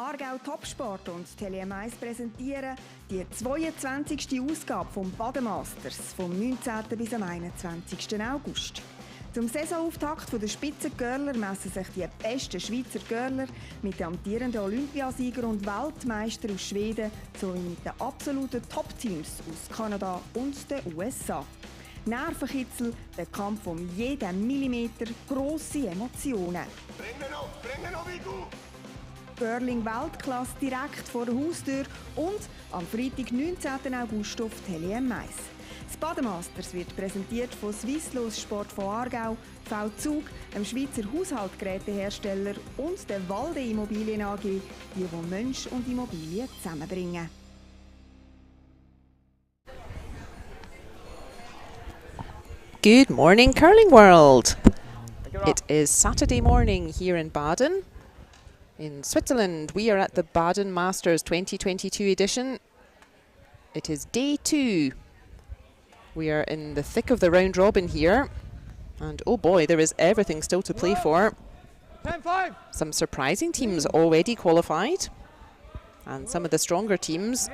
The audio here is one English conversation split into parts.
Aargau Topsport und Tele1 präsentieren die 22. Ausgabe vom Baden Masters vom 19. bis am 21. August. Zum Saisonauftakt der Spitzengurler messen sich die besten Schweizer Gurler mit den amtierenden Olympiasieger und Weltmeister aus Schweden sowie mit den absoluten Top-Teams aus Kanada und den USA. Nervenkitzel, der Kampf um jeden Millimeter, grosse Emotionen. Bring noch, Vigo! Curling Weltklasse direkt vor der Haustür und am Freitag, 19. August auf Tele1. Das Baden Masters wird präsentiert von Swisslos Sport von Aargau, V-Zug, dem Schweizer Haushaltgerätehersteller und der Walde Immobilien AG, die Mensch und Immobilien zusammenbringen. Good morning, Curling World. It is Saturday morning here in Baden. In Switzerland, we are at the Baden Masters 2022 edition. It is day 2. We are in the thick of the round robin here. And oh boy, there is everything still to play for. 10-5. Some surprising teams already qualified. And some of the stronger teams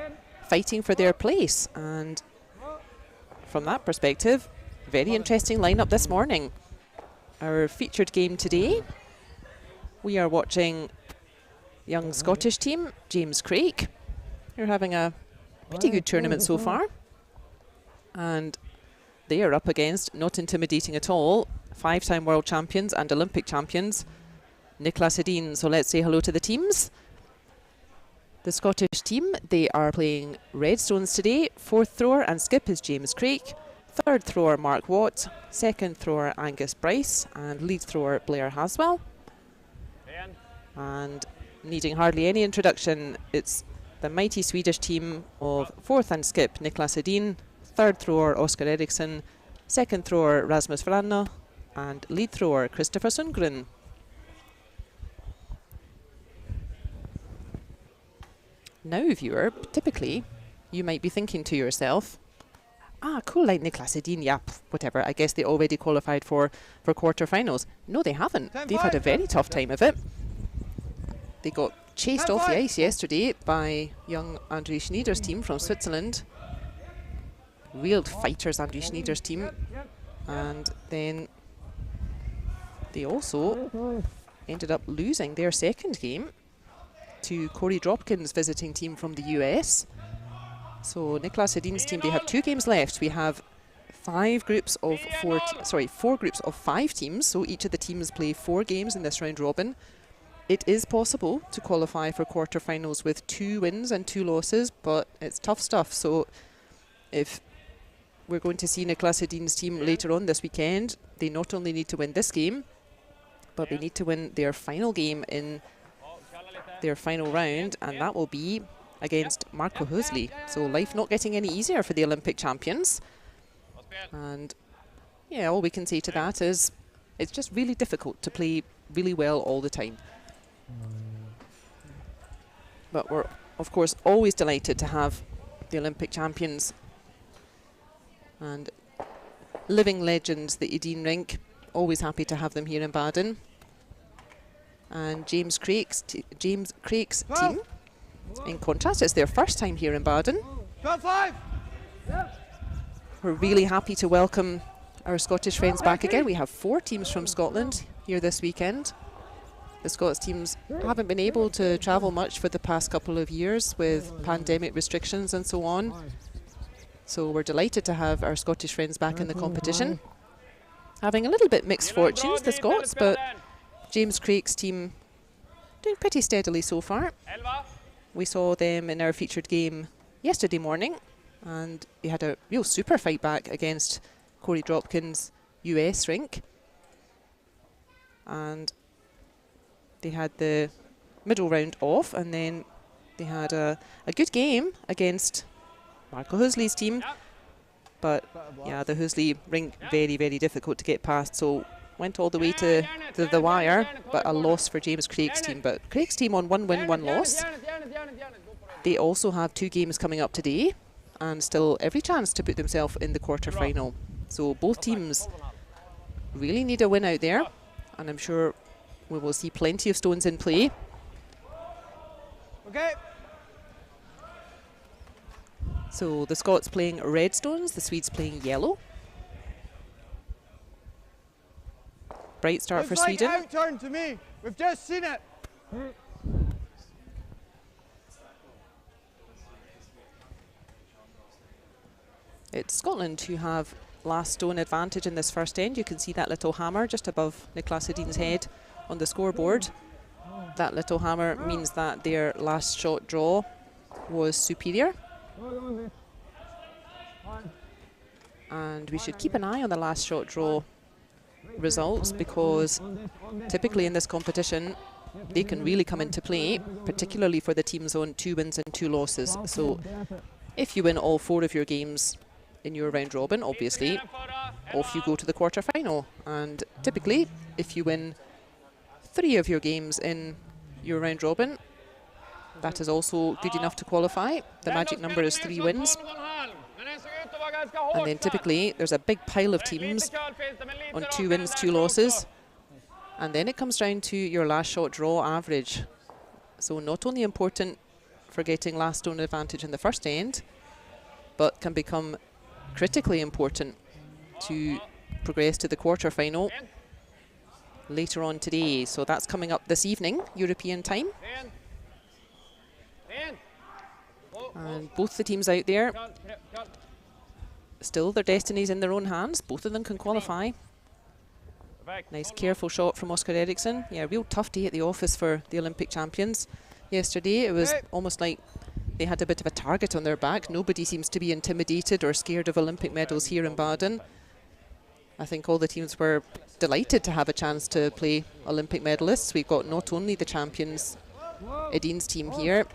fighting for their place. And from that perspective, very interesting lineup this morning. Our featured game today, we are watching young Scottish team, James Craik. They're having a pretty good tournament so far. And they are up against, not intimidating at all, 5-time world champions and Olympic champions, Niklas Edin. So let's say hello to the teams. The Scottish team, they are playing Redstones today. Fourth thrower and skip is James Craik. Third thrower Mark Watt, second thrower Angus Bryce, and lead thrower Blair Haswell. And needing hardly any introduction, it's the mighty Swedish team of fourth and skip Niklas Edin, third thrower Oscar Eriksson, second thrower Rasmus Vrana, and lead thrower Christopher Sundgren. Now, viewer, typically you might be thinking to yourself, cool, like Niklas Edin, yeah, whatever. I guess they already qualified for quarterfinals. No, they haven't. They've had a very tough time of it. They got chased off the ice yesterday by young André Schnider's team from Switzerland. Real fighters, André Schnider's team. And then they also ended up losing their second game to Corey Dropkin's visiting team from the US. So Niklas Edin's team, they have 2 games left. We have 4 groups of 5 teams. So each of the teams play 4 games in this round robin. It is possible to qualify for quarterfinals with 2 wins and 2 losses, but it's tough stuff. So if we're going to see Niklas Edin's team later on this weekend, they not only need to win this game, but they need to win their final game in their final round, and that will be against Marco Hoesli. So life not getting any easier for the Olympic champions. And yeah, all we can say to that is it's just really difficult to play really well all the time. But we're of course always delighted to have the Olympic champions and living legends, the Edin rink. Always happy to have them here in Baden. And James Craik's team, in contrast, it's their first time here in Baden. 12-5. We're really happy to welcome our Scottish friends back again. We have 4 teams from Scotland here this weekend. The Scots teams haven't been able to travel much for the past couple of years with pandemic restrictions and so on. So we're delighted to have our Scottish friends back in the competition. Having a little bit mixed fortunes, the Scots, but James Craik's team doing pretty steadily so far. We saw them in our featured game yesterday morning, and they had a real super fight back against Corey Dropkin's US rink. And they had the middle round off, and then they had a good game against Marco Hoesli's team. But yeah, the Hoesli rink, very, very difficult to get past, so went all the way to the wire, but a loss for James Craik's team. But Craik's team on 1 win, 1 loss. They also have 2 games coming up today and still every chance to put themselves in the quarter-final. So both teams really need a win out there, and I'm sure we will see plenty of stones in play. Okay. So the Scots playing red stones, the Swedes playing yellow. Bright start for Looks like Sweden. outturn to me. We've just seen it. It's Scotland who have last stone advantage in this first end. You can see that little hammer just above Nicholas Edin's head on the scoreboard. That little hammer means that their last shot draw was superior. And we should keep an eye on the last shot draw results, because typically in this competition they can really come into play, particularly for the teams on 2 wins and 2 losses. So if you win all 4 of your games in your round robin, obviously off you go to the quarter final, and typically if you win 3 of your games in your round robin, that is also good enough to qualify. The magic number is 3 wins. And then typically there's a big pile of teams on 2 wins, 2 losses. And then it comes down to your last shot draw average. So not only important for getting last stone advantage in the first end, but can become critically important to progress to the quarter final later on today. So that's coming up this evening, European time. And both the teams out there, still their destinies in their own hands. Both of them can qualify. Nice careful shot from Oscar Eriksson. Yeah, real tough day at the office for the Olympic champions yesterday. It was almost like they had a bit of a target on their back. Nobody seems to be intimidated or scared of Olympic medals here in Baden. I think all the teams were delighted to have a chance to play Olympic medalists. We've got not only the champions, Edin's team here,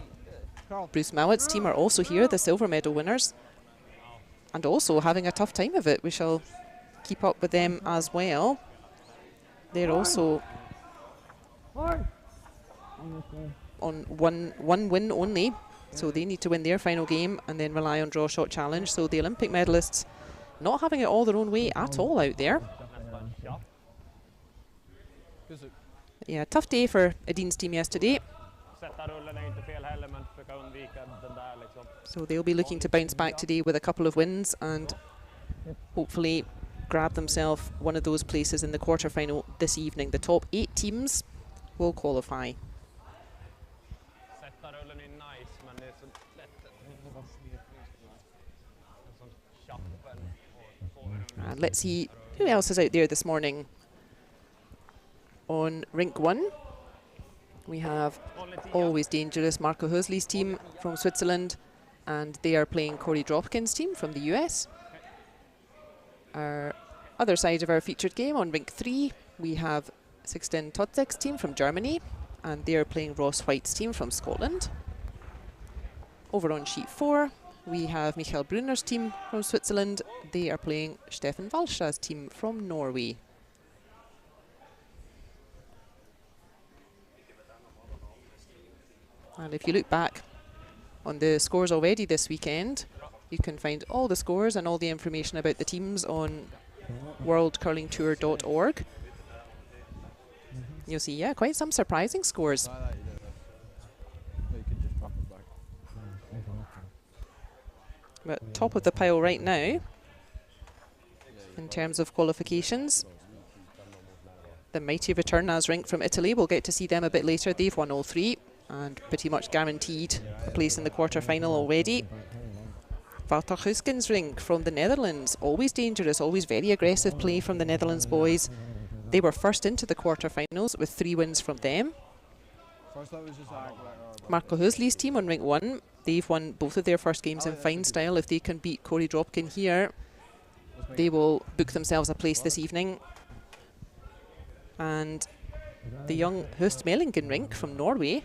Bruce Mouat's team are also here, the silver medal winners, and also having a tough time of it. We shall keep up with them as well. They're also on one win only, so they need to win their final game and then rely on draw shot challenge. So the Olympic medalists not having it all their own way at all out there. Yeah, tough day for Edin's team yesterday. So they'll be looking to bounce back today with a couple of wins and hopefully grab themselves one of those places in the quarterfinal this evening. The top 8 teams will qualify. And let's see who else is out there this morning. On rink 1, we have always dangerous Marco Hoesli's team from Switzerland, and they are playing Corey Dropkin's team from the US. Our other side of our featured game, on rink 3, we have Sixten Totzek's team from Germany, and they are playing Ross Whyte's team from Scotland. Over on sheet 4, we have Michael Brunner's team from Switzerland. They are playing Stefan Walstad's team from Norway. And if you look back on the scores already this weekend, you can find all the scores and all the information about the teams on worldcurlingtour.org. You'll see, yeah, quite some surprising scores. But top of the pile right now, in terms of qualifications, the mighty Retornaz rink from Italy. We'll get to see them a bit later. They've won all 3 and pretty much guaranteed a place in the quarter-final already. Walter Goesgens rink from the Netherlands. Always dangerous, always very aggressive play from the Netherlands boys. They were first into the quarter-finals with 3 wins from them. Marco Hoesli's team on rink 1. They've won both of their first games in fine style. If they can beat Corey Dropkin here, they will book themselves a place this evening. And the young Hoestmaelingen rink from Norway.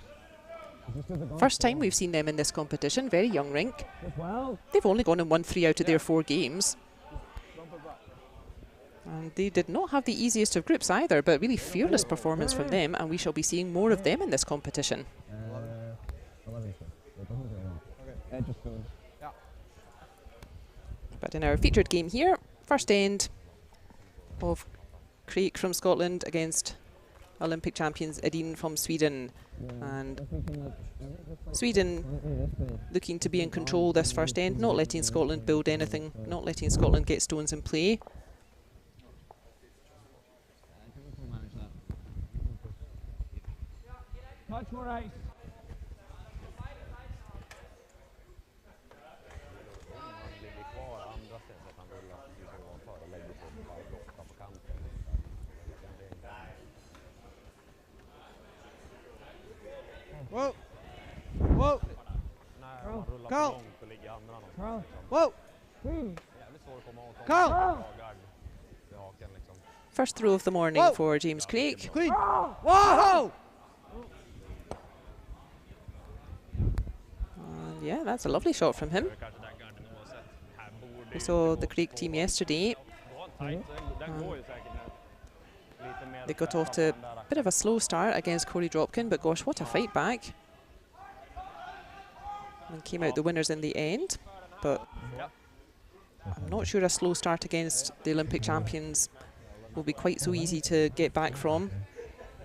First time we've seen them in this competition, very young rink. They've only gone and won 3 out of their 4 games. And they did not have the easiest of groups either, but really fearless performance from them, and we shall be seeing more of them in this competition. But in our featured game here, first end of Craik from Scotland against Olympic champions Edin from Sweden. And Sweden looking to be in control this first end, not letting Scotland build anything, not letting Scotland get stones in play. Touch more ice. Whoa! Whoa! Carl! Carl! Whoa! Carl! First throw of the morning for James Craik. Clean! Whoa! And yeah, that's a lovely shot from him. We saw the Craik team yesterday. They got off to a bit of a slow start against Dropkin, but gosh, what a fight back. And came out the winners in the end. But I'm not sure a slow start against the Olympic champions will be quite so easy to get back from.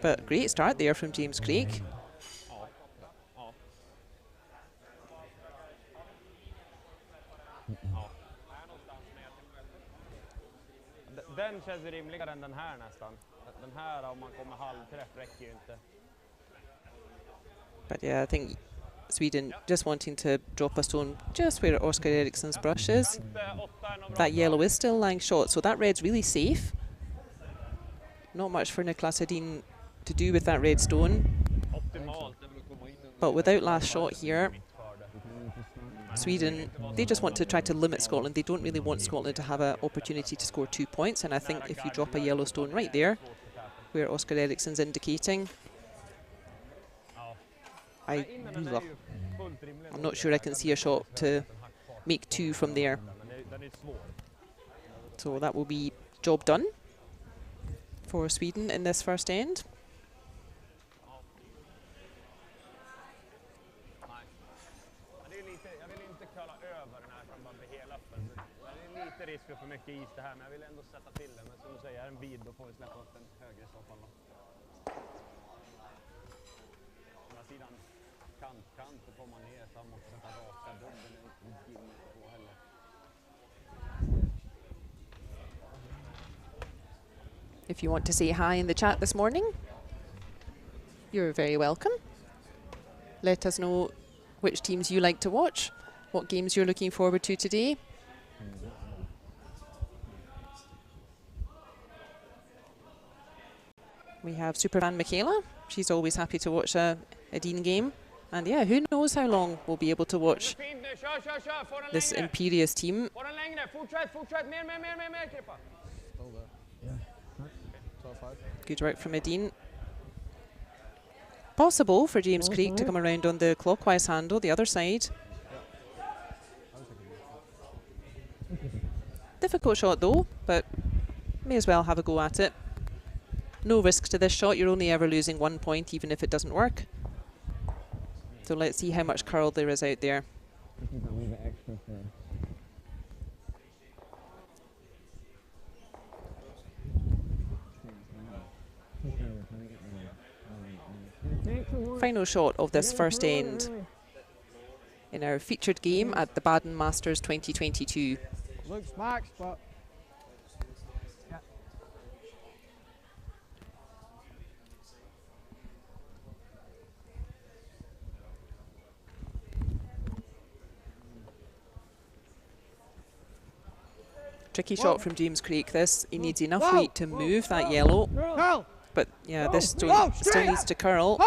But great start there from James Craik. Den känns rimligare än den här nästan. Den här om man kommer halvträff räcker ju inte. But yeah, I think Sweden just wanting to drop a stone just where Oscar Eriksson's brush is. That yellow is still lying short, so that red's really safe. Not much for Niklas Edin to do with that red stone. But without last shot here, Sweden, they just want to try to limit Scotland. They don't really want Scotland to have an opportunity to score 2 points. And I think if you drop a yellow stone right there, where Oscar Eriksson's indicating, I'm not sure I can see a shot to make 2 from there. So that will be job done for Sweden in this first end. Risk för mycket is det här, men jag vill ändå sätta till det. Men som du säger, är en vid, då får vi släppa upp den högre i så fall. Å andra sidan, kant så får man ner framåt och sätta raka dubben in på heller. If you want to say hi in the chat this morning, you're very welcome. Let us know which teams you like to watch, what games you're looking forward to today. We have Superfan Michaela. She's always happy to watch a Edin game. And yeah, who knows how long we'll be able to watch this Imperius team. Good work from Edin. Possible for James Craik to come around on the clockwise handle, the other side. Difficult shot though, but may as well have a go at it. No risk to this shot, you're only ever losing 1 point even if it doesn't work. So let's see how much curl there is out there. Final shot of this first end in our featured game at the Baden Masters 2022. Looks max, but tricky shot from James Craik this. He needs enough weight to move that yellow. But yeah, this stone still needs to curl.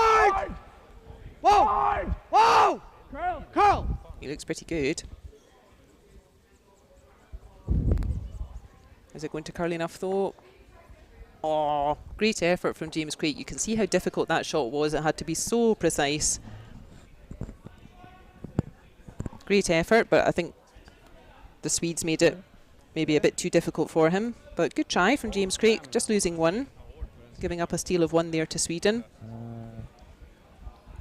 Whoa! Curl! He looks pretty good. Is it going to curl enough though? Oh, great effort from James Craik. You can see how difficult that shot was. It had to be so precise. Great effort, but I think the Swedes made it maybe a bit too difficult for him. But good try from James Craik, just losing 1. Giving up a steal of 1 there to Sweden.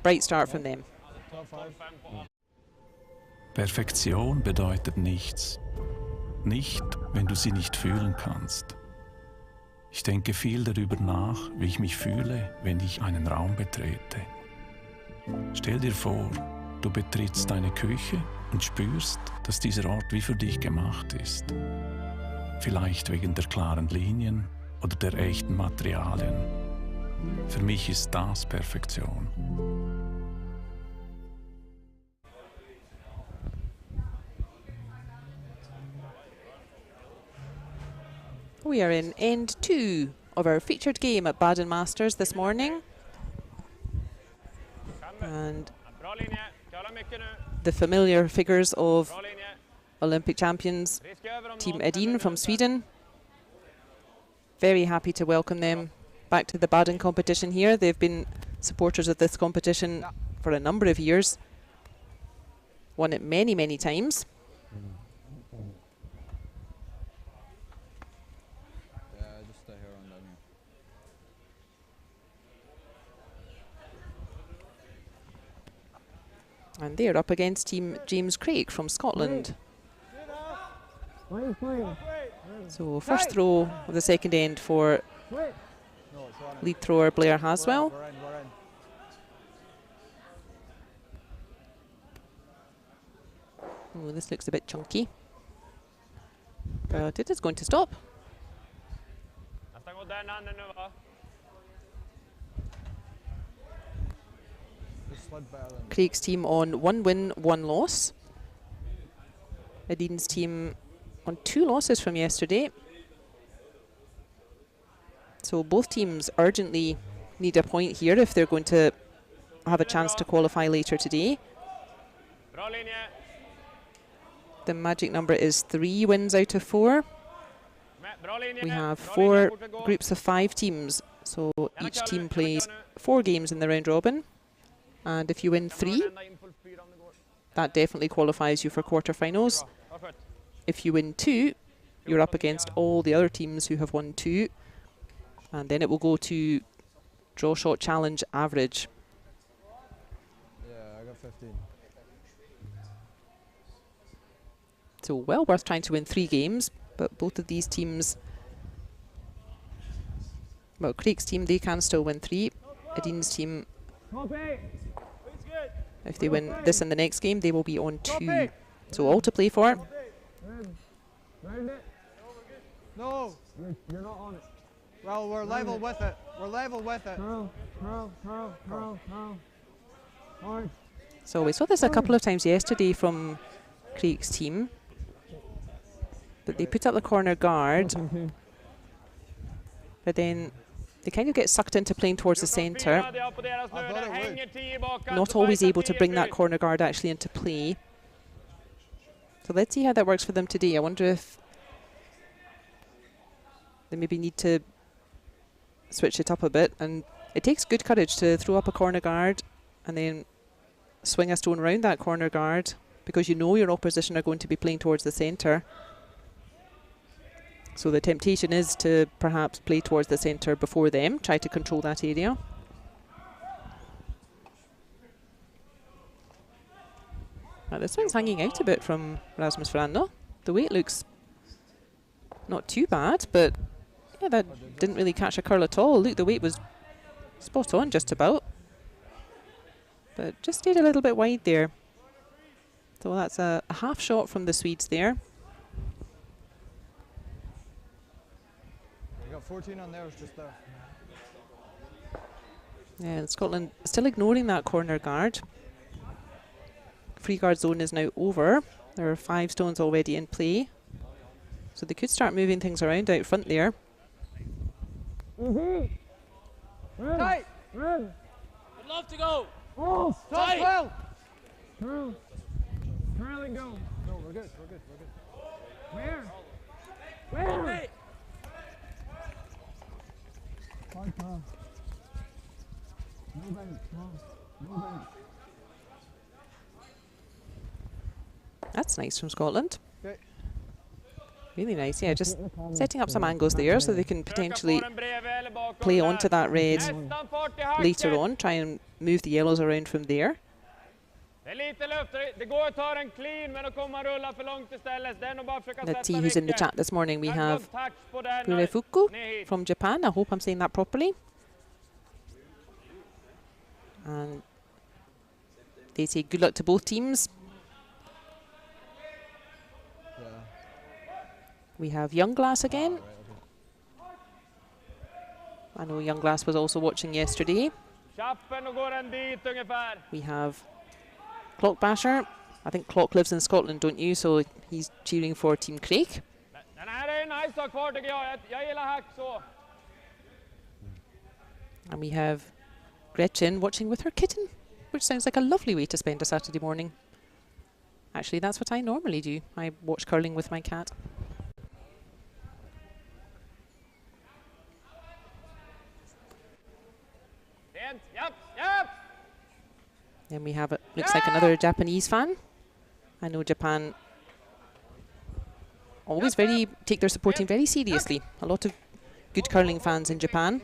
Bright start from them. Perfektion bedeutet nichts. Nicht, wenn du sie nicht fühlen kannst. Ich denke viel darüber nach, wie ich mich fühle, wenn ich einen Raum betrete. Stell dir vor, du betrittst deine Küche und spürst, dass dieser Ort wie für dich gemacht ist. Vielleicht wegen der klaren Linien oder der echten Materialien. Für mich ist das Perfektion. We are in end 2 of our featured game at Baden Masters this morning. And the familiar figures of Olympic champions, Team Edin from Sweden. Very happy to welcome them back to the Baden competition here. They've been supporters of this competition for a number of years. Won it many, many times. And they're up against Team James Craik from Scotland. So first throw of the second end for lead thrower Blair Haswell. Oh, this looks a bit chunky, but it is going to stop. Craig's team on 1 win, 1 loss. Edin's team on 2 losses from yesterday. So both teams urgently need a point here if they're going to have a chance to qualify later today. The magic number is 3 wins out of 4. We have 4 groups of 5 teams, so each team plays 4 games in the round robin. And if you win 3, that definitely qualifies you for quarterfinals. If you win 2, you're up against all the other teams who have won 2. And then it will go to draw shot challenge average. Yeah, I got 15. So well worth trying to win 3 games, but both of these teams, well, Craig's team, they can still win 3. Edin's team, if they win this and the next game, they will be on 2. So all to play for. No, you're not on it. Well, we're level with it. We're level with it. So we saw this a couple of times yesterday from Craig's team, but they put up the corner guard, but then they kind of get sucked into playing towards the centre. Not always able to bring that corner guard actually into play. So let's see how that works for them today. I wonder if they maybe need to switch it up a bit. And it takes good courage to throw up a corner guard and then swing a stone around that corner guard, because you know your opposition are going to be playing towards the centre. So the temptation is to perhaps play towards the centre before them, try to control that area. Now this one's hanging out a bit from Rasmus Frando. The weight looks not too bad, but yeah, that didn't really catch a curl at all. Look, the weight was spot on just about, but just stayed a little bit wide there. So that's a half shot from the Swedes there. You got 14 on there, it's just there. Yeah, and Scotland still ignoring that corner guard. Free guard zone is now over. There are 5 stones already in play, so they could start moving things around out front there. Tight! I'd love to go! Oh, tight! Well. Curl and go. No, we're good, we're good, we're good. Where? Hey. Hard curl. No bend, no bend. That's nice from Scotland. Okay. Really nice, yeah, just setting up some angles there so they can potentially play onto that red later on, try and move the yellows around from there. Let's see who's in the chat this morning. We have Purefuku from Japan. I hope I'm saying that properly. And they say good luck to both teams. Yeah. We have Youngglass again. I know Youngglass was also watching yesterday. We have Clock Basher. I think Clock lives in Scotland, don't you? So he's cheering for Team Craik. And we have Gretchen watching with her kitten, which sounds like a lovely way to spend a Saturday morning. Actually, that's what I normally do. I watch curling with my cat. Then we have, it looks like another Japanese fan. I know Japan always take their supporting very seriously. A lot of good curling fans in Japan.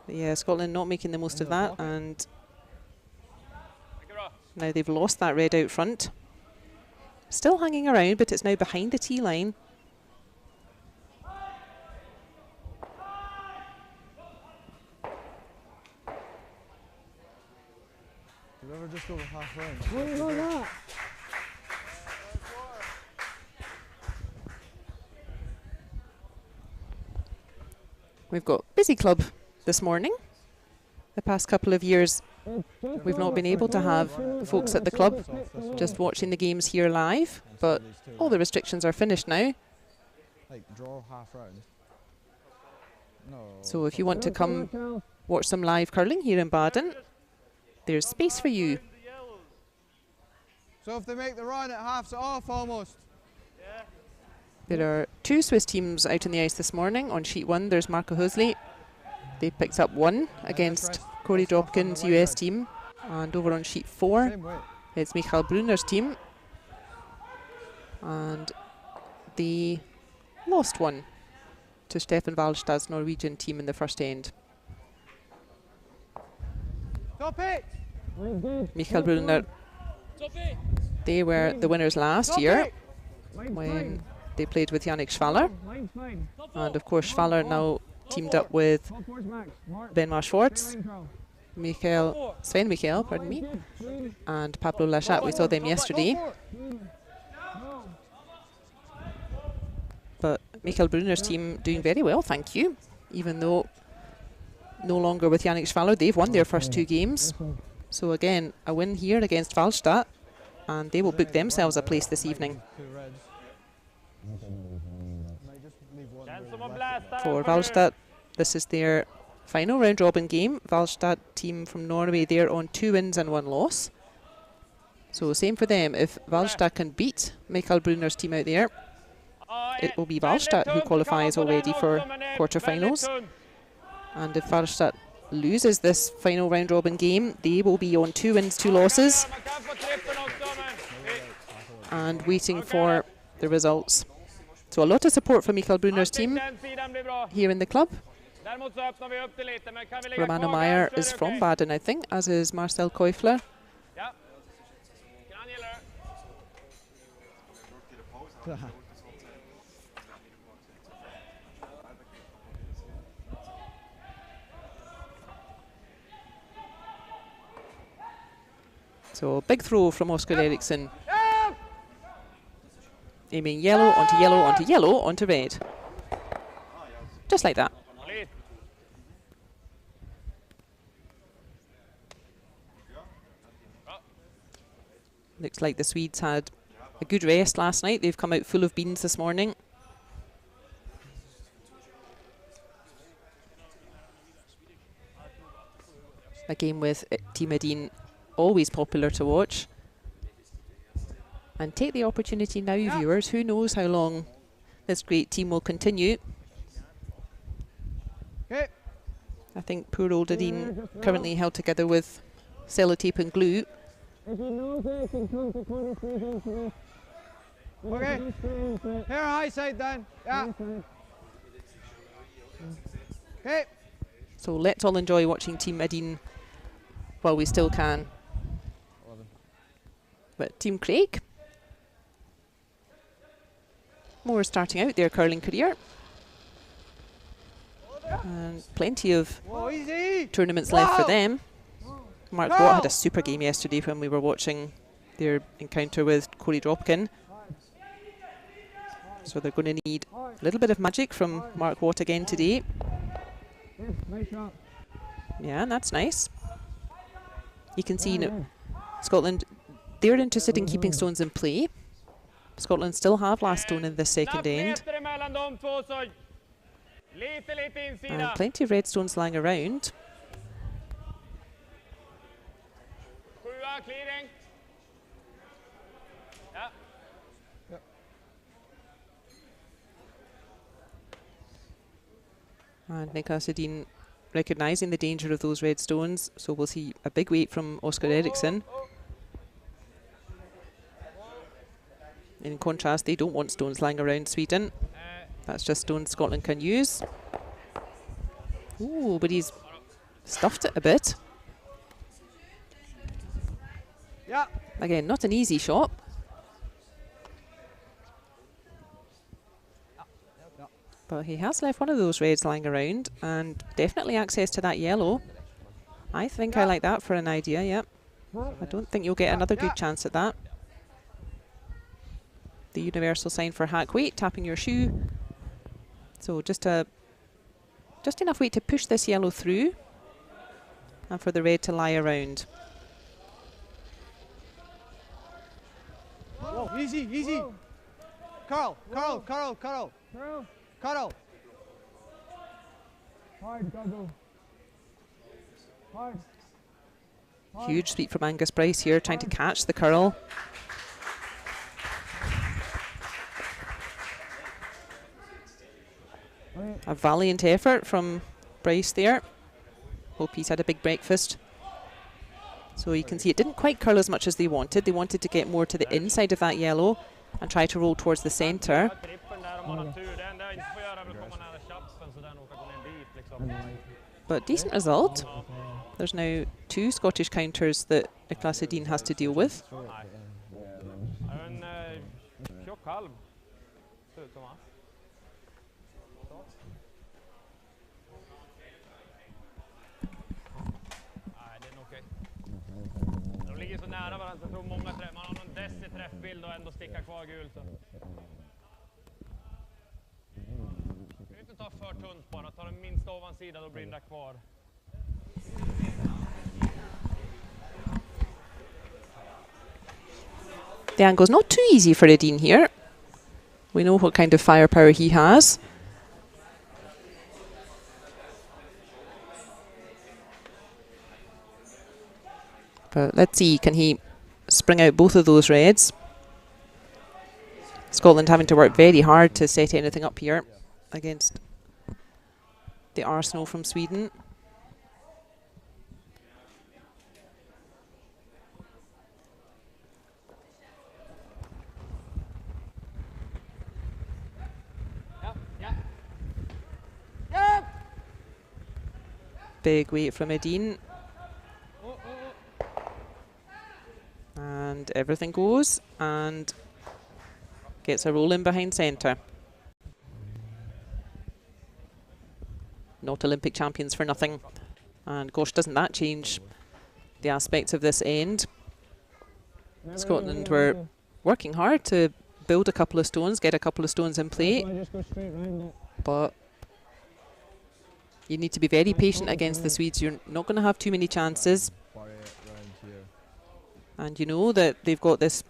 But yeah, Scotland not making the most of that, and now they've lost that red out front. Still hanging around, but it's now behind the tee line. Did you ever just go half round? We've got busy club this morning. The past couple of years we've not been able to have folks at the club just watching the games here live, but all the restrictions are finished now. Like draw half round. No. So if you want to come watch some live curling here in Baden, there's space for you. So if they make the run, it halves it off almost. There are two Swiss teams out on the ice this morning. On sheet 1, there's Marco Hoesli. They picked up 1 against Corey Dropkin's US team. And over on sheet 4, it's Michael Brunner's team. And they lost 1 to Stefan Walstad's Norwegian team in the first end. Stop it! Michael Brunner, they were the winners last year when they played with Yannick Schwaller. And of course Schwaller now teamed up with Benoit Schwartz, Sven Michael, pardon me, and Pablo Lachat. We saw them yesterday. But Michael Brunner's team doing very well, thank you. Even though no longer with Yannick Schwaller, they've won their first 2 games. So again, a win here against Walstad, and they will book themselves a place this evening. For Walstad, this is their final round robin game. Walstad team from Norway, they're on 2 wins and 1 loss. So same for them. If Walstad can beat Michael Brunner's team out there, it will be Walstad who qualifies already for quarterfinals. And if Walstad loses this final round robin game, they will be on 2 wins, 2 losses, and waiting for the results. So a lot of support for Michael Brunner's team here in the club. Romano Meyer is from Baden, I think, as is Marcel Keufler. So big throw from Oscar Eriksson. Aiming yellow onto yellow onto yellow onto red. Just like that. Looks like the Swedes had a good rest last night. They've come out full of beans this morning. A game with Team Edin, always popular to watch. And take the opportunity now, viewers. Who knows how long this great team will continue. I think poor old Edin currently held together with sellotape and glue. Okay, here high side then. Yeah. Okay. So let's all enjoy watching Team Edin while we still can. But Team Craik, more starting out their curling career. And plenty of tournaments left for them. Mark Watt had a super game yesterday when we were watching their encounter with Dropkin. So they're going to need a little bit of magic from Mark Watt again today. Yeah, that's nice. You can see Scotland, they're interested in keeping stones in play. Scotland still have last stone in the second end. And plenty of red stones lying around. And Niklas Edin recognising the danger of those red stones, so we'll see a big weight from Oscar Eriksson. In contrast, they don't want stones lying around Sweden. That's just stones Scotland can use. Ooh, but he's stuffed it a bit. Yeah. Again, not an easy shot. But he has left one of those reds lying around, and definitely access to that yellow. I think I like that for an idea, yep. I don't think you'll get another good chance at that. The universal sign for hack weight, tapping your shoe. So just enough weight to push this yellow through, and for the red to lie around. Whoa, easy, easy. Carl. Hard, go. Hard. Huge sweep from Angus Bryce here, trying to catch the curl. A valiant effort from Bryce there. Hope he's had a big breakfast. So you can see it didn't quite curl as much as they wanted. They wanted to get more to the inside of that yellow and try to roll towards the centre. But decent result. There's now 2 Scottish counters that Niklas Edin has to deal with. De ligger så nära varandra, jag tror många man har någon deci-träffbild och ändå sticka kvar gul. Så. Du kan inte ta för tunt bara, ta den minsta ovansidan och brinda kvar. The angle's not too easy for Edin here. We know what kind of firepower he has. But let's see, can he spring out both of those reds? Scotland having to work very hard to set anything up here against the arsenal from Sweden. Big weight from Edin. And everything goes and gets a roll in behind centre. Not Olympic champions for nothing. And gosh, doesn't that change the aspects of this end. Scotland were working hard to build a couple of stones, get a couple of stones in play. But you need to be very patient against the Swedes. You're not going to have too many chances. And you know that they've got this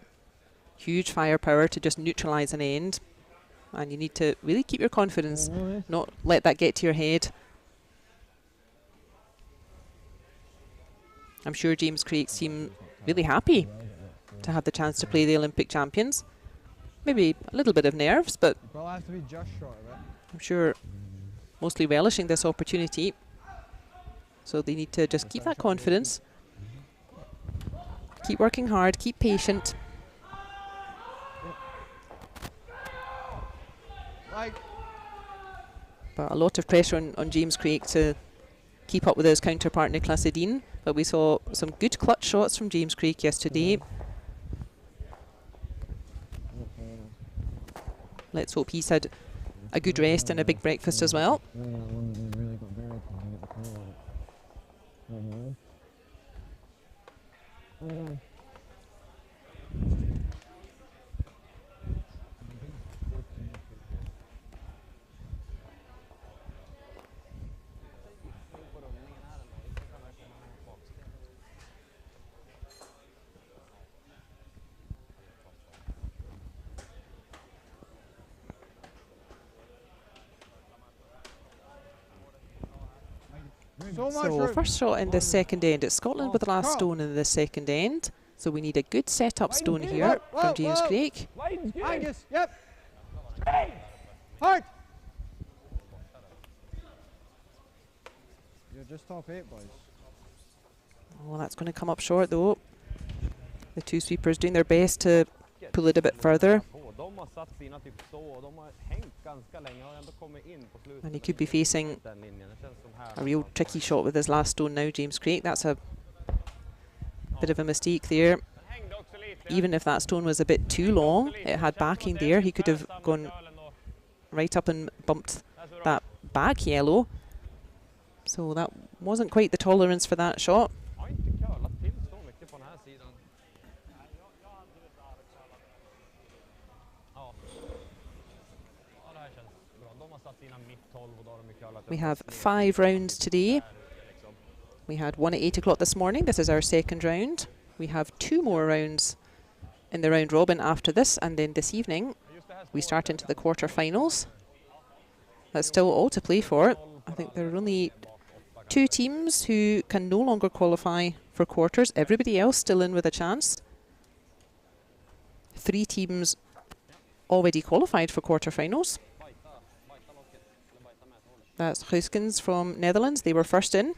huge firepower to just neutralise an end. And you need to really keep your confidence, not let that get to your head. I'm sure James Craik seemed really happy to have the chance to play the Olympic champions. Maybe a little bit of nerves, but I'm sure mostly relishing this opportunity. So they need to just keep that confidence. Keep working hard, keep patient. But a lot of pressure on James Craik to keep up with his counterpart Niklas Edin. but we saw some good clutch shots from James Craik yesterday. Let's hope he's had a good rest and a big breakfast as well. So first shot in the second end. It's Scotland with the last stone in the second end. So we need a good set-up stone here from James Craik. Angus, yep. Hard. You're just top 8, boys. Oh, that's going to come up short though. The two sweepers doing their best to pull it a bit further. And he could be facing a real tricky shot with his last stone now, James Craik. That's a bit of a mistake there. Even if that stone was a bit too long, it had backing there, he could have gone right up and bumped that back yellow. So that wasn't quite the tolerance for that shot. We have 5 rounds today. We had one at 8 o'clock this morning. This is our second round. We have 2 more rounds in the round robin after this, and then this evening we start into the quarter-finals. That's still all to play for. I think there are only 2 teams who can no longer qualify for quarters. Everybody else still in with a chance. 3 teams already qualified for quarter-finals. That's Goesgens from Netherlands. They were first in.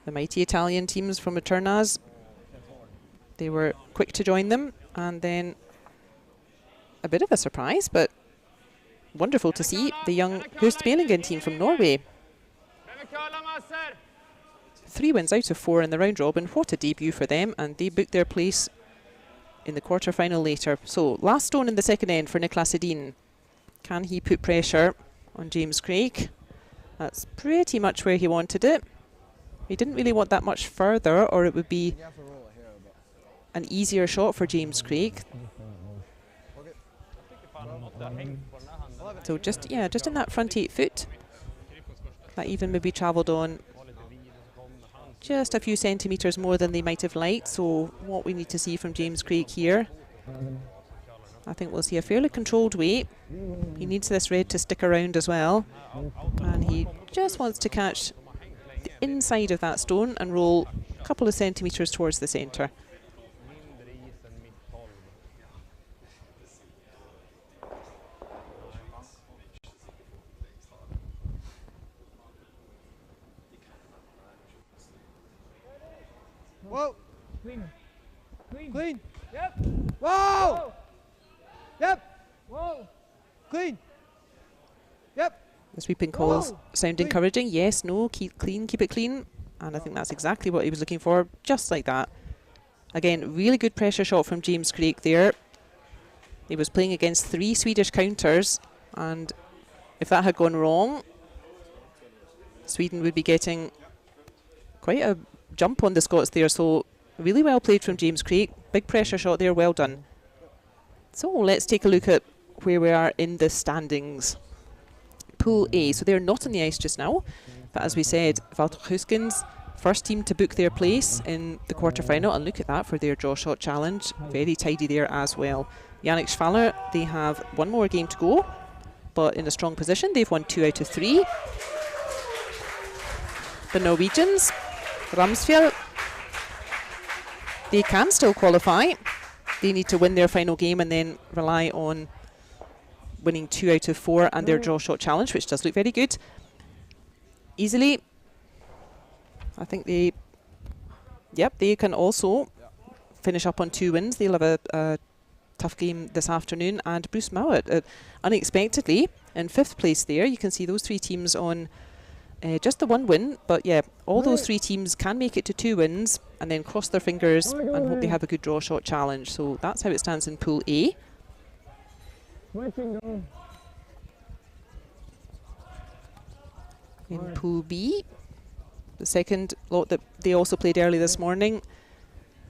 The mighty Italian teams from Retornaz, they were quick to join them. And then a bit of a surprise, but wonderful to see the young Hoestmaelingen team from Norway. 3 wins out of 4 in the round robin. What a debut for them, and they booked their place in the quarter-final later. So last stone in the second end for Edin. Can he put pressure on James Craik? That's pretty much where he wanted it. He didn't really want that much further, or it would be an easier shot for James Craik. So just in that front 8 foot. That even maybe travelled on just a few centimetres more than they might have liked. So what we need to see from James Craik here, I think we'll see a fairly controlled weight. He needs this red to stick around as well. And he just wants to catch the inside of that stone and roll a couple of centimetres towards the centre. Whoa! Clean. Clean. Clean! Yep. Whoa! Whoa. Yep! Whoa. Clean! Yep! The sweeping calls sound Clean. encouraging. Yes, no, keep clean, keep it clean. And I think that's exactly what he was looking for, just like that. Again, really good pressure shot from James Craik there. He was playing against 3 Swedish counters, and if that had gone wrong, Sweden would be getting quite a jump on the Scots there. So really well played from James Craik. Big pressure shot there, well done. So let's take a look at where we are in the standings. Pool A, so they're not on the ice just now, but as we said, Goesgens, first team to book their place in the quarter-final, and look at that for their draw shot challenge. Very tidy there as well. Schwaller, they have 1 more game to go, but in a strong position. They've won 2 out of 3. The Norwegians, Ramsfjell, they can still qualify. They need to win their final game and then rely on winning 2 out of 4 and their draw shot challenge, which does look very good. Iseli, I think they can also finish up on 2 wins. They'll have a tough game this afternoon. And Mouat, unexpectedly in 5th place there. You can see those 3 teams on Just the one win, but yeah, all those 3 teams can make it to 2 wins and then cross their fingers and hope they have a good draw shot challenge. So that's how it stands in Pool A. In Pool B, the second lot that they also played early this morning,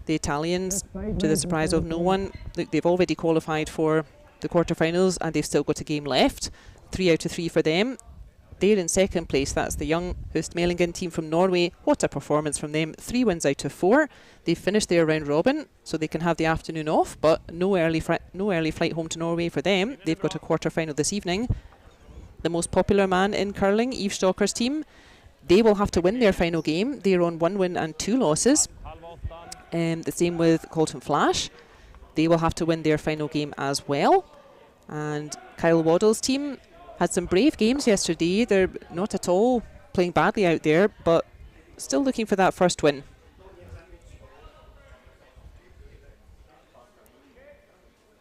the Italians, to the surprise of no one, look, they've already qualified for the quarterfinals and they've still got a game left. 3 out of 3 for them. They're in second place. That's the young Hoestmaelingen team from Norway. What a performance from them. 3 wins out of 4. They've finished their round robin, so they can have the afternoon off, but no early flight home to Norway for them. They've got a quarter-final this evening. The most popular man in curling, Yves Stocker's team, they will have to win their final game. They're on 1 win and 2 losses. The same with Colton Flasch. They will have to win their final game as well. And Kyle Waddell's team had some brave games yesterday. They're not at all playing badly out there, but still looking for that first win.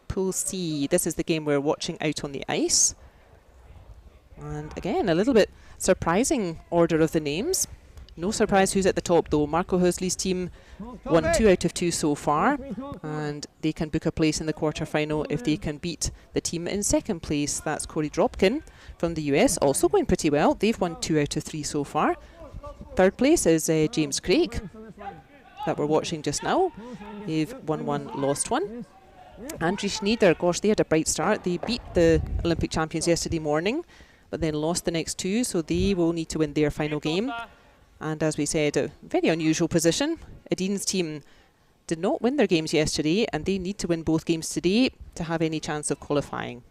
Pool C, this is the game we're watching out on the ice. And again, a little bit surprising order of the names. No surprise who's at the top though. Marco Hoesli's team won 2 out of 2 so far, and they can book a place in the quarter-final if they can beat the team in second place. That's Corey Dropkin from the US, also going pretty well. They've won 2 out of 3 so far. Third place is James Craik, that we're watching just now. They've won 1, lost 1. Andrew Schnider, gosh, they had a bright start. They beat the Olympic champions yesterday morning, but then lost the next 2, so they will need to win their final game. And as we said, a very unusual position. Edin's team did not win their games yesterday, and they need to win both games today to have any chance of qualifying.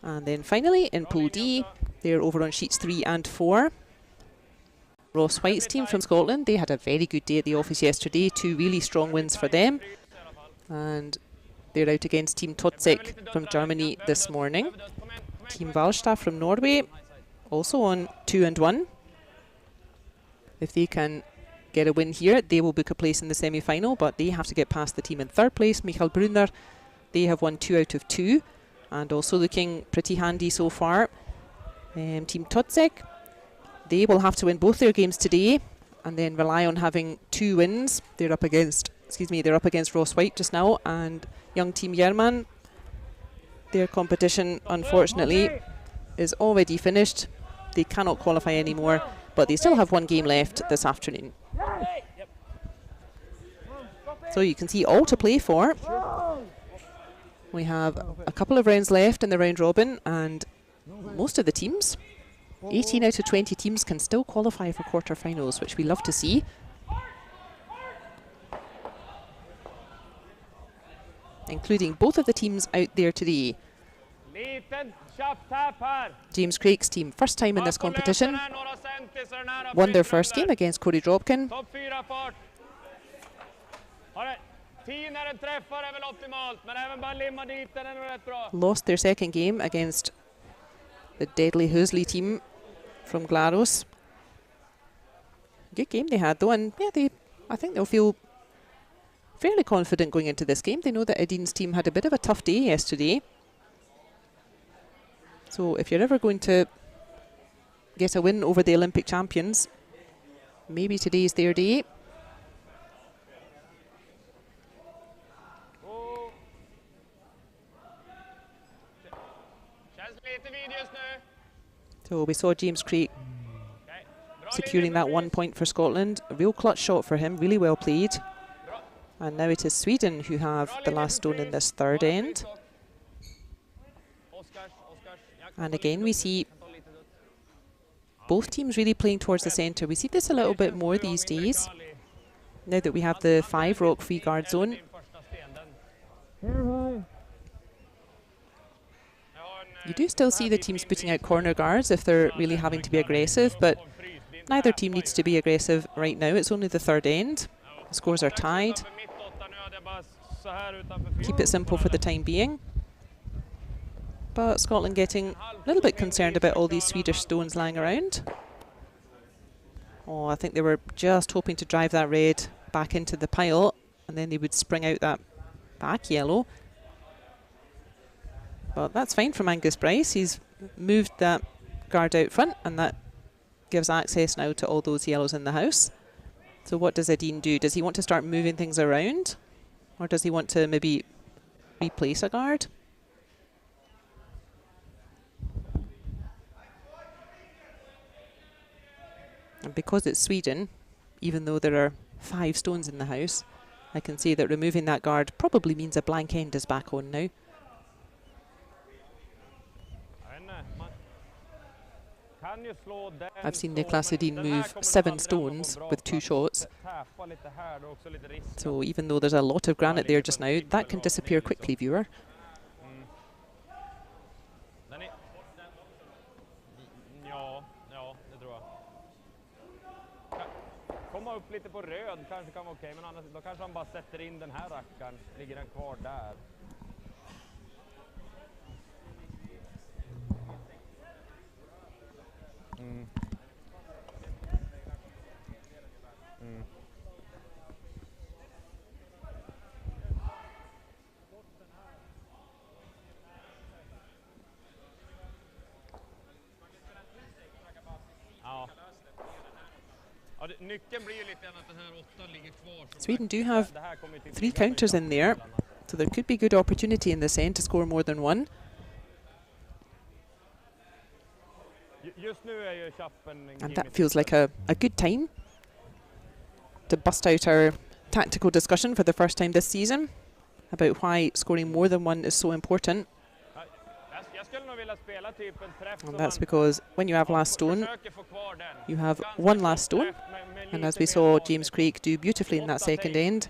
And then finally, in Pool D, they're over on sheets 3 and 4. Ross Whyte's team from Scotland, they had a very good day at the office yesterday. 2 really strong wins for them. And they're out against Team Totzek from Germany this morning. Team Walstad from Norway, also on 2 and 1. If they can get a win here, they will book a place in the semi-final, but they have to get past the team in third place, Michael Brunner. They have won 2 out of 2, and also looking pretty handy so far. Team Totzek, they will have to win both their games today, and then rely on having 2 wins. They're up against Ross Whyte just now, and young Team Jermann. Their competition, unfortunately, is already finished. They cannot qualify anymore, but they still have 1 game left this afternoon. So you can see all to play for. We have a couple of rounds left in the round robin, and most of the teams, 18 out of 20 teams, can still qualify for quarterfinals, which we love to see. Including both of the teams out there today. James Craik's team, first time in this competition, won their first game against Corey Dropkin. Lost their second game against the deadly Hoesli team from Glarus. Good game they had though, and yeah, I think they'll feel fairly confident going into this game. They know that Edin's team had a bit of a tough day yesterday. So if you're ever going to get a win over the Olympic champions, maybe today's their day. So we saw James Craik securing that 1 point for Scotland. A real clutch shot for him, really well played. And now it is Sweden who have the last stone in this third end. And again, we see both teams really playing towards the centre. We see this a little bit more these days, now that we have the 5 rock free guard zone. You do still see the teams putting out corner guards if they're really having to be aggressive, but neither team needs to be aggressive right now. It's only the third end. The scores are tied. Keep it simple for the time being. But Scotland getting a little bit concerned about all these Swedish stones lying around. Oh, I think they were just hoping to drive that red back into the pile, and then they would spring out that back yellow. But that's fine from Angus Bryce. He's moved that guard out front, and that gives access now to all those yellows in the house. So what does Edin do? Does he want to start moving things around? Or does he want to maybe replace a guard? And because it's Sweden, even though there are 5 stones in the house, I can see that removing that guard probably means a blank end is back on now. I've seen Niklas Edin move 7 stones with 2 shots. So even though there's a lot of granite there just now, that can disappear quickly, viewer. Komma upp lite på röd kanske kan vara okej, men annars då kanske han bara sätter in den här rackaren. Ligger den kvar där. Sweden do have 3 counters in there, so there could be good opportunity in this end to score more than 1. And that feels like a good time to bust out our tactical discussion for the first time this season about why scoring more than 1 is so important. And that's because when you have last stone, you have 1 last stone. And as we saw James Craik do beautifully in that second end,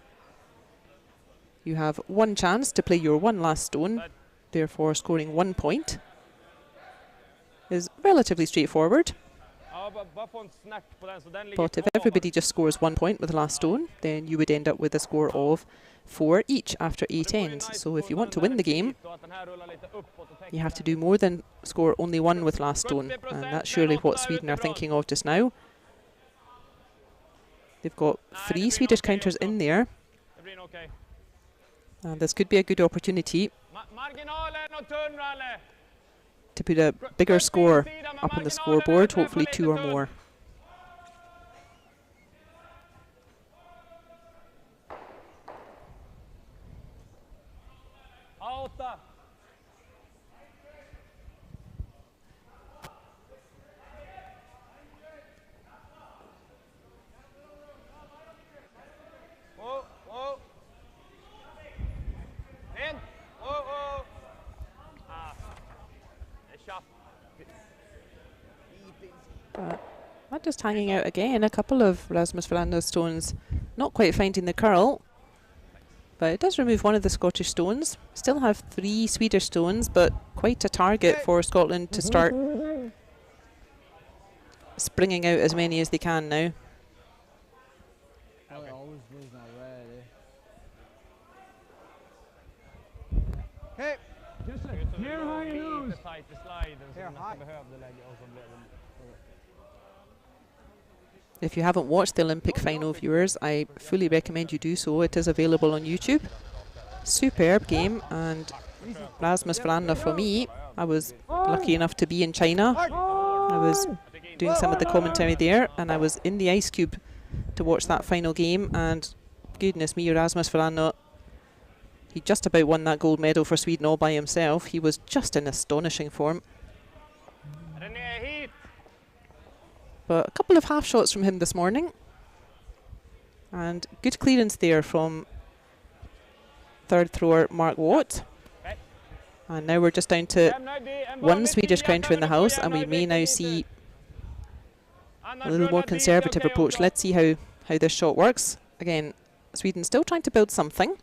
you have 1 chance to play your 1 last stone, therefore scoring 1 point is relatively straightforward. But if everybody just scores 1 point with last stone, then you would end up with a score of 4 each after 8 ends. So if you want to win the game, you have to do more than score only 1 with last stone. And that's surely what Sweden are thinking of just now. They've got 3 Swedish counters in there. And this could be a good opportunity to put a bigger score up on the scoreboard, hopefully 2 or more. But just hanging out again, a couple of Rasmus Fernando's stones not quite finding the curl, but it does remove 1 of the Scottish stones. Still have 3 Swedish stones, but quite a target for Scotland to start springing out as many as they can now. Okay. Here, how you If you haven't watched the Olympic final, viewers, I fully recommend you do so. It is available on YouTube. Superb game, and Rasmus Fernando for me. I was lucky enough to be in China. I was doing some of the commentary there, and I was in the ice cube to watch that final game, and goodness me, Rasmus Fernando, he just about won that gold medal for Sweden all by himself. He was just in astonishing form. But a couple of half shots from him this morning. And good clearance there from 3rd thrower Mark Watt. And now we're just down to 1 Swedish counter in the house, and we may now see a little more conservative approach. Let's see how this shot works. Again, Sweden still trying to build something.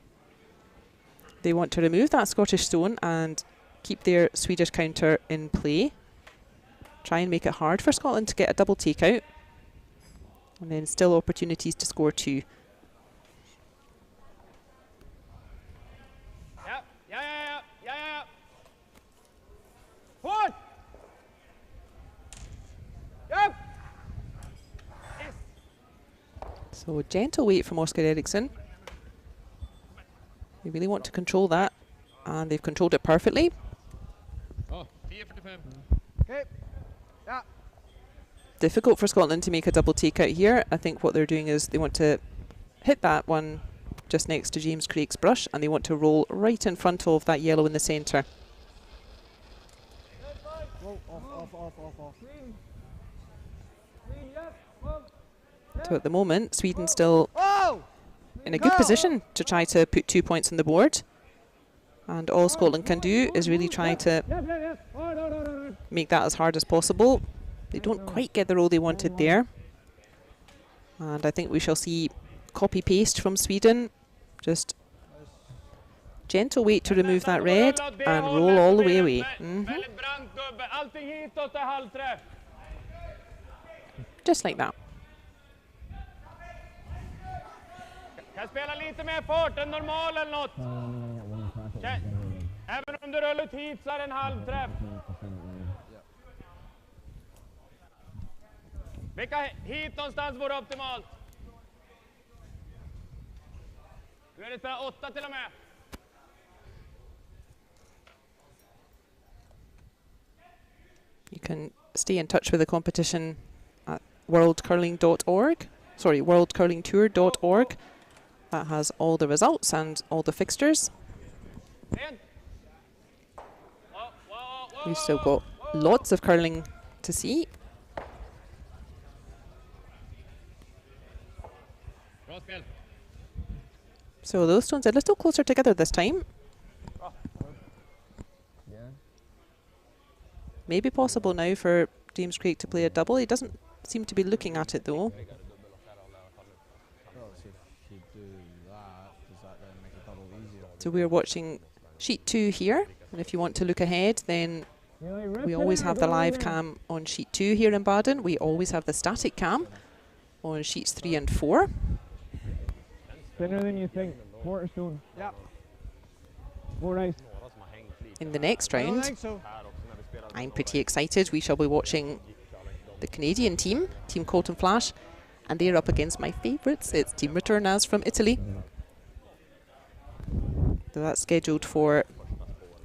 They want to remove that Scottish stone and keep their Swedish counter in play. Try and make it hard for Scotland to get a double takeout. And then still opportunities to score 2. Forward! Yep. So gentle weight from Oscar Eriksson. They really want to control that, and they've controlled it perfectly. Oh, 10:45. Okay. Yeah. Difficult for Scotland to make a double takeout here. I think what they're doing is they want to hit that one just next to James Craik's brush, and they want to roll right in front of that yellow in the centre. Whoa, off. So at the moment, Sweden still Oh! in a good position to try to put 2 points on the board. And all Scotland can do is really try to make that as hard as possible. They don't quite get the roll they wanted there. And I think we shall see copy-paste from Sweden. Just gentle weight to remove that red and roll all the way away. Just like that. Kan spela lite mer fart än normal eller något. Även om du rullar ut hit så är det en halvträff. Vilka hit någonstans vore optimalt? Du är det spela 8 till och med. You can stay in touch with the competition at worldcurling.org. Sorry, worldcurlingtour.org. That has all the results and all the fixtures. We've still got lots of curling to see. So those stones are a little closer together this time. Maybe possible now for James Craik to play a double. He doesn't seem to be looking at it though. So we're watching sheet 2 here, and if you want to look ahead, then we always have the live cam on sheet 2 here in Baden. We always have the static cam on sheets 3 and 4. Thinner than you think. Quarter stone. Yeah. 4 ice. In the next I don't round, think so. I'm pretty excited. We shall be watching the Canadian team, Team Colton Flasch, and they're up against my favourites. It's Team Retornaz from Italy. So that's scheduled for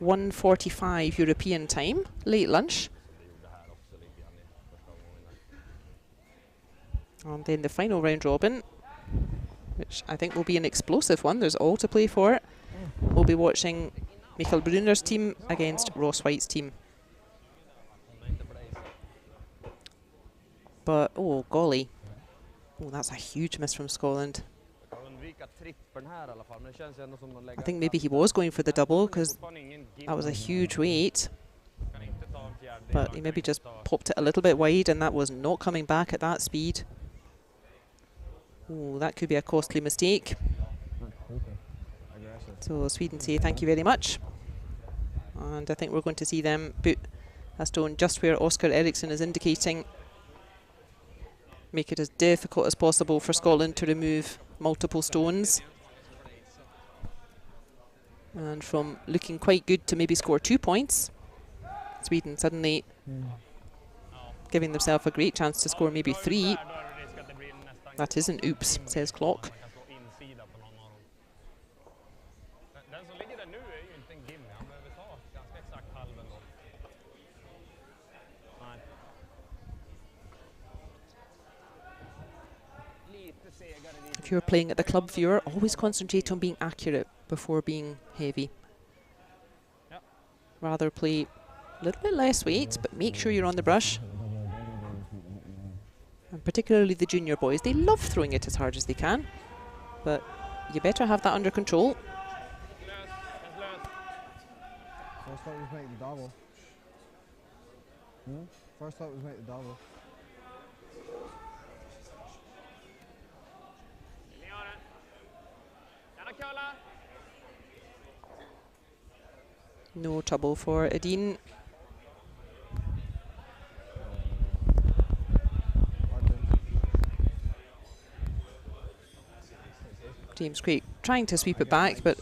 1:45 European time, late lunch. And then the final round robin, which I think will be an explosive one. There's all to play for. We'll be watching Michael Brunner's team against Ross Whyte's team. But, oh golly. Oh, that's a huge miss from Scotland. I think maybe he was going for the double because that was a huge weight. But he maybe just popped it a little bit wide, and that was not coming back at that speed. Oh, that could be a costly mistake. So Sweden say thank you very much. And I think we're going to see them put a stone just where Oscar Eriksson is indicating. Make it as difficult as possible for Scotland to remove multiple stones. And from looking quite good to maybe score 2 points, Sweden suddenly giving themselves a great chance to score maybe 3. That isn't oops, says Clock. If you're playing at the club viewer, always concentrate on being accurate before being heavy. Rather play a little bit less weight, but make sure you're on the brush. And particularly the junior boys, they love throwing it as hard as they can, but you better have that under control. First thought was make the double. First thought was make the double. No trouble for Edin. James Craik trying to sweep it back, but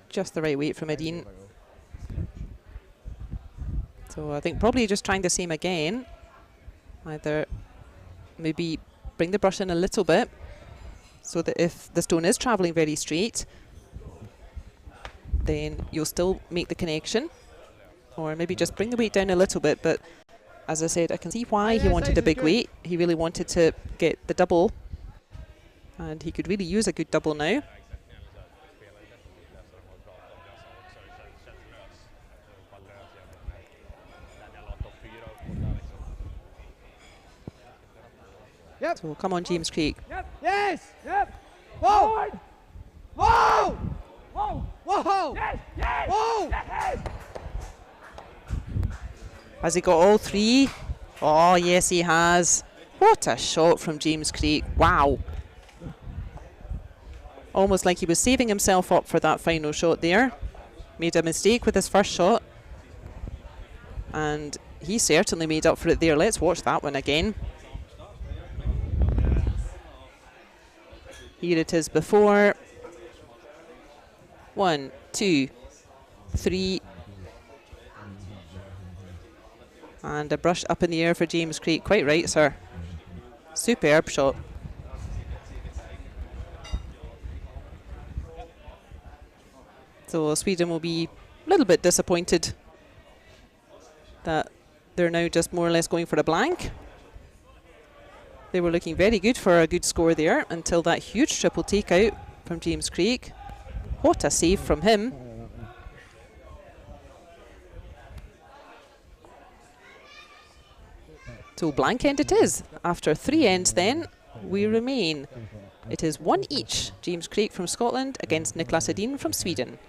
just the right weight from Edin. So I think probably just trying the same again. Either maybe bring the brush in a little bit so that if the stone is travelling very straight, then you'll still make the connection. or maybe just bring the weight down a little bit. But as I said, I can see why he wanted a big weight. He really wanted to get the double, and he could really use a good double now. Yep. So come on, James Craik. Yep. Yes. Yep. Whoa. Whoa. Whoa. Whoa. Yes. Yes. Whoa. Yes. Has he got all three? Oh, yes, he has. What a shot from James Craik. Wow. Almost like he was saving himself up for that final shot there. Made a mistake with his first shot. And he certainly made up for it there. Let's watch that one again. Here it is before. 1, 2, 3. And a brush up in the air for James Craik. Quite right, sir. Superb shot. So Sweden will be a little bit disappointed that they're now just more or less going for a blank. They were looking very good for a good score there until that huge triple takeout from James Craik. What a save from him. So blank end it is. After 3 ends then, we remain. It is 1 each. James Craik from Scotland against Niklas Edin from Sweden.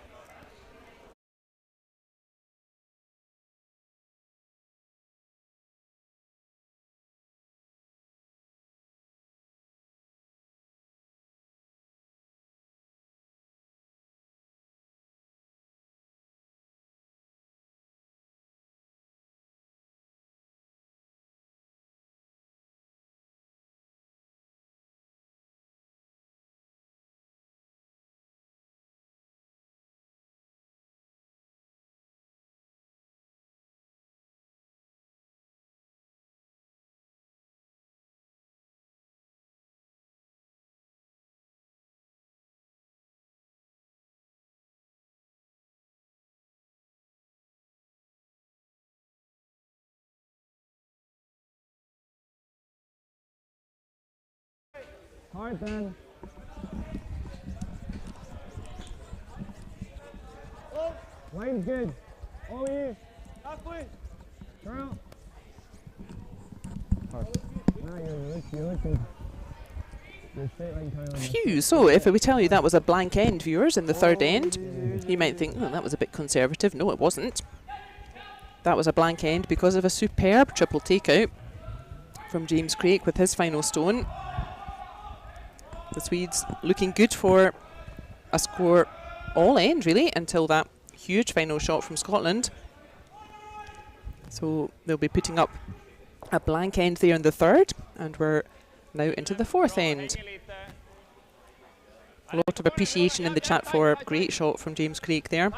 Hard then. Line's good. Oh, yeah. Halfway. Turn out. Now you're looking. You're straight line kind of. Phew, so if we tell you that was a blank end, viewers, in the third end, you might think, oh, that was a bit conservative. No, it wasn't. That was a blank end because of a superb triple takeout from James Craik with his final stone. The Swedes looking good for a score all end, really, until that huge final shot from Scotland. So they'll be putting up a blank end there in the third, and we're now into the fourth end. A lot of appreciation in the chat for a great shot from James Craik there.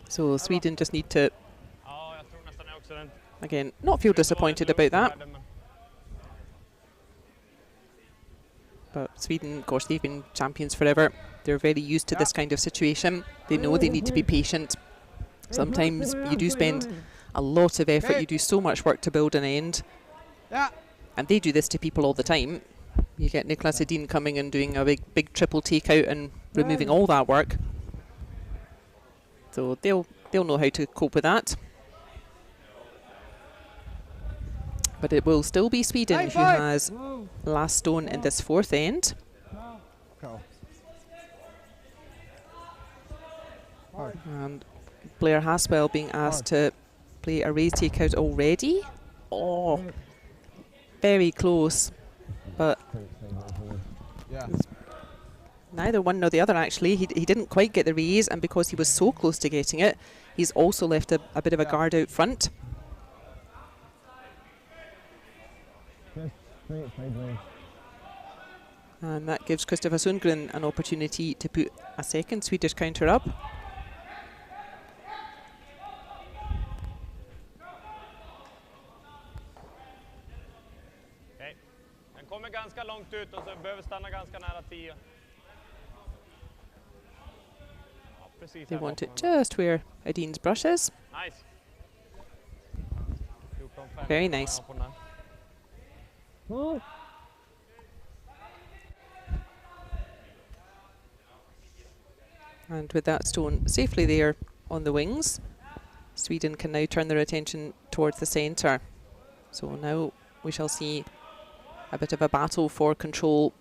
So Sweden just need to, again, not feel disappointed about that. But Sweden, of course, they've been champions forever. They're very used to this kind of situation. They know they need to be patient. Sometimes you do spend a lot of effort, you do so much work to build an end. And they do this to people all the time. You get Niklas Edin coming and doing a big triple takeout and removing all that work. So they'll know how to cope with that. But it will still be Sweden who has last stone in this fourth end. And Blair Haswell being asked to play a raise takeout already. Oh, very close. But neither one nor the other, actually. He didn't quite get the raise, and because he was so close to getting it, he's also left a bit of a guard out front. And that gives Kristoffer Sundgren an opportunity to put a second Swedish counter up. långt ut och så behöver stanna ganska nära 10. Ja, precis They här want it bakom. just where Edin's brush is. Nice. 14-5 Very nice. på den här. Pull. And with that stone safely there on the wings, Sweden can now turn their attention towards the centre. So now we shall see a bit of a battle for control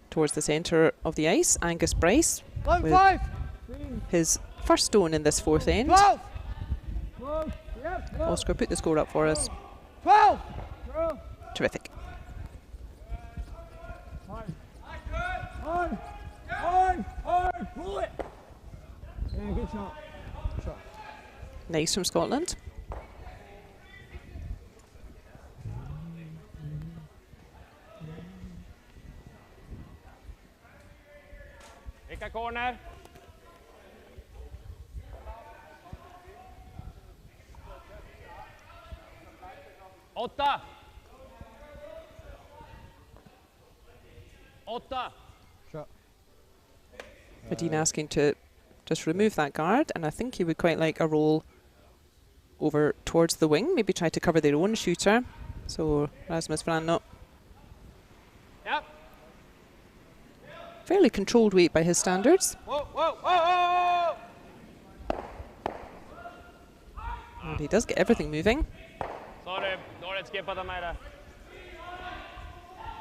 towards the centre of the ice. Angus Bryce with 5. his first stone in this fourth end. 12. Oscar, put the score up for us. 12. Terrific. Hard. Pull it. Yeah, good shot. Shot. Nice from Scotland. Vilka corner? Åtta. Shot. Edin asking to just remove that guard, and I think he would quite like a roll over towards the wing, maybe try to cover their own shooter. So Rasmus Franno, Yep. fairly controlled weight by his standards. Whoa. And he does get everything moving. Sorry, dåligt skippat av mig där.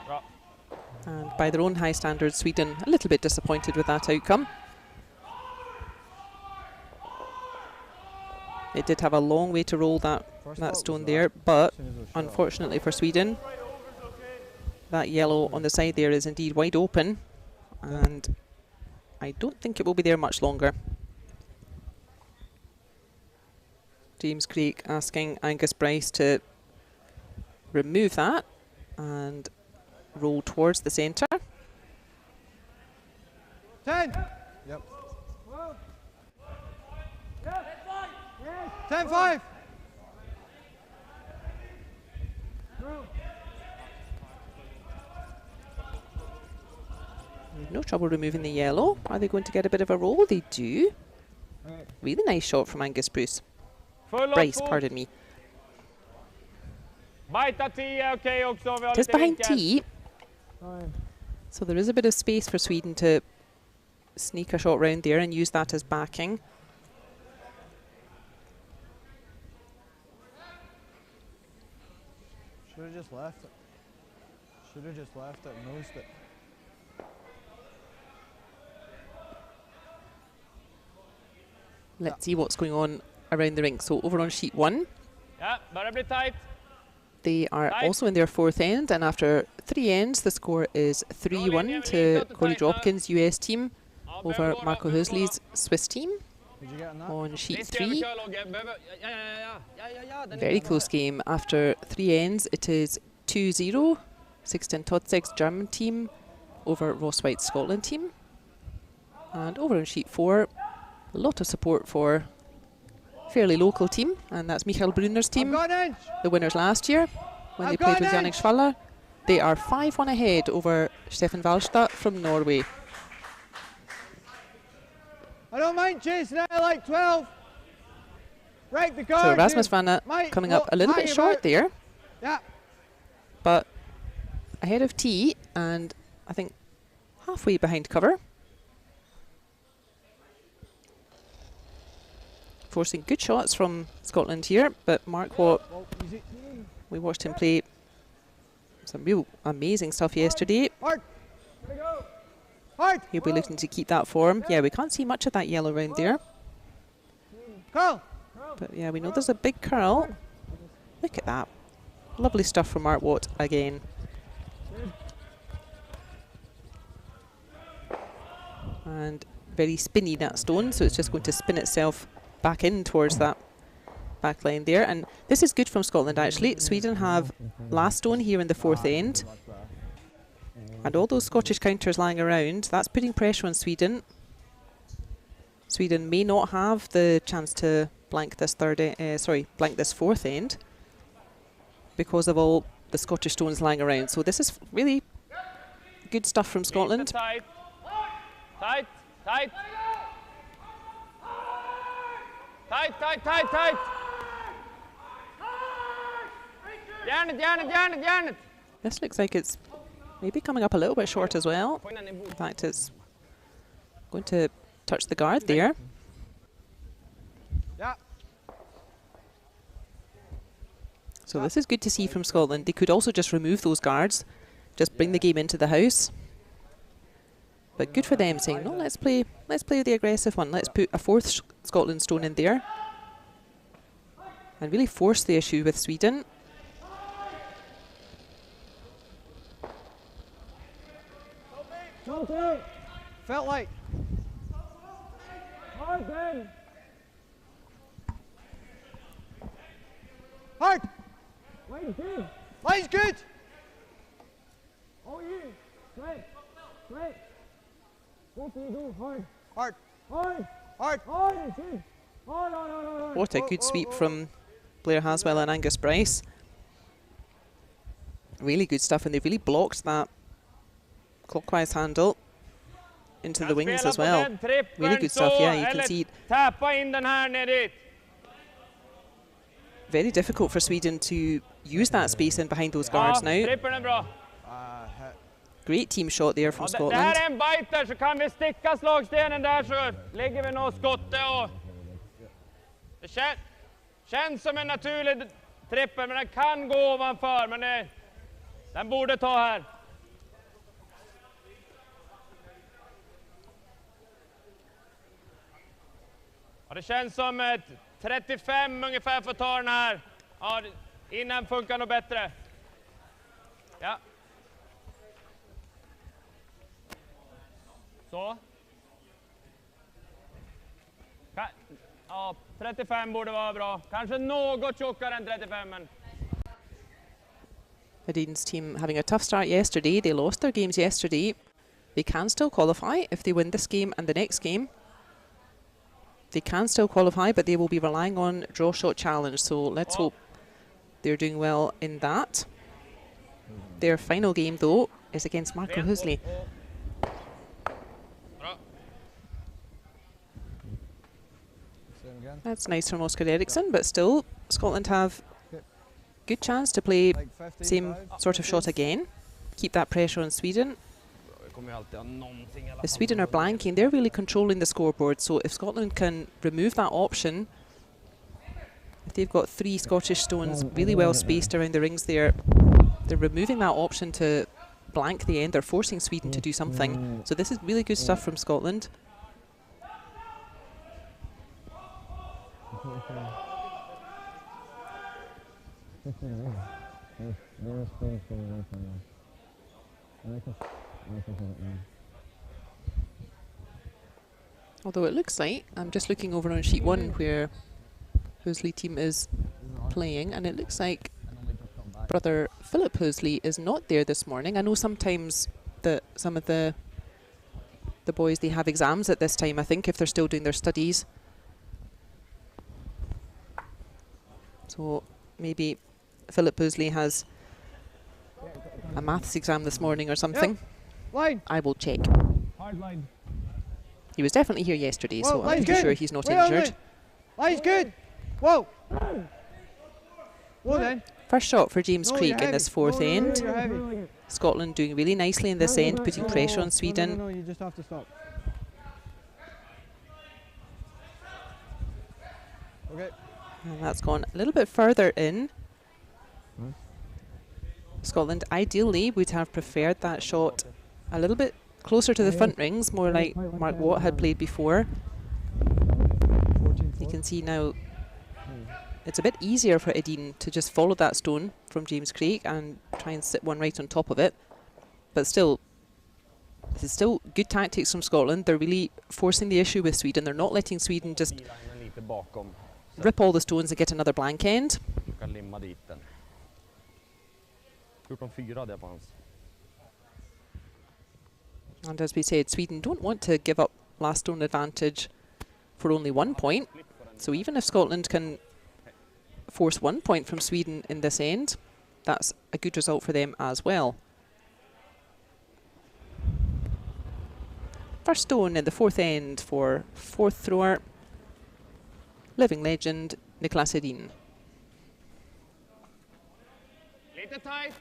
Bra. And by their own high standards, Sweden a little bit disappointed with that outcome. They did have a long way to roll that stone there, but unfortunately for Sweden, that yellow on the side there is indeed wide open, and I don't think it will be there much longer. James Craik asking Angus Bryce to remove that and roll towards the centre. 10. Yep. 10-5. No trouble removing the yellow. Are they going to get a bit of a roll? They do. Really nice shot from Angus Bryce, pardon me. Bajta 10, okej också. Vi har It is lite behind vinkel. T, so there is a bit of space for Sweden to sneak a shot round there and use that as backing. Should have just left it. Should have just left it and nosed it. Let's see what's going on around the rink. So over on sheet 1, Ja, börjar bli tight. they are Right. also in their fourth end, and after 3 ends, the score is 3-1 to Corey Dropkin's US team over Marco Hoesli's Swiss team. Did you get on that? On sheet Visst, jag 3, kör Logge. Ja. Den är very bra. close game. After 3 ends, it is 2-0. Sixten Todzek's German team over Ross Whyte's Scotland team. And over on sheet 4, a lot of support for fairly local team, and that's Michael Brunner's I've team, got an inch. the winners last year when they I've played got with an Jannik Schwaller. They are 5-1 ahead over Stefan Walstad from Norway. I don't mind chasing it. I like 12. Break the guard. So Rasmus dude. Vanna Mate, coming up a little bit hang short about. there, Yeah. but ahead of T, and I think halfway behind cover. Forcing good shots from Scotland here, but Mark Watt, we watched him play some real amazing stuff yesterday. Hard. Hard. He'll be looking to keep that form. Yeah, we can't see much of that yellow round there, Curl. but yeah, we know there's a big curl. Look at that. Lovely stuff from Mark Watt again. And very spinny, that stone, so it's just going to spin itself back in towards that back line there. And this is good from Scotland, actually. Sweden have last stone here in the fourth end, and all those Scottish counters lying around, that's putting pressure on Sweden. Sweden may not have the chance to blank this fourth end because of all the Scottish stones lying around. So this is really good stuff from Scotland. Tight. Tight. Tight. Tight, tight, tight, tight. Järnet. This looks like it's maybe coming up a little bit short as well. In fact, it's going to touch the guard there. Yeah. So this is good to see from Scotland. They could also just remove those guards, just bring the game into the house. But good for them, saying, no, let's play the aggressive one. Let's put a fourth Scotland stone in there and really force the issue with Sweden. Felt like. Hard, Ben. Hard. Line's good. Line's good. Oh, you. Straight. Straight. What do you do? Hard. Hard. Hard. Hard. Hard is good. Hard, hard, hard, hard. What a good sweep from Blair Haswell and Angus Bryce. Really good stuff, and they really blocked that clockwise handle into the wings as well. Really good stuff, yeah, you can see. Very difficult for Sweden to use that space in behind those guards now. Great team shot there from Scotland. Det här är en biter, så kan vi sticka slagstenen där så lägger vi något skotte och det känns som en naturlig trippel, men den kan gå ovanför, men den borde ta här. Ja, det känns som ett 35 ungefär för att ta den här. Ja, innan funkar nog bättre. Ja. Så. Ja, 35 borde vara bra. Kanske något tjockare än 35, men... Edin's team having a tough start yesterday. They lost their games yesterday. They can still qualify if they win this game and the next game. They can still qualify, but they will be relying on draw shot challenge. So let's hope they're doing well in that. Their final game, though, is against Marco Hoesli. That's nice from Oscar Eriksson, but still, Scotland have good chance to play same sort of shot again. Keep that pressure on Sweden. If Sweden are blanking, they're really controlling the scoreboard. So if Scotland can remove that option, if they've got 3 Scottish stones really well spaced around the rings there, they're removing that option to blank the end. They're forcing Sweden to do something. So this is really good stuff from Scotland. Although it looks like, I'm just looking over on sheet 1 where Hoesli team is playing, and it looks like brother Philip Hoesli is not there this morning. I know sometimes that some of the boys, they have exams at this time, I think, if they're still doing their studies. So maybe Philip Hoesli has a maths exam this morning or something. Line. I will check. Hard line. He was definitely here yesterday, so I'm pretty sure he's not Well injured. Line's good. Whoa. Whoa then. First shot for James Craik in this fourth end. You're heavy. Scotland doing really nicely in this end, putting pressure on Sweden. No, you just have to stop. Okay. And that's gone a little bit further in. Scotland ideally would have preferred that shot a little bit closer to the front rings, more like Mark Watt had played before. You can see now it's a bit easier for Edin to just follow that stone from James Craik and try and sit one right on top of it. But still, this is still good tactics from Scotland. They're really forcing the issue with Sweden. They're not letting Sweden just rip all the stones and get another blank end. And as we said, Sweden don't want to give up last stone advantage for only 1 point. So even if Scotland can force 1 point from Sweden in this end, that's a good result for them as well. First stone in the fourth end for fourth thrower, living legend Niklas Edin. Lite tight.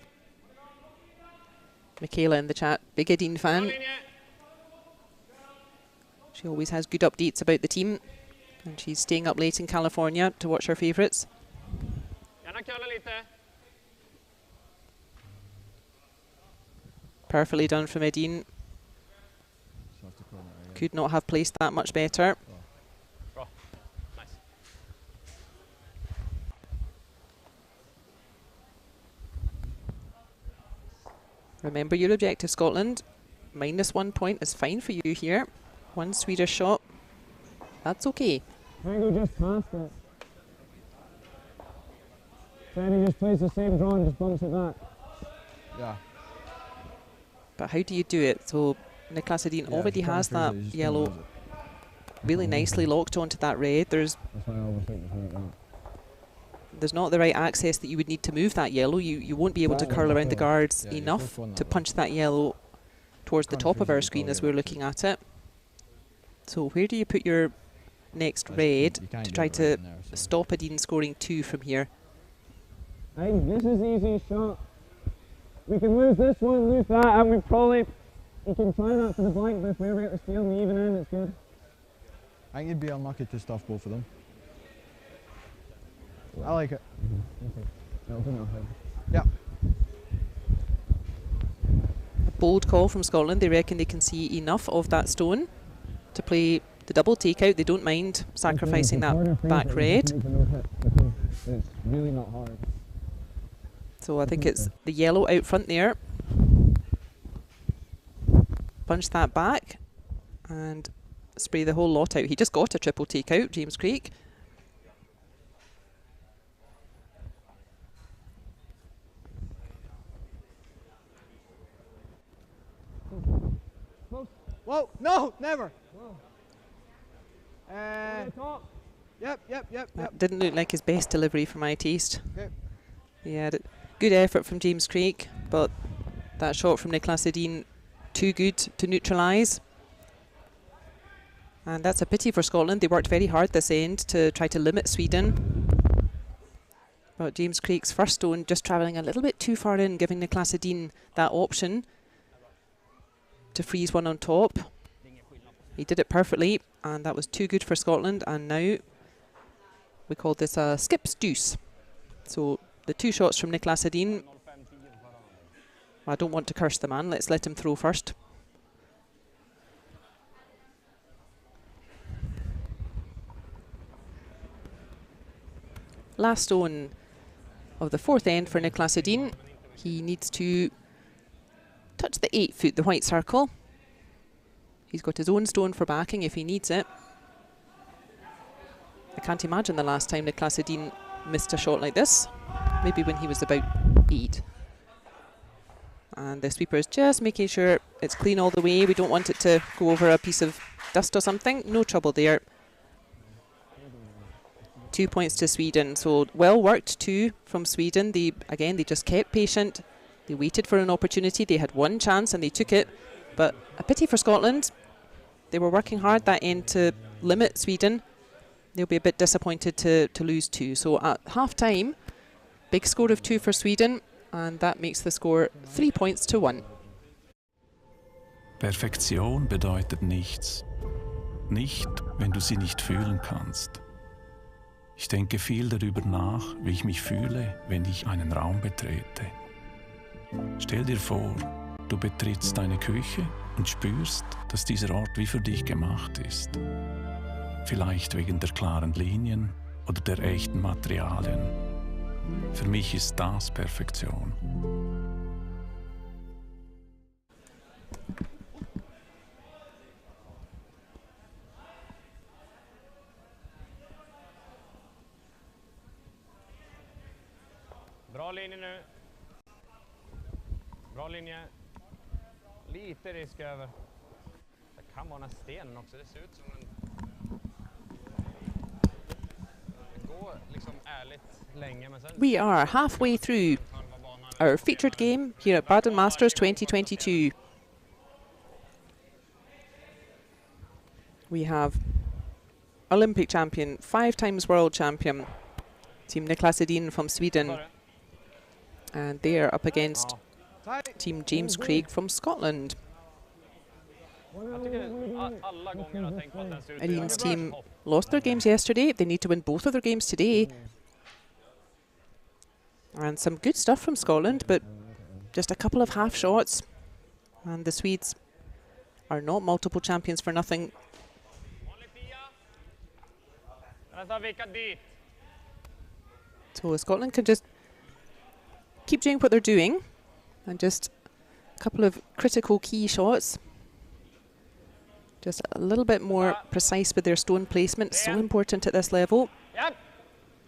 Michaela in the chat, big Edin fan. She always has good updates about the team, and she's staying up late in California to watch her favourites. Perfectly done from Edin. Could not have placed that much better. Nice. Remember your objective, Scotland. -1 point is fine for you here. One Swedish shot. That's okay. Tango just passed it. Then he just plays the same draw and just bumps it back. Yeah. But how do you do it? So Niklas Edin already has that yellow really nicely locked onto that red. There's not the right access that you would need to move that yellow. You won't be able to curl around the guards enough to punch that yellow towards the top of our screen as we're looking at it. So where do you put your next red to try to stop Edin scoring 2 from here? I think this is the easy shot. We can lose this one, lose that, and we can try that for the blank, but if we ever get the steal in the even end, it's good. I think you'd be unlucky to stuff both of them. I like it. Yeah. A bold call from Scotland. They reckon they can see enough of that stone to play the double takeout. They don't mind sacrificing that back red. It's really not hard. So I think it's the yellow out front there. Punch that back and spray the whole lot out. He just got a triple takeout, James Craik. Whoa, no, never. Yep. That didn't look like his best delivery for my taste. Okay. Yeah, good effort from James Craik, but that shot from Niklas Edin too good to neutralise. And that's a pity for Scotland. They worked very hard this end to try to limit Sweden. But James Craik's first stone just travelling a little bit too far in, giving Niklas Edin that option to freeze one on top. He did it perfectly, and that was too good for Scotland. And now we call this a skip's deuce. So the 2 shots from Niklas Edin. I don't want to curse the man. Let's let him throw first. Last stone of the fourth end for Niklas Edin. He needs to touch the 8 foot, the white circle. He's got his own stone for backing if he needs it. I can't imagine the last time Niklas Edin missed a shot like this. Maybe when he was about 8. And the sweeper is just making sure it's clean all the way. We don't want it to go over a piece of dust or something. No trouble there. 2 points to Sweden. So well worked 2 from Sweden. They just kept patient. They waited for an opportunity. They had one chance and they took it. But a pity for Scotland. They were working hard that end to limit Sweden. They'll be a bit disappointed to lose 2. So at half time, big score of 2 for Sweden, and that makes the score 3 points to 1. Perfektion bedeutet nichts. Nicht, wenn du sie nicht fühlen kannst. Ich denke viel darüber nach, wie ich mich fühle, wenn ich einen Raum betrete. Stell dir vor, du betrittst deine Küche und spürst, dass dieser Ort wie für dich gemacht ist. Vielleicht wegen der klaren Linien oder der echten Materialien. Für mich ist das Perfektion. Bra linje nu. Bra linje. Lite risk över. Det kan vara den här stenen också. Det ser ut som en... Det går liksom ärligt länge, men sen... We are halfway through our featured game here at Baden Masters 2022. We have Olympic champion, 5 times world champion, Team Niklas Edin from Sweden. And they are up against Team James Craik from Scotland. Edin's team lost their games yesterday. They need to win both of their games today. And some good stuff from Scotland, but just a couple of half shots. And the Swedes are not multiple champions for nothing. So Scotland can just keep doing what they're doing, and just a couple of critical key shots. Just a little bit more precise with their stone placement, so important at this level.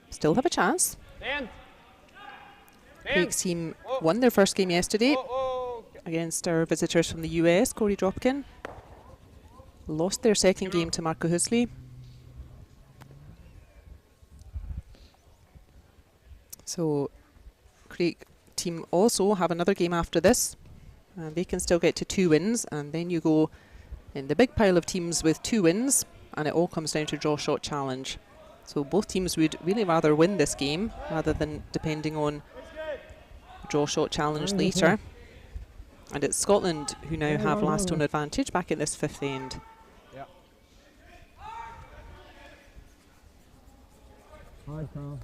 Still have a chance. Craik's team won their first game yesterday against our visitors from the US, Dropkin. Lost their second game to Marco Hoesli. So Craik team also have another game after this, and they can still get to 2 wins, and then you go in the big pile of teams with 2 wins, and it all comes down to draw shot challenge. So both teams would really rather win this game rather than depending on draw shot challenge later. And it's Scotland who now have last on advantage back in this 5th end. Hard curl.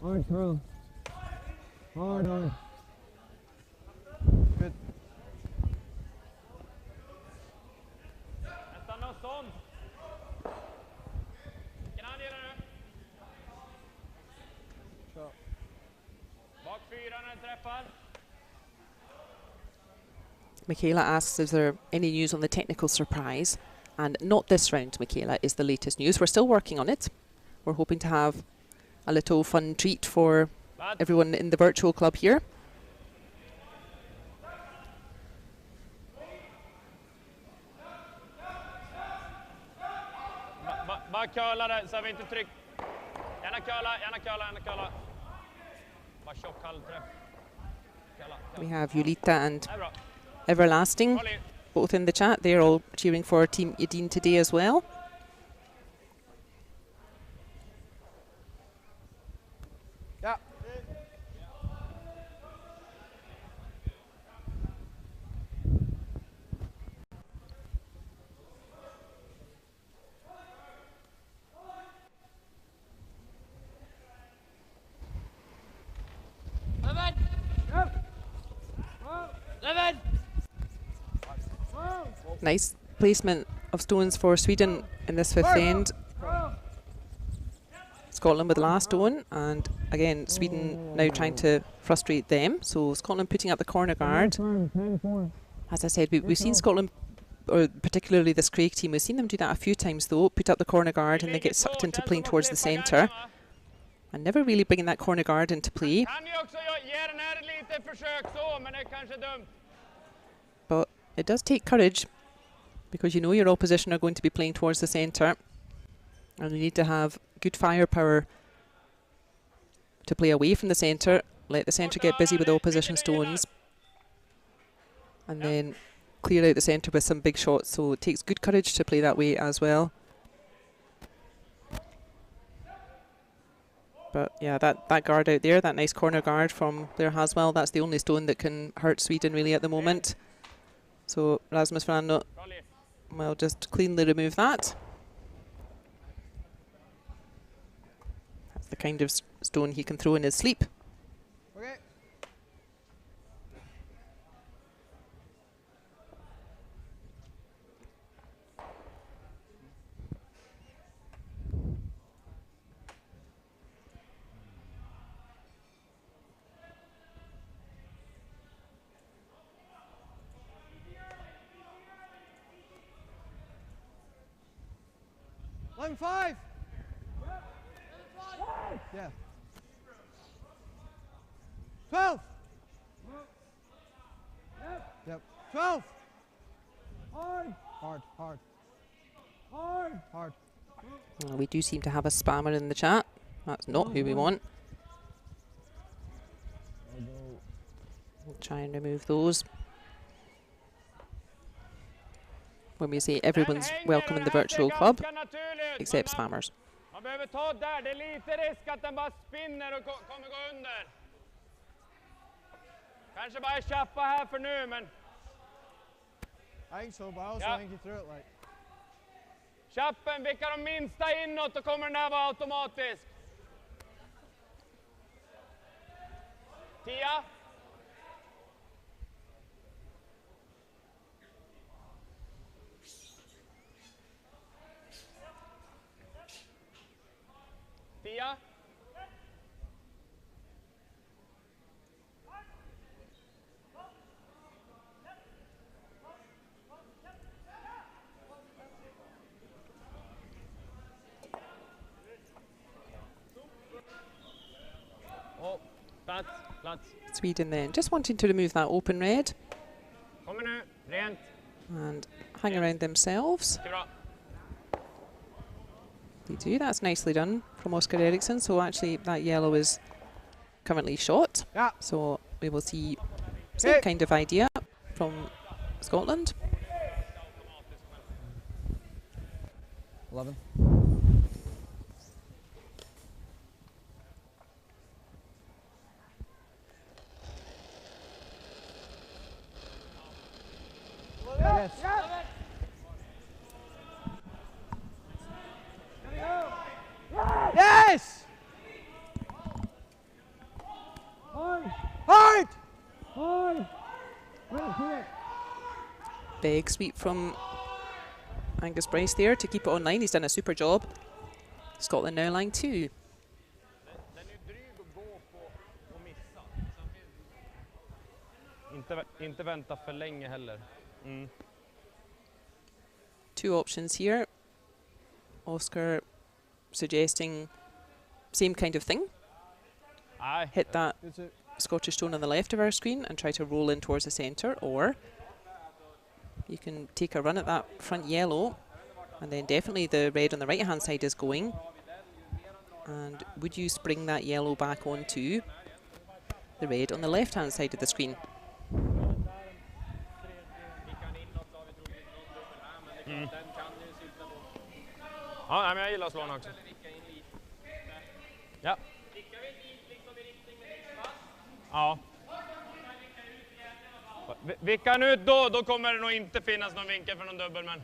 Hard curl. Hard on. Good. Michaela asks, is there any news on the technical surprise? And not this round, Michaela, is the latest news. We're still working on it. We're hoping to have a little fun treat for everyone in the virtual club here. Bara curla det så vi inte tryck. Gärna curla, gärna curla, gärna curla. Bara tjock halvträff. We have Julita and Everlasting both in the chat. They're all cheering for Team Edin today as well. Yeah. Nice placement of stones for Sweden in this 5th end. Scotland with the last stone, and again Sweden now trying to frustrate them. So Scotland putting up the corner guard. As I said, we've seen Scotland, or particularly this Craik team, we've seen them do that a few times though, put up the corner guard and they get sucked into playing towards the centre, and never really bringing that corner guard into play. But it does take courage, because you know your opposition are going to be playing towards the centre, and you need to have good firepower to play away from the centre, let the centre get busy with the opposition stones, and then clear out the centre with some big shots. So it takes good courage to play that way as well. But yeah, that guard out there, that nice corner guard from Blair Haswell, that's the only stone that can hurt Sweden really at the moment. So Rasmus Frano will just cleanly remove that. That's the kind of stone he can throw in his sleep. Okay. Line 5. Yeah. 12. Yep. 12. Hard. Hard. Hard. Hard. Hard. Well, we do seem to have a spammer in the chat. That's not who we want. We'll try and remove those. When we say everyone's welcome in the virtual club, except spammers. Man behöver ta där, det är lite risk att den bara spinner och kommer gå under. Kanske bara chappa här för nu, men... I think so, but I also think you threw it like... Chappen, vilka de minsta inåt, då kommer den här vara automatisk. 10. Tia. Oh, plats. Sweden then just wanting to remove that open red Kommer nu, rent. and hang around themselves. Bra. They do. That's nicely done from Oscar Eriksson. So actually that yellow is currently shot. Yeah. So we will see same kind of idea from Scotland. 11. Yes. Yes! Hard! Big sweep from Angus Bryce there to keep it online. He's done a super job. Scotland now line 2. Den är dryg att gå på och missa. Inte vänta för länge heller. Mm. 2 options here. Oscar suggesting same kind of thing. Nej. Hit that Scottish stone on the left of our screen and try to roll in towards the centre, or you can take a run at that front yellow, and then definitely the red on the right hand side is going. And would you spring that yellow back onto the red on the left hand side of the screen? Mm. Ja, men jag gillar slåna också. Ja. Ja. Vicka han ut då kommer det nog inte finnas någon vinkel för någon dubbel, men...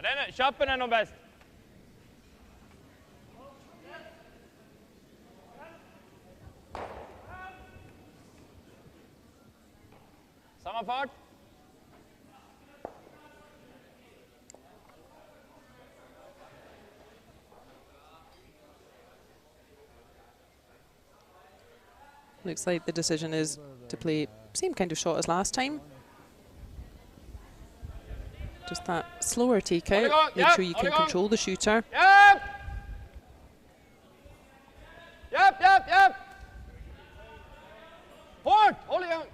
Ja, chappen är nog bäst. Samma fart. Looks like the decision is to play same kind of shot as last time. Just that slower take out. Make sure you can control the shooter. Yep! Yep! Hårt! Håll igång!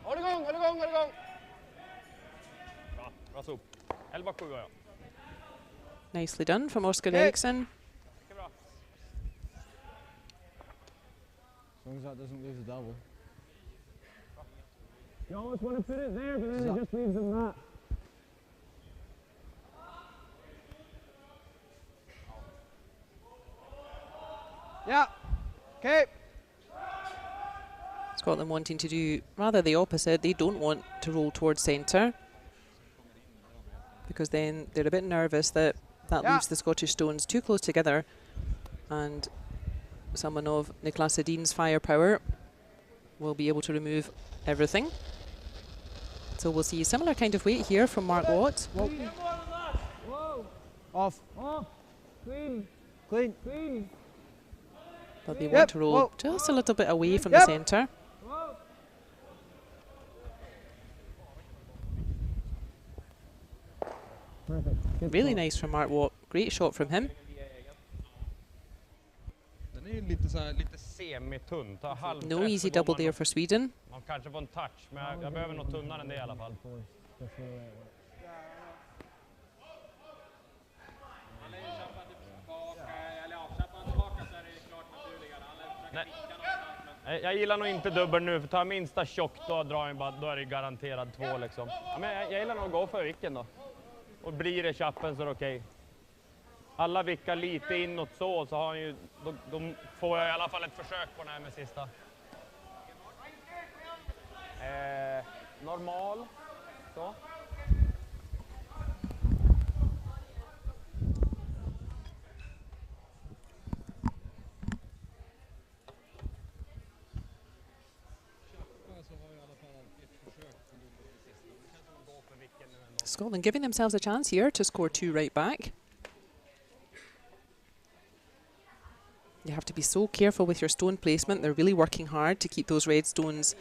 Bra sop. 11-7 ja. Nicely done from Oscar Eriksson. As long as that doesn't lose the double. You always want to put it there, but then it just leaves them that. Yeah. Okay. Scotland wanting to do rather the opposite. They don't want to roll towards centre, because then they're a bit nervous that leaves the Scottish stones too close together, and someone of Niklas Edin's firepower will be able to remove everything. So we'll see a similar kind of weight here from Mark Watt. Off. Clean. But they want to roll just a little bit away from the centre. Really nice from Mark Watt. Great shot from him. Den är ju lite semi-tunn. Ta halvträff. No easy double there for Sweden. Man kanske får en touch, men jag behöver nog tunnare än det i alla fall. Jag gillar nog inte dubbel nu, för tar jag minsta tjock då är det garanterad 2 liksom. Ja, men jag gillar nog att gå för vicken då. Och blir det chappen så är det okej. Alla vickar lite inåt så har han ju, då får jag i alla fall ett försök på den här med sista. Normal. Så. Scotland giving themselves a chance here to score 2 right back. You have to be so careful with your stone placement. They're really working hard to keep those red stones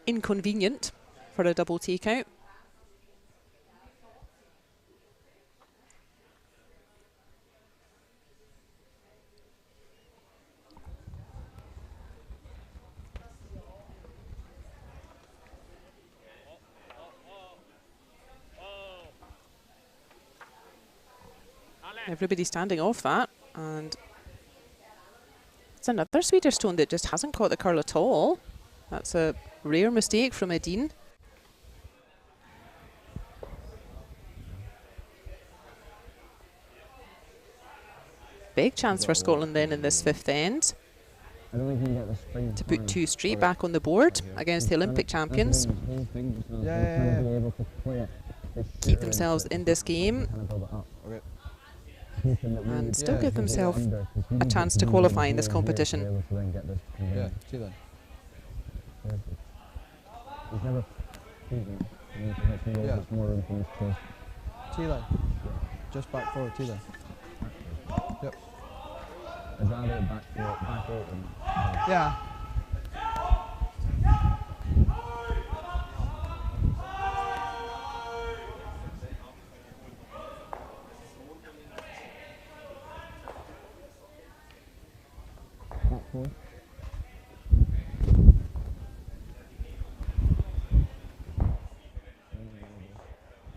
inconvenient for a double takeout. Everybody standing off that, and it's another Swedish stone that just hasn't caught the curl at all. That's a rare mistake from Edin. Big chance for Scotland then in this 5th end to put 2 straight back on the board against the Olympic champions. Keep themselves in this game and still give themselves a chance to qualify in this competition. Yeah, T-line. T-line. Just back forward, T-line. Yep. I'd rather back open. Yeah.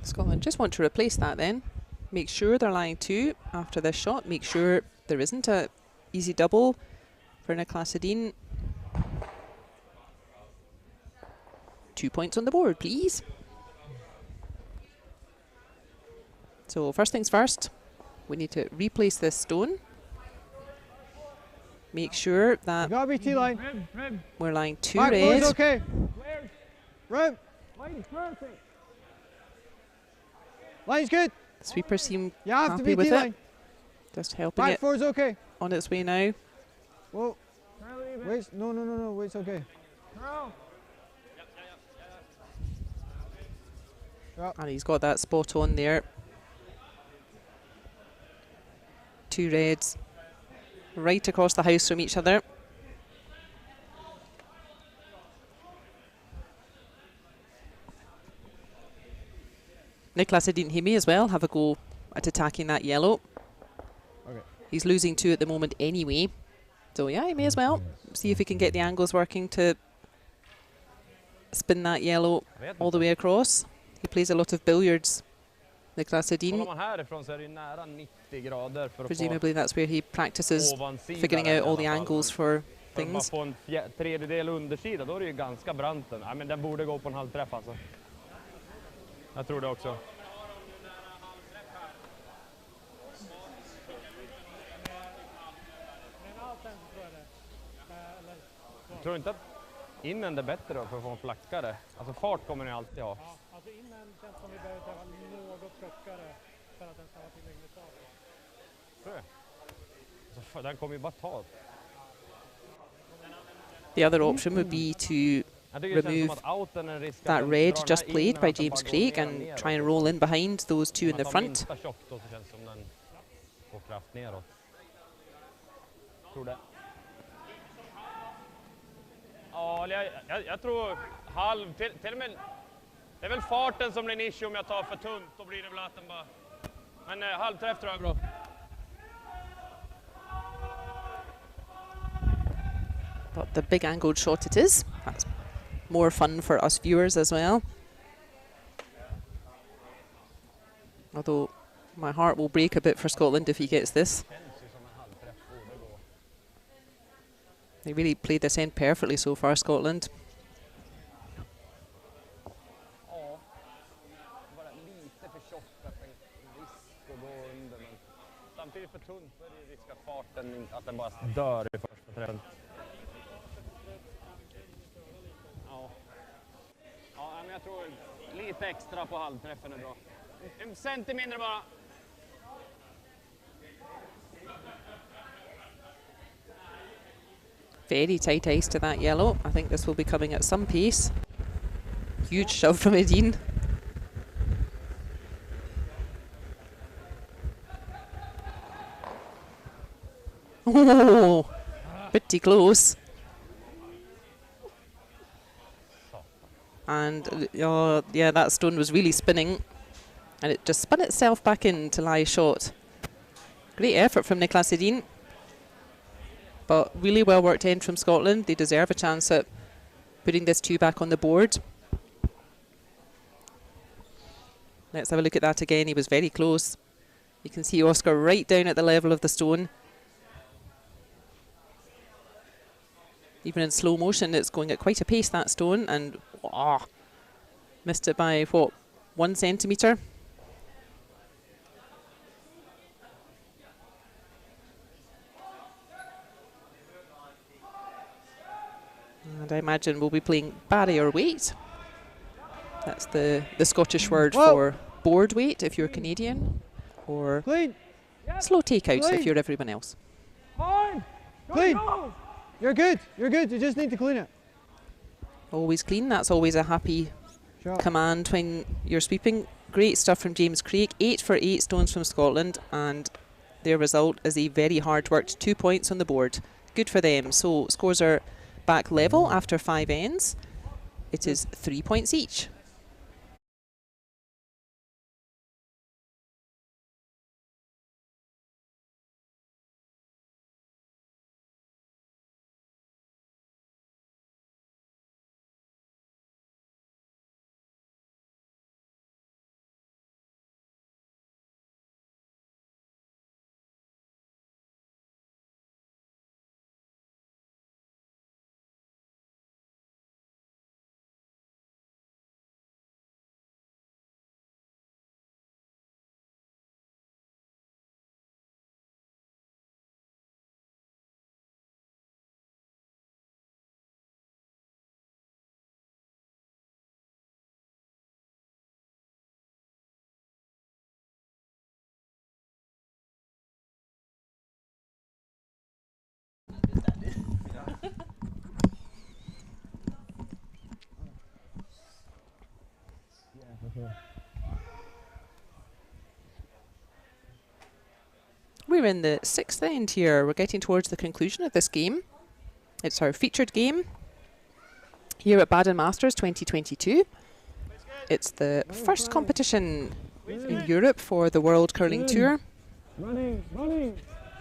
Scotland just want to replace that then. Make sure they're lying 2 after this shot. Make sure there isn't a easy double for Niklas Edin. 2 points on the board, please. So first things first, we need to replace this stone. Make sure that Gotta be T-line. we're lying 2 Back red. forward's okay. Rim. Line's good. Sweepers seem You have to happy be with T-line. it. Just helping Back it forward's okay. on its way now. Whoa. Wait, no, wait's okay. And he's got that spot on there. 2 reds right across the house from each other. Niklas Edin, he may as well have a go at attacking that yellow. Okay. He's losing 2 at the moment anyway. So yeah, he may as well see if he can get the angles working to spin that yellow all the way across. He plays a lot of billiards, Niklas Edin. Presumably that's where he practices figuring out all the angles for things. På en tredjedel undersida, då är det ju ganska branten. Ja, men den borde gå på en halvträff alltså. Jag tror det också. Jag tror inte att innen är bättre då för att få en flackare. Alltså fart kommer ni alltid ha. Ja, alltså innen känns som vi behöver träffa något tjockare för att den ska vara tillräckligt bra. Tror jag. Alltså, den kommer ju bara ta. The other option would be to remove that red just played by James Craik and try and roll in behind those 2 in the front. Ja, jag tror halv, till och med, det är väl farten som blir en issue om jag tar för tunt, då blir det väl att den bara, men halvträff tror jag är bra. But the big angled shot it is. That's more fun for us viewers as well. Although my heart will break a bit for Scotland if he gets this. They really played this end perfectly so far, Scotland. Ja, bara lite för tjock att en risk att gå under, men samtidigt för tunt så är det risk att farten, att den bara dör i första träffen. Ja. Ja, men jag tror lite extra på halvträffen är bra. En centimeter bara. Very tight ice to that yellow. I think this will be coming at some pace. Huge shove from Edin. Oh, pretty close. And yeah, that stone was really spinning, and it just spun itself back in to lie short. Great effort from Niklas Edin, but really well worked end from Scotland. They deserve a chance at putting this 2 back on the board. Let's have a look at that again. He was very close. You can see Oscar right down at the level of the stone. Even in slow motion, it's going at quite a pace, that stone, and missed it by, what, 1 centimetre? And I imagine we'll be playing barrier weight. That's the Scottish word for board weight if you're Canadian, or slow takeouts if you're everyone else. Clean. You're good. You're good. You just need to clean it. Always clean. That's always a happy command when you're sweeping. Great stuff from James Craik. 8 for 8 stones from Scotland, and their result is a very hard worked 2 points on the board. Good for them. So scores are back level after 5 ends. It is 3 points each. We're in the 6th end here. We're getting towards the conclusion of this game. It's our featured game here at Baden Masters 2022. It's the first competition in Europe for the World Curling Tour.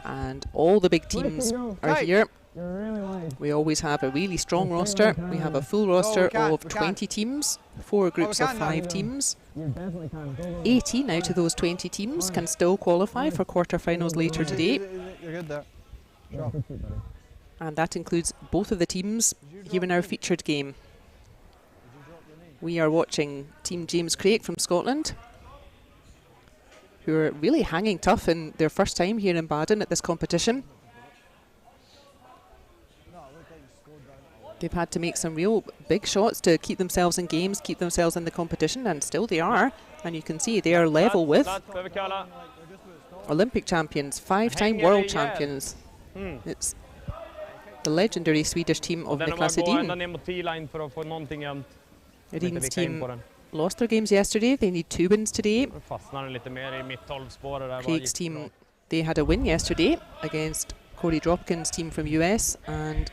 And all the big teams are here. We always have a really strong roster. We have a full roster of 20 teams, 4 groups of 5 teams. 18 out of those 20 teams can still qualify for quarterfinals later today. And that includes both of the teams here in our featured game. We are watching Team James Craik from Scotland, who are really hanging tough in their first time here in Baden at this competition. They've had to make some real big shots to keep themselves in games, keep themselves in the competition, and still they are. And you can see they are level with Olympic champions, 5-time world champions. It's the legendary Swedish team of Niklas Edin. Edin's team lost their games yesterday. They need 2 wins today. Craig's team, they had a win yesterday against Dropkin's team from US, and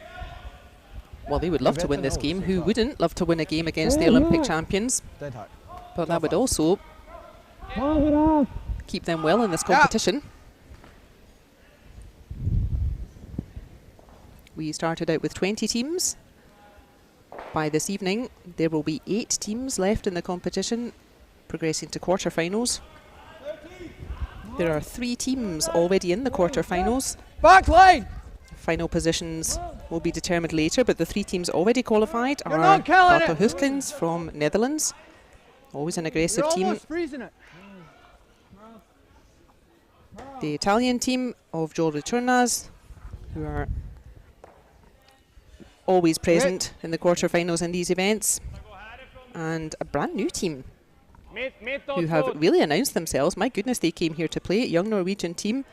well, they would love to win this game. Who wouldn't love to win a game against the Olympic champions? But that would also keep them well in this competition. We started out with 20 teams. By this evening, there will be 8 teams left in the competition, progressing to quarterfinals. There are 3 teams already in the quarterfinals. Back line! Final positions will be determined later, but the 3 teams already qualified are Goesgens from Netherlands, always an aggressive team. The Italian team of Retornaz, who are always present in the quarterfinals in these events, and a brand new team who have really announced themselves. My goodness, they came here to play. Young Norwegian team,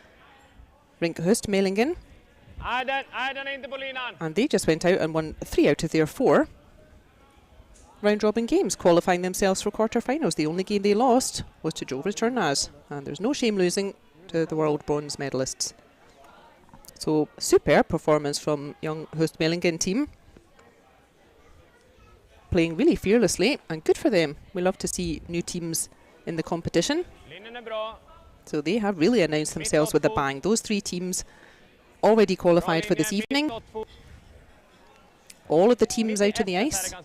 Hoestmaelingen. And they just went out and won 3 out of their 4 round-robin games, qualifying themselves for quarter-finals. The only game they lost was to Retornaz, and there's no shame losing to the world bronze medalists. So, superb performance from young Hoestmaelingen team. Playing really fearlessly, and good for them. We love to see new teams in the competition. So they have really announced themselves with a bang. Those 3 teams already qualified for this evening. All of the teams out on the ice.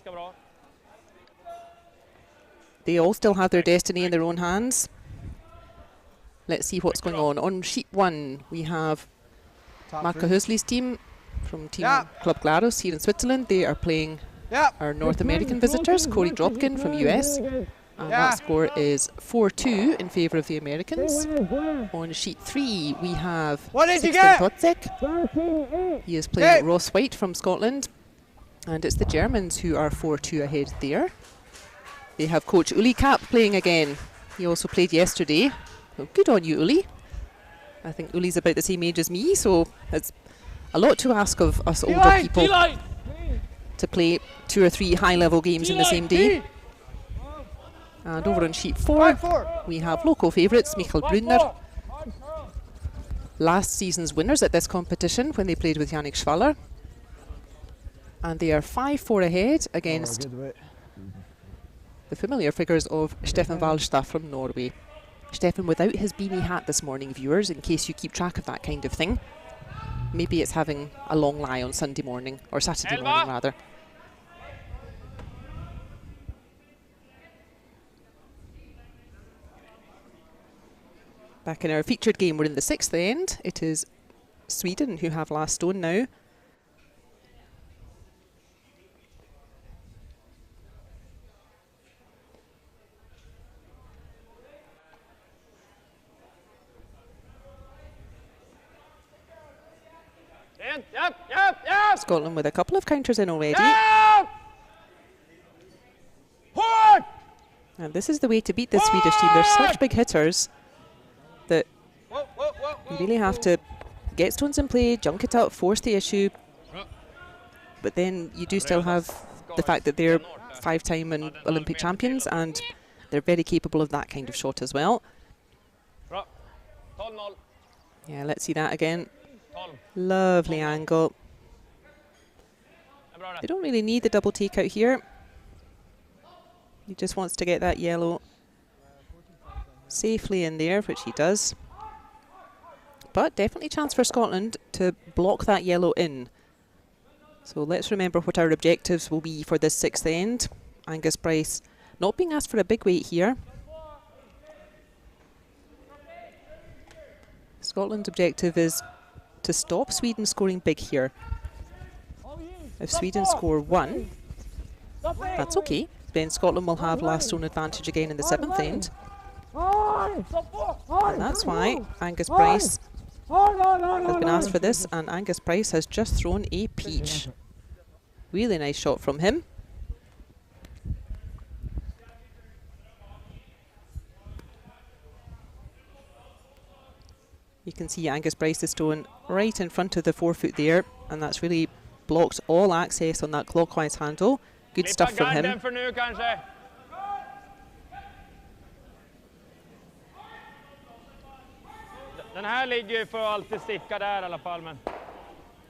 They all still have their destiny in their own hands. Let's see what's going on. On sheet 1, we have Hoesli's team from Team Club Glarus here in Switzerland. They are playing our North American visitors, Dropkin from US. And that score is 4-2 in favour of the Americans. On sheet 3, we have Totzek. He is playing Ross Whyte from Scotland. And it's the Germans who are 4-2 ahead there. They have coach Uli Kapp playing again. He also played yesterday. So good on you, Uli. I think Uli's about the same age as me, so it's a lot to ask of us older people to play 2 or 3 high-level games in the same day. And over on sheet 4, we have local favourites, Michael Brunner. Last season's winners at this competition when they played with Yannick Schwaller. And they are 5-4 ahead against the familiar figures of Stefan Walstad from Norway. Stefan without his beanie hat this morning, viewers, in case you keep track of that kind of thing. Maybe it's having a long lie on Sunday morning, or Saturday morning rather. Back in our featured game, we're in the 6th end. It is Sweden who have last stone now. Scotland with a couple of counters in already. And this is the way to beat the Swedish team. They're such big hitters that you really have to get stones in play, junk it up, force the issue. But then you do still have the fact that they're 5-time and Olympic champions, and they're very capable of that kind of shot as well. Yeah, let's see that again. Lovely angle. They don't really need the double takeout here. He just wants to get that yellow safely in there, which he does. But definitely a chance for Scotland to block that yellow in. So let's remember what our objectives will be for this 6th end. Angus Bryce not being asked for a big weight here. Scotland's objective is to stop Sweden scoring big here. If Sweden score 1, that's okay. Then Scotland will have last zone advantage again in the 7th end. And that's why Angus Bryce has been asked for this, and Angus Bryce has just thrown a peach. Really nice shot from him. You can see Angus Bryce is thrown right in front of the 4-foot there, and that's really blocked all access on that clockwise handle. Good stuff from him.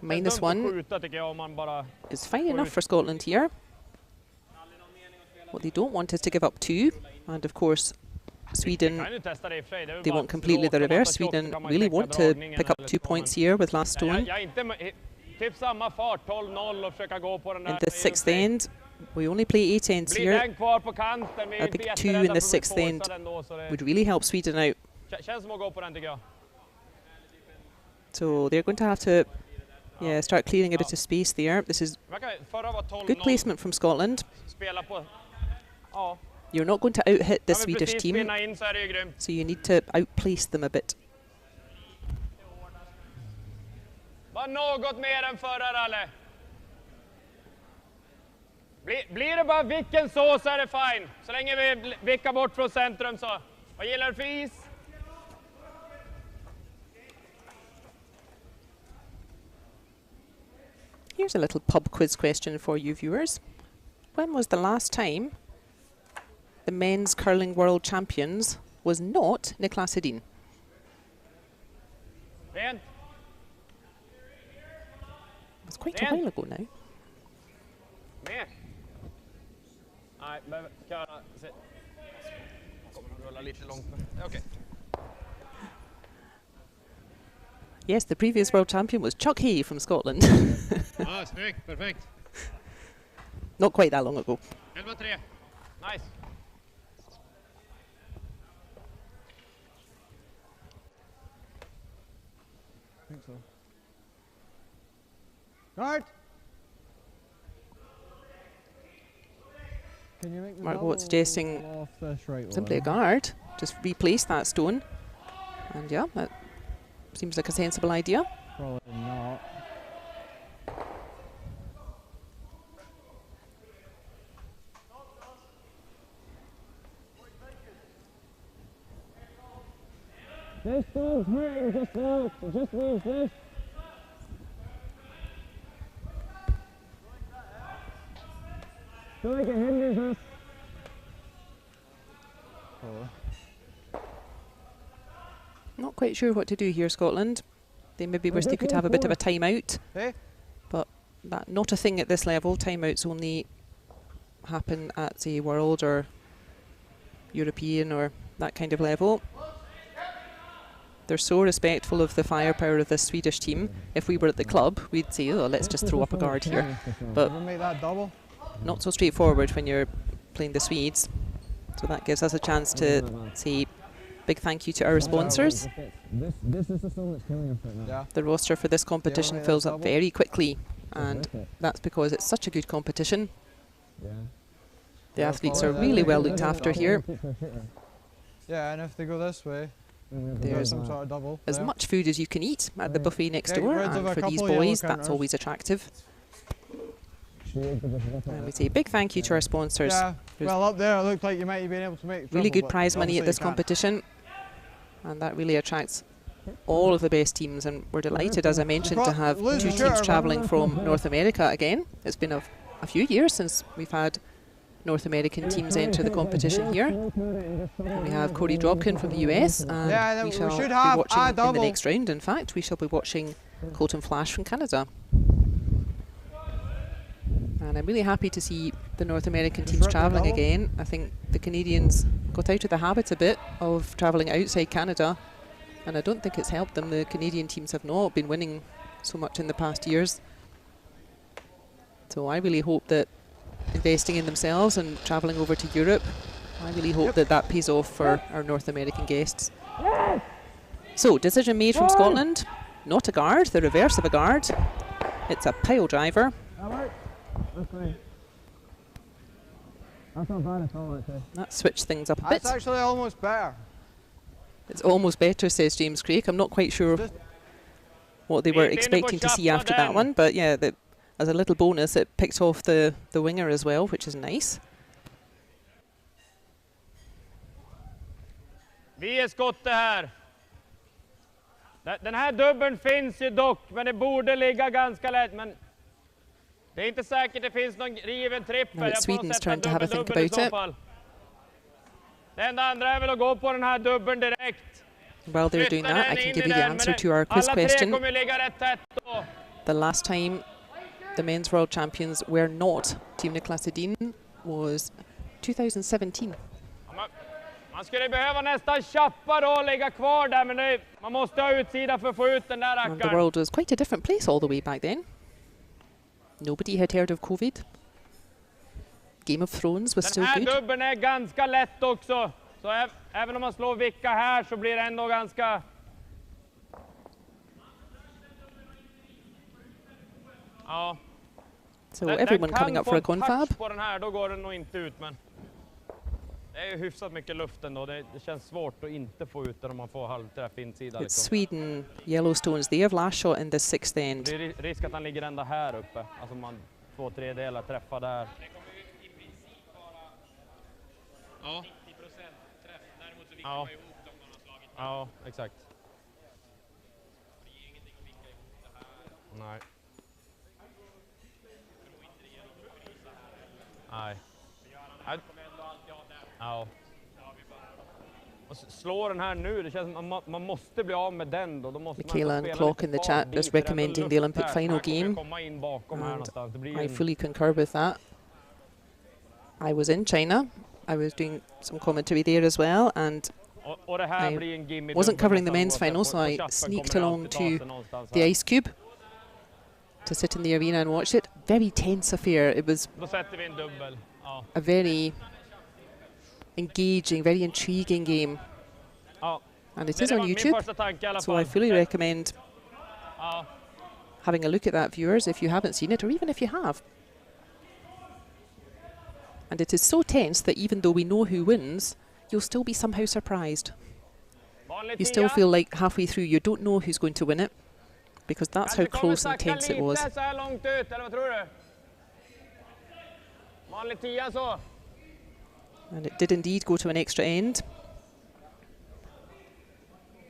-1 is fine enough for Scotland here. What they don't want is to give up 2, and of course Sweden, they want completely the reverse. Sweden really want to pick up 2 points here with last stone. In the 6th end, we only play 8 ends here. A big 2 in the 6th end would really help Sweden out. So they're going to have to Yeah, start clearing a bit of space there. This is good placement from Scotland. You're not going to out-hit the Swedish team, so you need to outplace them a bit. Bara något mer än förra rally. Blir det bara vicken så är det fine. Så länge vi vickar bort från centrum så. Vad gillar du för is? Here's a little pub quiz question for you viewers. When was the last time the men's curling world champions was not Niklas Edin? Rent. It's quite a while ago now. Mer. Nej, behöver köra. Kommer att rulla lite långt. Okej. Yes, the previous world champion was Chuck Hay from Scotland. Snyggt, perfekt. Not quite that long ago. 11-3. Nice. I think so. Guard! Can you make the Mark double Watt suggesting off this right simply a one? guard. Just replace that stone. And yeah, that seems like a sensible idea. Probably not. This stone's hurting just now. It just needs this. Feel like it hinders us. Not quite sure what to do here, Scotland. They maybe wish they could have a bit of a timeout. Hey? But that not a thing at this level. Timeouts only happen at, say, World or European or that kind of level. They're so respectful of the firepower of this Swedish team. If we were at the club, we'd say, oh, let's just throw up a guard here. But Make that double. not so straightforward when you're playing the Swedes. So that gives us a chance to say big thank you to our sponsors. This is the stone that's killing us right now. Yeah. The roster for this competition fills up very quickly, and that's because it's such a good competition. Yeah. The athletes are really well looked after here. Yeah, and if they go this way, There's some sort of double. as there. much food as you can eat at the buffet next Get door, rid of and a for these couple yellow boys, that's counters. always attractive. And we say big thank you to our sponsors. Yeah, There's well up there it looked like you might have been able to make really trouble, good but prize money at obviously this you can't. competition, and that really attracts all of the best teams, and we're delighted, as I mentioned, to have Lose two your shirt, teams travelling remember? from North America again. It's been a few years since we've had North American teams enter the competition here. And we have Cody Dropkin from the US, and Yeah, then we we shall should be have watching a in the double. next round. In fact, we shall be watching Flasch from Canada. And I'm really happy to see the North American teams Rip the travelling double. again. I think the Canadians got out of the habit a bit of travelling outside Canada, and I don't think it's helped them. The Canadian teams have not been winning so much in the past years. So I really hope that investing in themselves and travelling over to Europe, I really hope that that pays off for our North American guests. So, decision made from Scotland. Not a guard, the reverse of a guard. It's a pile driver. That works. That's fine. That's not bad at all, actually. That switched things up a bit. That's actually almost better. It's almost better, says James Craik. I'm not quite sure what they were expecting to see after that one, but yeah, as a little bonus, it picked off the winger as well, which is nice. Vi är skotte här. Den här dubbeln finns ju dock, men det borde ligga ganska lätt. Men det är inte säkert det finns någon riven trippel. Now it's Sweden's turn to have a think about it. Det enda andra är väl att gå på den här dubbeln direkt. While they're doing that, I can give you the answer to our quiz Alla tre question. kommer ju ligga rätt tätt då. The last time the men's world champions were not Team Niklas Edin was 2017. Man skulle behöva nästan chappa då och ligga kvar där, men man måste ha utsida för att få ut den där And the rackaren. world was quite a different place all the way back then. Nobody had heard of COVID. Game of Thrones was Den still här good. dubben är ganska lätt också. Så även om man slår vicka här så blir det ändå ganska... Ja. So everyone coming up for a confab. På den här, då går den nog inte ut, men det är ju hyfsat mycket luft ändå. Det känns svårt att inte få ut den om man får halvträff insida. It's Sweden, Yellowstones. They have last shot in the 6th end. Det är risk att han ligger ända här uppe. Alltså man 2/3 träffar där. Det kommer ju i princip vara 90% träff. Däremot så vickar man ihop dem när man har slagit. Ja, exakt. Det ger ingenting att vicka ihop det här. Nej. Nej. Ja. Och slå den här nu, det känns som man måste bli av med den då. Michaela and Clock in the chat just recommending the Olympic final game. And I fully concur with that. I was in China. I was doing some commentary there as well, and I wasn't covering the men's final, so I sneaked along to the ice cube to sit in the arena and watch it. Very tense affair. It was a very engaging, very intriguing game. And it is on YouTube, so I fully recommend having a look at that, viewers, if you haven't seen it, or even if you have. And it is so tense that even though we know who wins, you'll still be somehow surprised. You still feel like halfway through you don't know who's going to win it, because that's how close and tense it was. And it did indeed go to an extra end.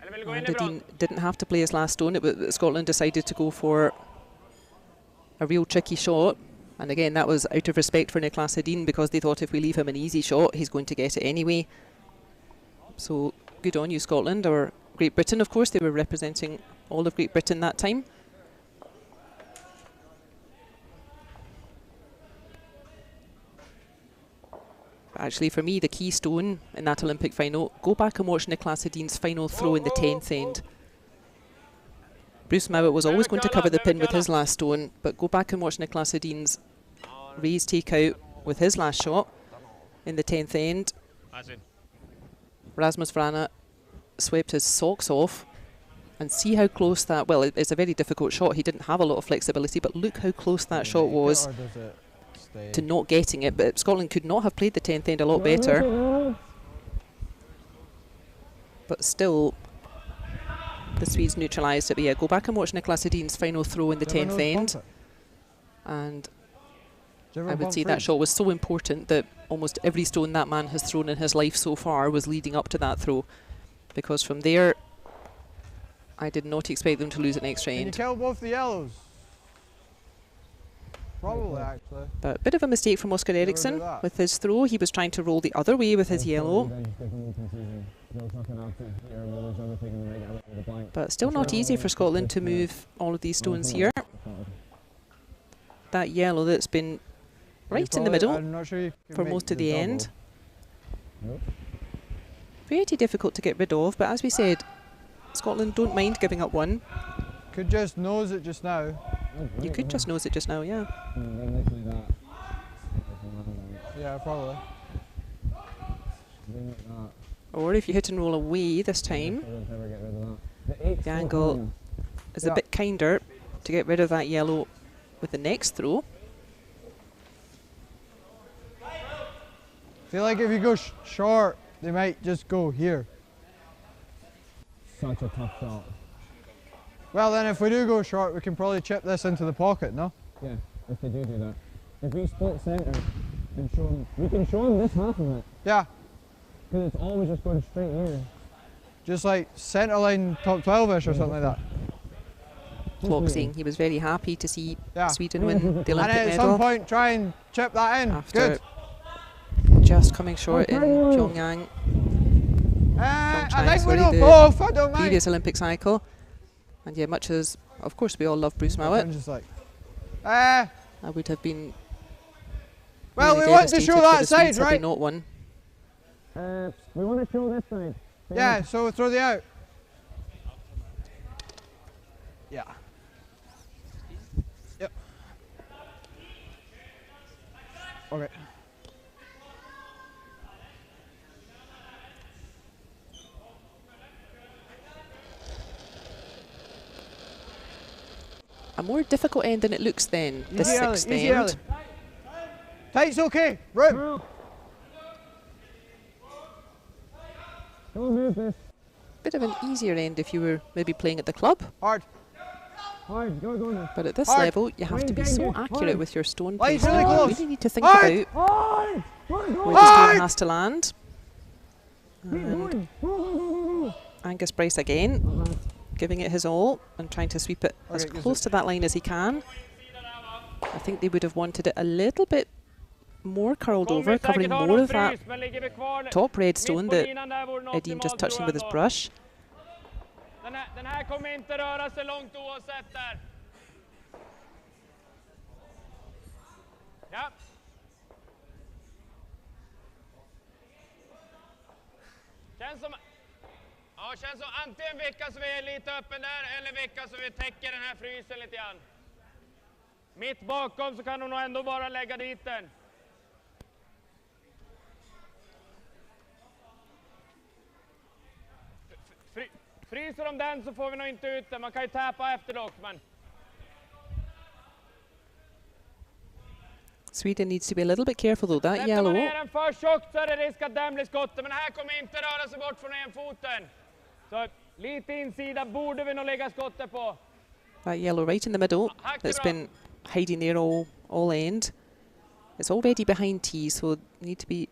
And Edin didn't have to play his last stone. Scotland decided to go for a real tricky shot. And again, that was out of respect for Niklas Edin, because they thought if we leave him an easy shot, he's going to get it anyway. So good on you, Scotland, or Great Britain, of course. They were representing all of Great Britain that time. Actually, for me, the key stone in that Olympic final, go back and watch Niklas Edin's final throw in the 10th end. Bruce Mouat was always going to cover the pin with his last stone, but go back and watch Niklas Edin's raise takeout with his last shot in the 10th end. Rasmus Vrana swept his socks off, and see how close that, well, it's a very difficult shot. He didn't have a lot of flexibility, but look how close that shot was to not getting it. But Scotland could not have played the 10th end a lot better. But still, the Swedes neutralised it. But yeah, go back and watch Niklas Edin's final throw in the 10th end. And I would say that shot was so important that almost every stone that man has thrown in his life so far was leading up to that throw. Because from there, I did not expect them to lose an extra end. Can you kill both the yellows? Probably, actually. But a bit of a mistake from Oscar Eriksson with his throw. He was trying to roll the other way with his yellow. But still not easy for Scotland to move all of these stones here. That yellow that's been right in the middle for most of the end. Very difficult to get rid of, but as we said, Scotland don't mind giving up one. Could just nose it just now. You could just nose it just now, yeah. Yeah, probably. Or if you hit and roll away this time, the angle is a bit kinder to get rid of that yellow with the next throw. I feel like if you go short, they might just go here. Such a tough shot. Well, then if we do go short, we can probably chip this into the pocket, no? Yeah, if they do that. If we split centre and show them, we can show them this half of it. Yeah. Because it's always just going straight here. Just like centre line top 12-ish or something like that. Clock saying he was very happy to see Sweden win the Olympic medal. And at some point try and chip that in. After just coming short in Pyongyang. I think we know both, I don't mind. Previous Olympic cycle. And yeah, much as, of course, we all love Bruce Mouat. Just like, I would have been well, really we want to show that the side, Swedes right? had they not won. We want to show this side. Yeah, so we'll throw the out. Yeah. Yep. Okay. a more difficult end than it looks then, the Easy early, sixth easy end. early. Tight's okay. Room. Don't move this. Bit of an easier end if you were maybe playing at the club. Hard. Hard, go this. But at this Hard. level, you have to be so accurate with your stone Line's placement. really You close. really need to think Hard. about Hard! where the Hard. stone has to land. And Angus Bryce again, giving it his all and trying to sweep it as Okay, close to that line as he can. I think they would have wanted it a little bit more curled over, covering more of that top red stone that Edin just touching with his brush. Den här kommer inte röra sig långt oavsett där. Ja. Känns som antingen vicka så vi är lite öppen där eller vicka så vi täcker den här frysen lite grann. Mitt bakom så kan hon nog ändå bara lägga dit den. Fryser de den så får vi nog inte ut den. Man kan ju täpa efter dock, men... Sweden needs to be a little bit careful though, that Sätter yellow. man ner den för tjockt så är det risk att den blir skottet, men här kommer inte röra sig bort från enfoten. Så lite insida borde vi nog lägga skottet på. That yellow right in the middle that's been hiding there all end. It's already behind tee, so you need to be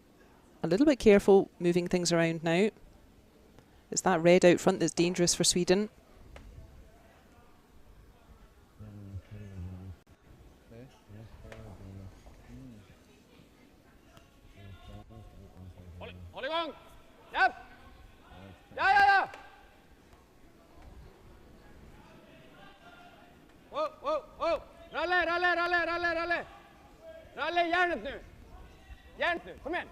a little bit careful moving things around now. It's that red out front that's dangerous for Sweden. Håll igång! Japp! Ja! Wow! Ralle! Ralle, järnet nu! Kom igen!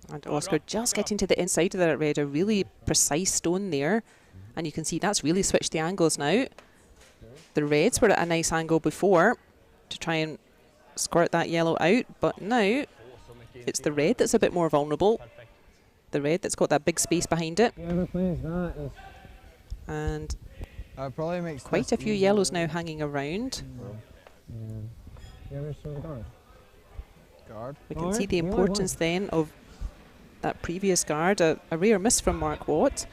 And Oscar just getting to the inside of that red, a really precise stone there. And you can see that's really switched the angles now. The reds were at a nice angle before to try and squirt that yellow out, but now it's the red that's a bit more vulnerable. The red that's got that big space behind it. And Probably makes quite a few yellows now hanging around. Guard. We can see the importance then of that previous guard, a rare miss from Mouat,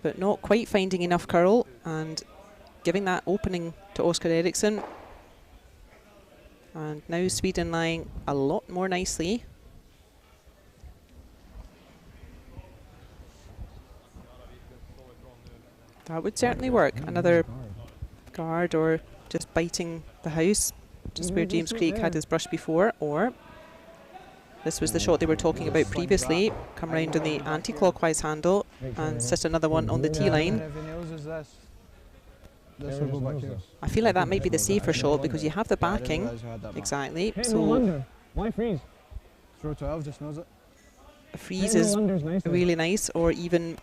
but not quite finding enough curl and giving that opening to Oscar Eriksson. And now Sweden lying a lot more nicely. That would certainly work. Another guard or just biting the house, just where James Craik had his brush before, or this was the shot they were talking about previously. Come round on the anti-clockwise handle and sit another one on the tee line. I feel like that might be the safer shot because you have the backing. Exactly. So why freeze? Throw 12, just knows it. A freeze is really nice, or even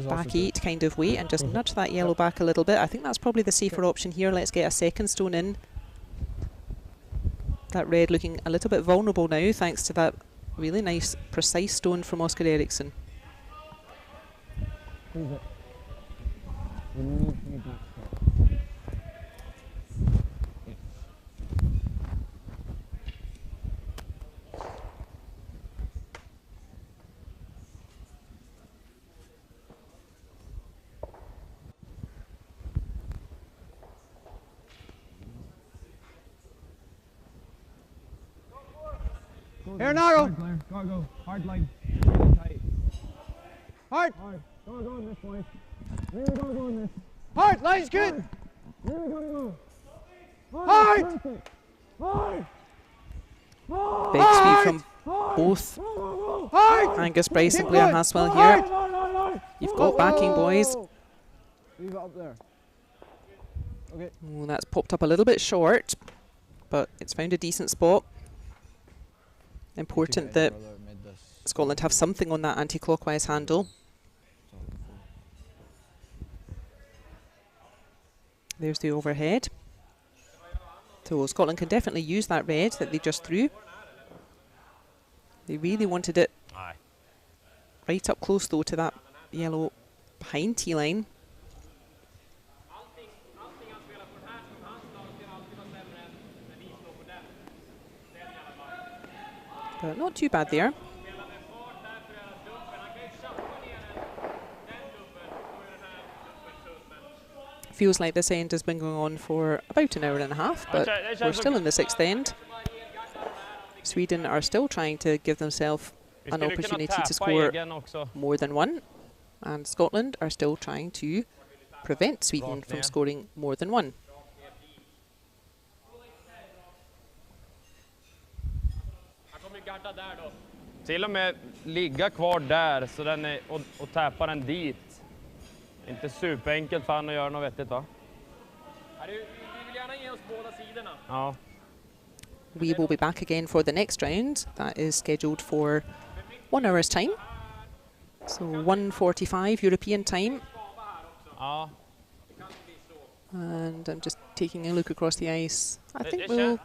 back 8 kind of way and just nudge that yellow back a little bit. I think that's probably the safer option here. Let's get a second stone in. That red looking a little bit vulnerable now thanks to that really nice precise stone from Oscar Eriksson. Here, narrow. Go. Hard line. Really tight. Hard. Go on this, boys. Really go on this. Hard. Line's good. Really go. Hard. Hard. Big speed from both Hard. Angus Bryce and Keep Blair going. Haswell Hard. here. You've got backing, boys. Leave it up there. Okay. Oh, that's popped up a little bit short, but it's found a decent spot. Important that Scotland have something on that anti-clockwise handle. There's the overhead. So Scotland can definitely use that red that they just threw. They really wanted it right up close though to that yellow behind tee line. But not too bad there. Feels like this end has been going on for about an hour and a half, but we're still in the 6th end. Sweden are still trying to give themselves an opportunity to score more than one, and Scotland are still trying to prevent Sweden from scoring more than one. Till och med ligga kvar där så den är, och täppa den dit. Inte superenkelt för han att göra något vettigt, va? Vi vill gärna ge oss båda sidorna. Ja. We will be back again for the next round. That is scheduled for 1 hour's time. So 1:45 European time. Ja. And I'm just taking a look across the ice. I think we'll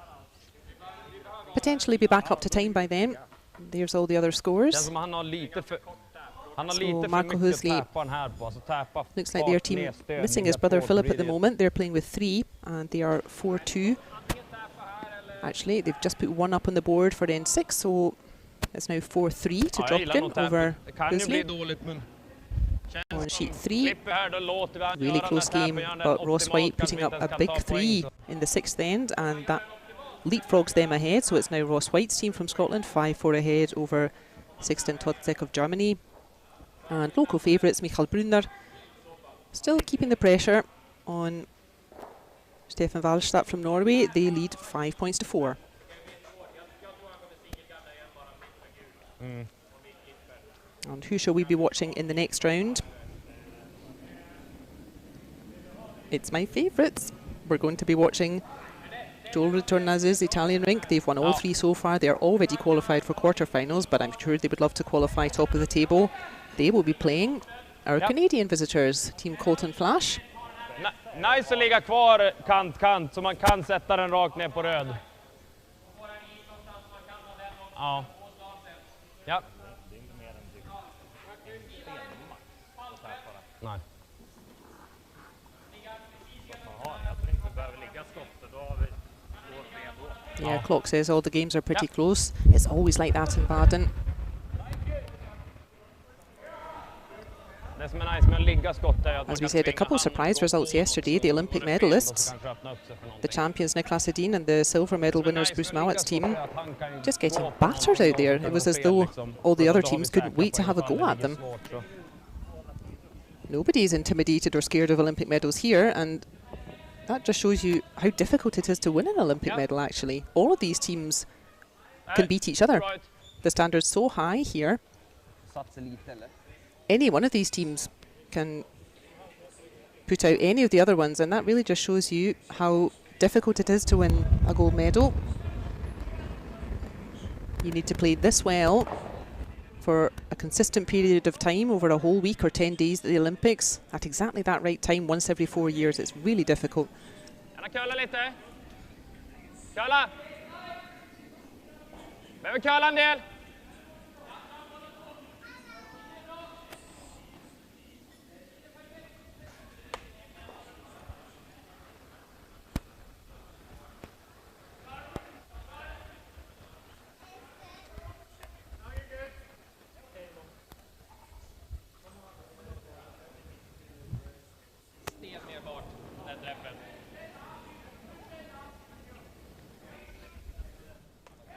potentially be back up to time by then. There's all the other scores. So Marco Hoesli looks like their team missing his brother Philip at the moment. They're playing with 3 and they are 4-2. Actually, they've just put 1 up on the board for end 6, so it's now 4-3 to Dropkin over Hoesli. On sheet 3, really close game, but Ross Whyte putting up a big 3 in the 6th end, and that leapfrogs them ahead. So it's now Ross Whyte's team from Scotland, 5-4 ahead over Sixten Totzek of Germany. And local favourites, Michael Brunner, still keeping the pressure on Stefan Walstad from Norway. They lead 5 points to 4. And who shall we be watching in the next round? It's my favourites. We're going to be watching Joel Retornaz's Italian rink. They've won all 3 so far. They're already qualified for quarterfinals, but I'm sure they would love to qualify top of the table. They will be playing our Canadian visitors, Team Colton Flasch. Nice att ligga kvar kant så man kan sätta den rakt ner på röd. Ja. Ja. Nej. Yeah, clock says all the games are pretty close. It's always like that in Baden. As we said, a couple of surprise results yesterday. The Olympic medalists, the champions Niklas Edin and the silver medal winners Bruce Mouat's team, just getting battered out there. It was as though all the other teams couldn't wait to have a go at them. Nobody's intimidated or scared of Olympic medals here, and that just shows you how difficult it is to win an Olympic medal, actually. All of these teams can beat each other. The standard's so high here. Any one of these teams can put out any of the other ones, and that really just shows you how difficult it is to win a gold medal. You need to play this well for a consistent period of time over a whole week or 10 days at the Olympics at exactly that right time once every 4 years. It's really difficult.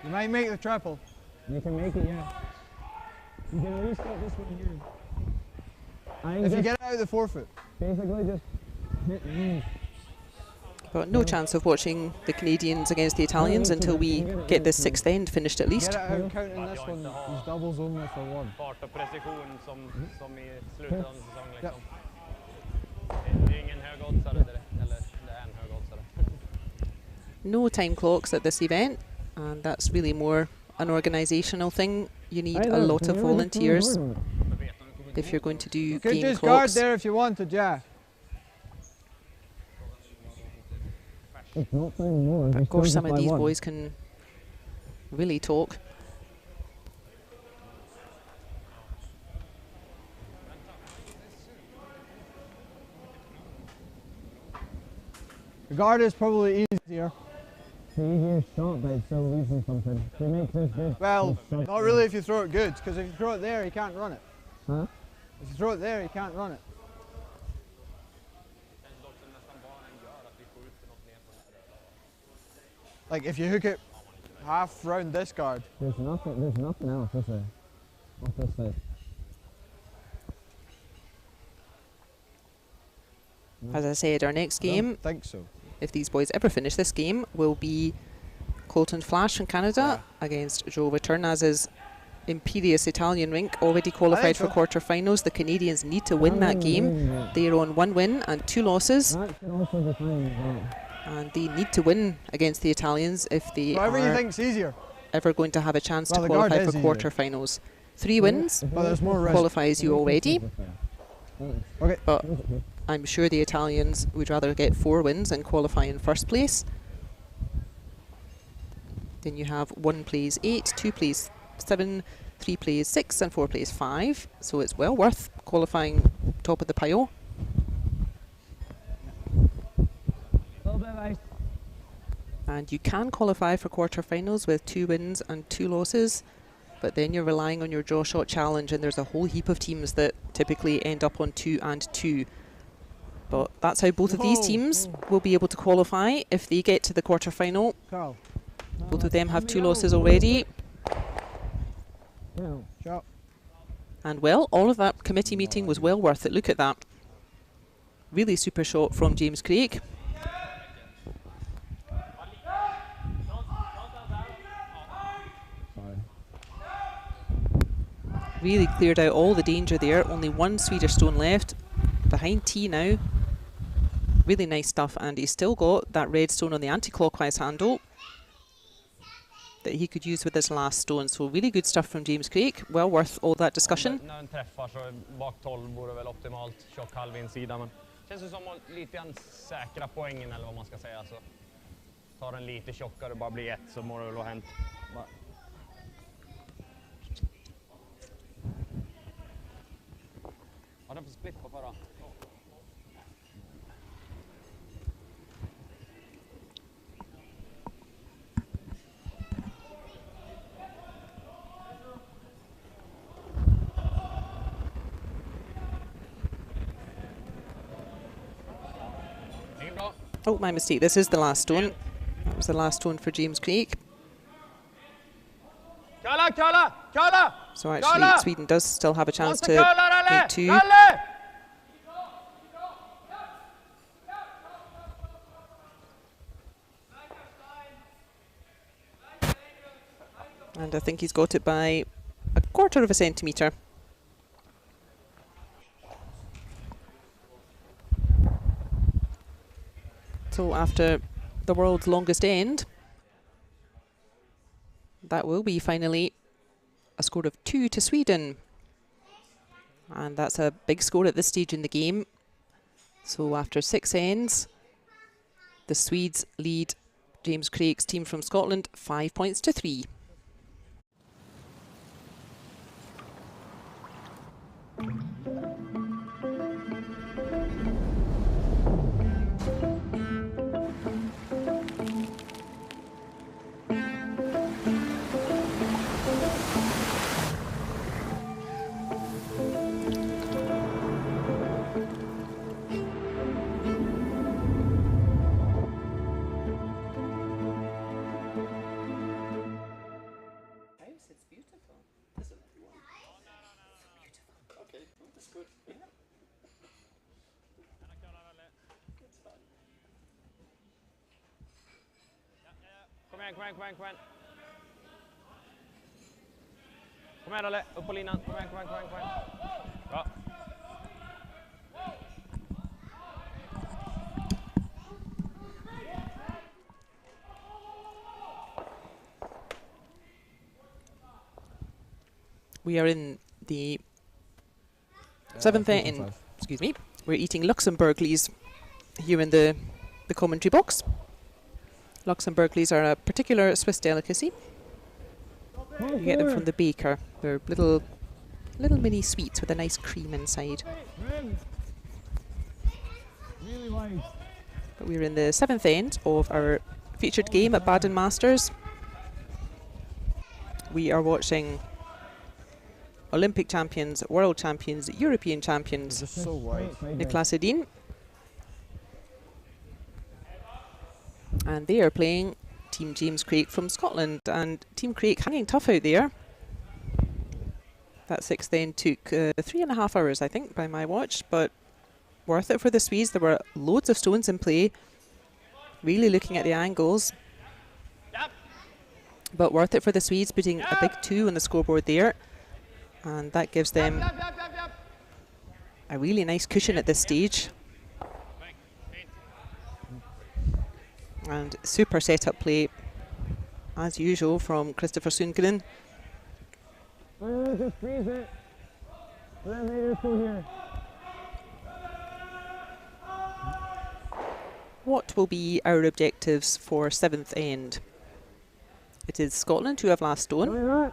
You might make the triple. You can make it, yeah. You can at least get this one here. If you get out of the forefoot. Basically just hit me. But no chance of watching the Canadians against the Italians until we get this 6th end finished at least. Get it out counting this one. He's doubles only for 1. Fart och precision som i slutet av säsongen liksom. Det är ingen högoddsare direkt, eller det är en högoddsare. No time clocks at this event, and that's really more an organisational thing. You need a lot of volunteers if you're going to do You could game just clocks. guard there if you wanted, yeah. Of course, some of these boys can really talk. The guard is probably easier. the easiest shot, but it still leaves him something. If he makes this good. Well, not really if you throw it good, because if you throw it there, he can't run it. Huh? If you throw it there, he can't run it. Like if you hook it half round this guard. There's nothing else, is there? Off this side. As I said, our next game, I don't think so. if these boys ever finish this game, will be Colton Flasch from Canada against Joe Returnaz's imperious Italian rink, already qualified for quarter-finals. The Canadians need to win that game. They are on 1 win and 2 losses. That should also be fine as well. And they need to win against the Italians if they Whatever you are think's easier. ever going to have a chance Well, to the guard qualify is for easier. quarter-finals. 3 wins But there's more risk. qualifies you already. Okay. But I'm sure the Italians would rather get 4 wins and qualify in first place. Then you have 1 plays 8, 2 plays 7, 3 plays 6 and 4 plays 5. So it's well worth qualifying top of the pile. And you can qualify for quarterfinals with 2 wins and 2 losses, but then you're relying on your draw shot challenge, and there's a whole heap of teams that typically end up on 2 and 2. But that's how both of these teams will be able to qualify if they get to the quarterfinal. Carl. Both of them have 2 losses already. Shot. And well, all of that committee meeting was well worth it. Look at that. Really super shot from James Craik. Really cleared out all the danger there. Only 1 Swedish stone left. Behind tee now. Really nice stuff, and he's still got that red stone on the anti-clockwise handle that he could use with his last stone. So really good stuff from James Craik. Well worth all that discussion. När den träffar så bak 12 vore väl optimalt. Tjock halv insida, men känns det som att lite grann säkra poängen eller vad man ska säga. Så tar den lite tjockare och bara blir 1 så må det väl ha hänt. Ja, den får split på förra. Oh, my mistake. This is the last stone. That was the last stone for James Craik. So actually, Sweden does still have a chance to make 2. And I think he's got it by a 1/4 of a centimetre. So after the world's longest end, that will be finally a score of 2 to Sweden. And that's a big score at this stage in the game. So after 6 ends, the Swedes lead James Craik's team from Scotland 5 points to 3. Kom igen. Kom igen, Dalle. Upp på linan. Kom igen. Bra. We are in the 7th end. Excuse me. We're eating Luxembourglies here in the commentary box. Luxembourglies are a particular Swiss delicacy. You get them from the baker. They're little mini sweets with a nice cream inside. But we're in the 7th end of our featured game at Baden Masters. We are watching Olympic champions, world champions, European champions, So wide. Niklas Edin. And they are playing Team James Craik from Scotland. And Team Craik hanging tough out there. That sixth then took 3.5 hours, I think, by my watch, but worth it for the Swedes. There were loads of stones in play, really looking at the angles. But worth it for the Swedes, putting a big 2 on the scoreboard there. And that gives them a really nice cushion at this stage. And super setup play, as usual, from Christopher Sundgren. Just freeze it. Then later go here. What will be our objectives for 7th end? It is Scotland who have last stone.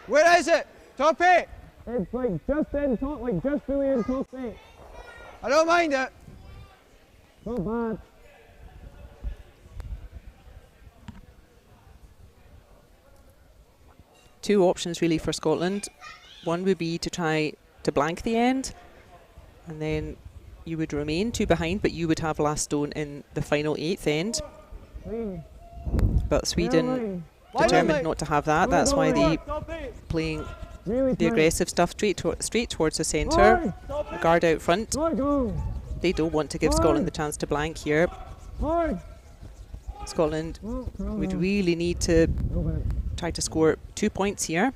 Where is it? Top 8. It's like just in top, like just fully in top 8. I don't mind it. Not bad. Two options really for Scotland. One would be to try to blank the end, and then you would remain 2 behind, but you would have last stone in the final 8th end. But Sweden determined not to have that. That's why they playing the aggressive stuff straight towards the centre. Guard out front. They don't want to give Scotland the chance to blank here. Scotland would really need to try to score 2 points here.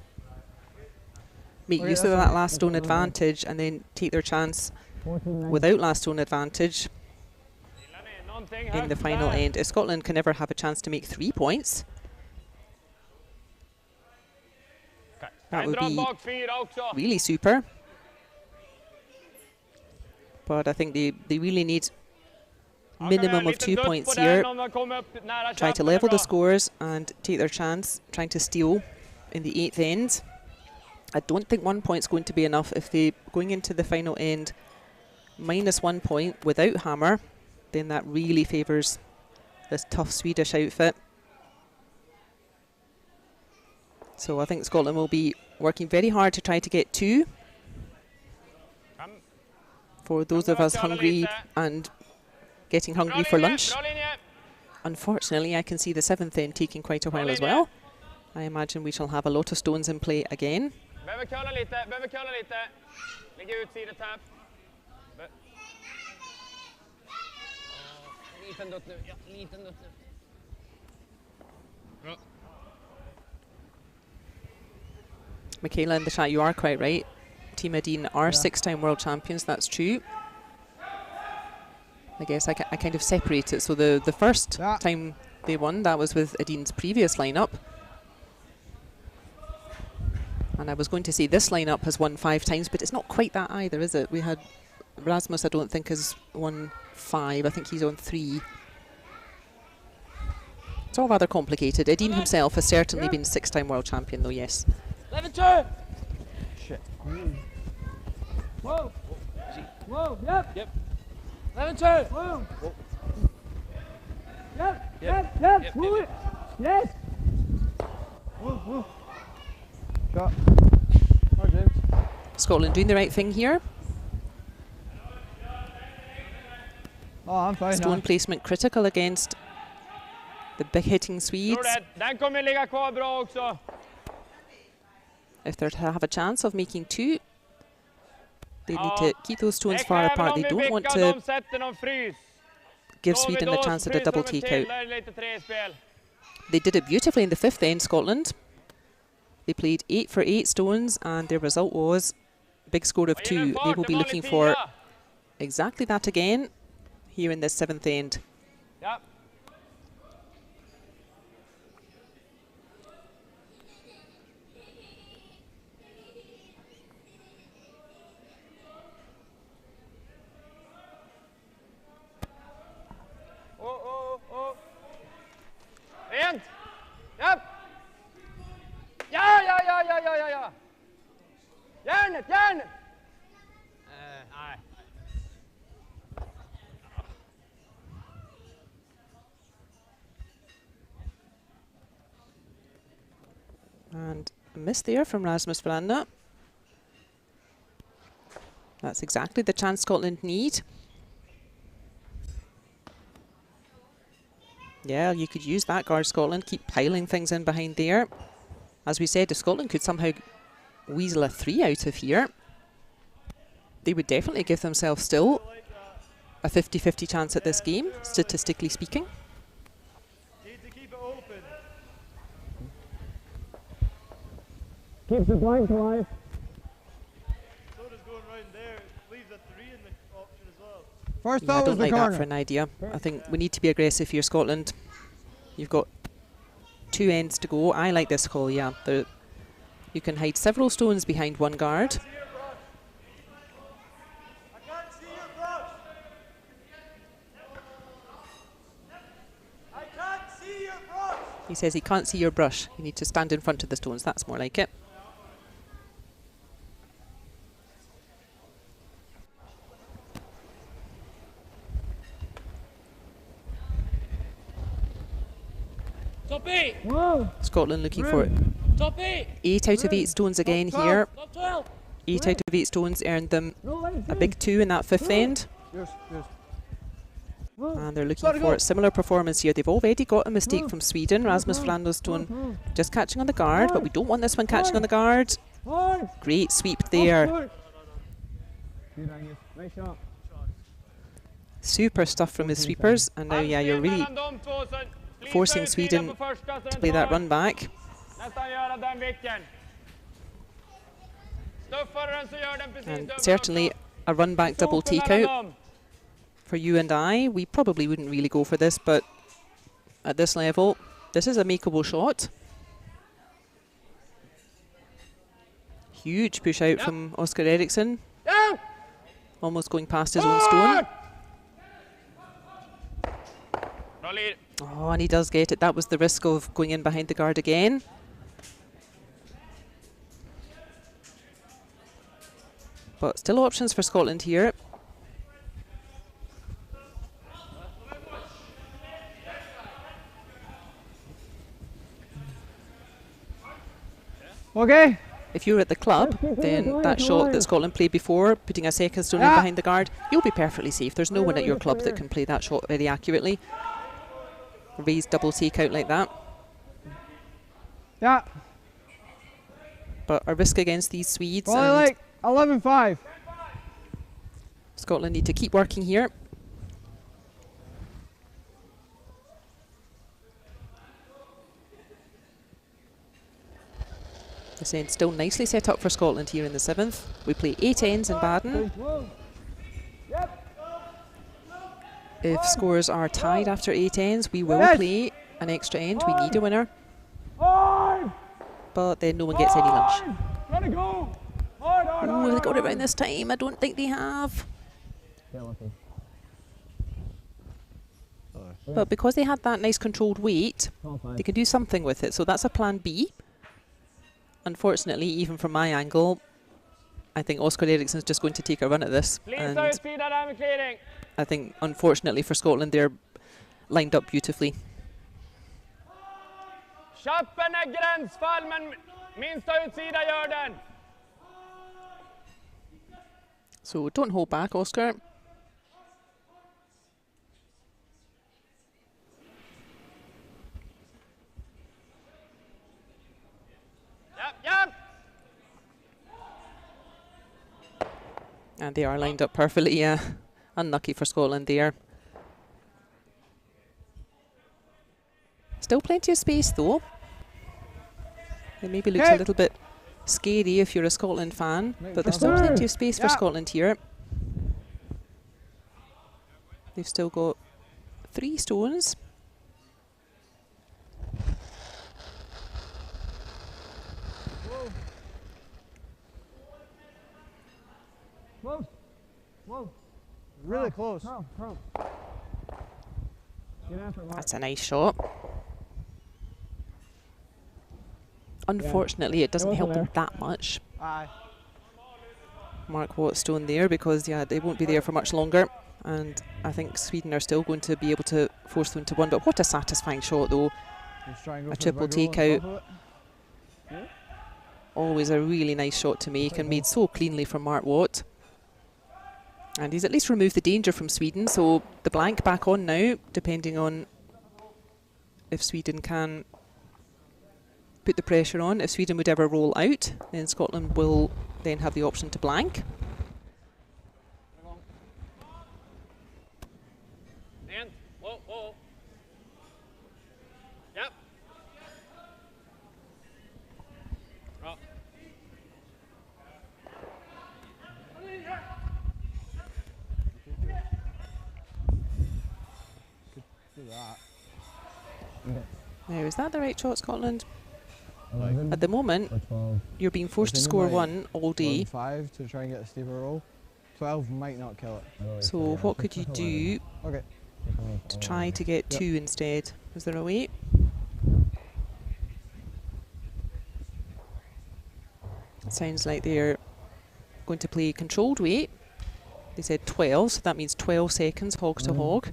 Make use of that last stone advantage and then take their chance without last stone advantage in the final end. If Scotland can never have a chance to make 3 points, that would be really super. But I think they really need minimum of 2 points here. Try to level the scores and take their chance trying to steal in the 8th end. I don't think 1 point's going to be enough if they going into the final end minus 1 point without hammer. Then that really favours this tough Swedish outfit. So I think Scotland will be working very hard to try to get 2. For those of us hungry and getting hungry for lunch. Unfortunately, I can see the 7th end taking quite a while as well. I imagine we shall have a lot of stones in play again. Michaela in the chat, you are quite right. Team Edin are 6-time world champions, that's true. I guess I kind of separate it. So the first time they won, that was with Edin's previous lineup. And I was going to say this lineup has won 5 times, but it's not quite that either, is it? We had Rasmus, I don't think, has won 5. I think he's on 3. It's all rather complicated. Edin himself has certainly been 6-time world champion, though, yes. 11-2. Shit. Whoa. Whoa. Yep. 11-2. Whoa. Yep. Move it. Yes. Whoa. Shot. Scotland doing the right thing here. Oh, I'm fine. Stone placement critical against the big hitting Swedes. If they're to have a chance of making 2, they need to keep those stones far apart. They don't want to give Sweden the chance at a double takeout. They did it beautifully in the 5th end, Scotland. They played 8 for 8 stones and their result was a big score of 2. They will be looking for exactly that again here in this 7th end. Yep. Rent! Yep! Ja! Järnet! Nej. And a miss there from Ramsfjell. That's exactly the chance Scotland need. Yeah, you could use that guard, Scotland. Keep piling things in behind there. As we said, if Scotland could somehow weasel a 3 out of here, they would definitely give themselves still a 50-50 chance at this game, statistically speaking. Need to keep it open. Keeps the blank alive. So does going round there. Leaves a 3 in the option as well. First I thought was don't the like that corner. for an idea. I think we need to be aggressive here, Scotland. You've got 2 ends to go. I like this call, yeah. You can hide several stones behind one guard. He says he can't see your brush. You need to stand in front of the stones. That's more like it. Top 8! Whoa! Scotland looking for Top 8! 8 out of 8 stones again here. Top 12! 8 out of 8 stones earned them No legs a in. big 2 in that 5th end. Yes, yes. And they're looking for a similar performance here. They've already got a mistake from Sweden. Ramsfjell stone just catching on the guard, but we don't want this one catching on the guard. Hard. Great sweep there. Good, Angus. Nice shot. Super stuff from his sweepers. And now, yeah, you're really forcing Sweden to play that run back. And certainly a run back double takeout for you and I. We probably wouldn't really go for this, but at this level, this is a makeable shot. Huge push out from Oscar Eriksson. Almost going past his own stone. Oh, and he does get it. That was the risk of going in behind the guard again. But still options for Scotland here. Okay. If you were at the club, then that shot that Scotland played before, putting a second stone in behind the guard, you'll be perfectly safe. There's no one at your club that can play that shot very accurately. Raised double takeout like that. Yeah. But a risk against these Swedes. Probably like 11-5. Scotland need to keep working here. This end still nicely set up for Scotland here in the 7th. We play 8 ends in Baden. If scores are tied after 8 ends, we will play an extra end. We need a winner. But then no one gets any lunch. Oh, they got it right this time. I don't think they have. But because they had that nice controlled weight, they can do something with it. So that's a plan B. Unfortunately, even from my angle, I think Oscar Eriksson's just going to take a run at this. And I think, unfortunately for Scotland, they're lined up beautifully. Chappen är gränsfall, men minsta utsida gör den. So don't hold back, Oscar. And they are lined up perfectly. Unlucky for Scotland there. Still plenty of space though. It maybe looks a little bit scary if you're a Scotland fan, but there's still plenty of space for Scotland here. They've still got 3 stones. Close. Whoa. Really close. That's a nice shot. Unfortunately, it doesn't help them that much. Mark Watt stone there because they won't be there for much longer. And I think Sweden are still going to be able to force them to one. But what a satisfying shot though. A triple takeout. Always a really nice shot to make and made so cleanly from Mouat. And he's at least removed the danger from Sweden, so the blank back on now, depending on if Sweden can put the pressure on. If Sweden would ever roll out, then Scotland will then have the option to blank. And, whoa, whoa. Yep. Bra. Now, is that the right shot, Scotland? At the moment, you're being forced to score 1 all day. 5 to try and get a steeper roll. 12 might not kill it. So what could you do to try to get 2 instead? Is there a way? It sounds like they're going to play controlled weight. They said 12, so that means 12 seconds hog to hog.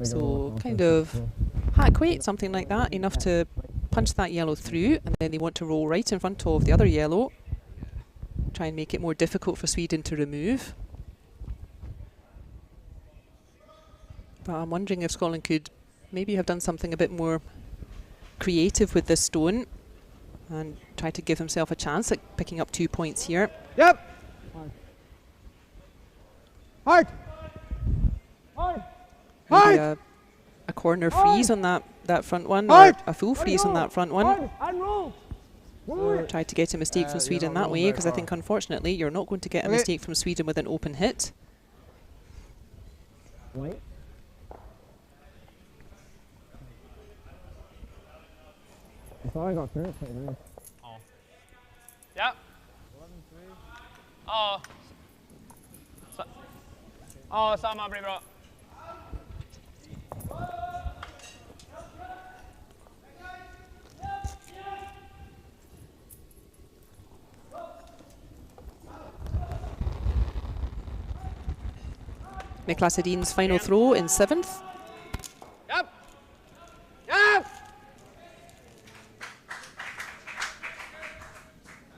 So kind of hack weight, something like that, enough to punch that yellow through, and then they want to roll right in front of the other yellow. Try and make it more difficult for Sweden to remove. But I'm wondering if Scotland could maybe have done something a bit more creative with this stone and try to give himself a chance at picking up 2 points here. Yep. Hard. Maybe a corner freeze on that front one, or a full freeze on that front one. Try to get a mistake from Sweden that way, because I think unfortunately you're not going to get a mistake from Sweden with an open hit. Whyte. I thought I got through it pretty nice. Oh. Yep. Ja. Ja, samma blir bra. Niklas Edin's final throw in 7th. Yep. Yep.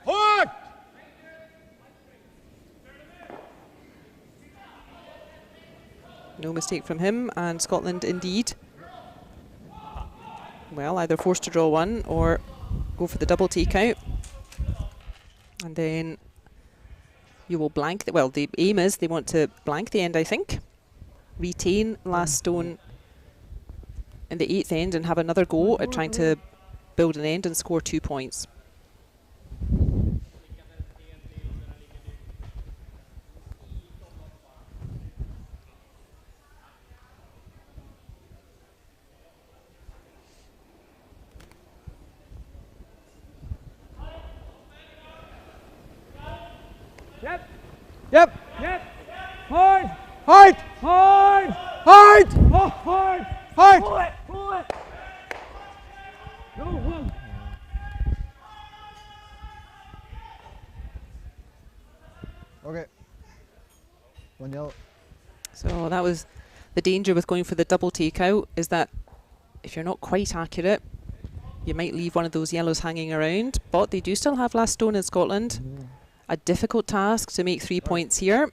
Hårt. No mistake from him, and Scotland indeed, well, either forced to draw 1 or go for the double takeout. And then you will blank, well, the aim is they want to blank the end, I think. Retain last stone in the 8th end and have another go at trying to build an end and score 2 points. Yep. Yep. Yep. Hard. Hard. Hard. Hard. Oh, hard. Hard. Pull it. Pull it. No, one. Okay. 1 yellow. So that was the danger with going for the double takeout, is that if you're not quite accurate, you might leave one of those yellows hanging around. But they do still have last stone in Scotland. A difficult task to make 3 points here.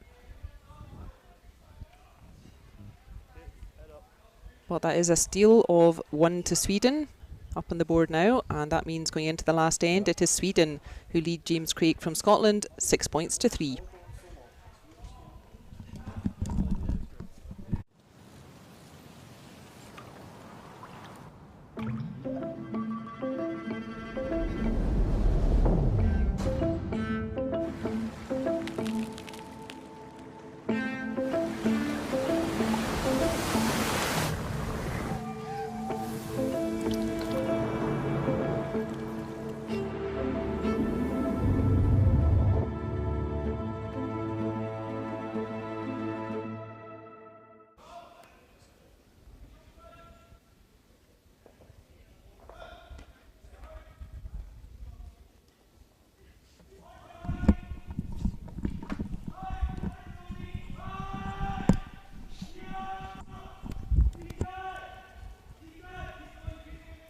Well, that is a steal of 1 to Sweden up on the board now, and that means going into the last end, it is Sweden who lead James Craik from Scotland 6 points to 3.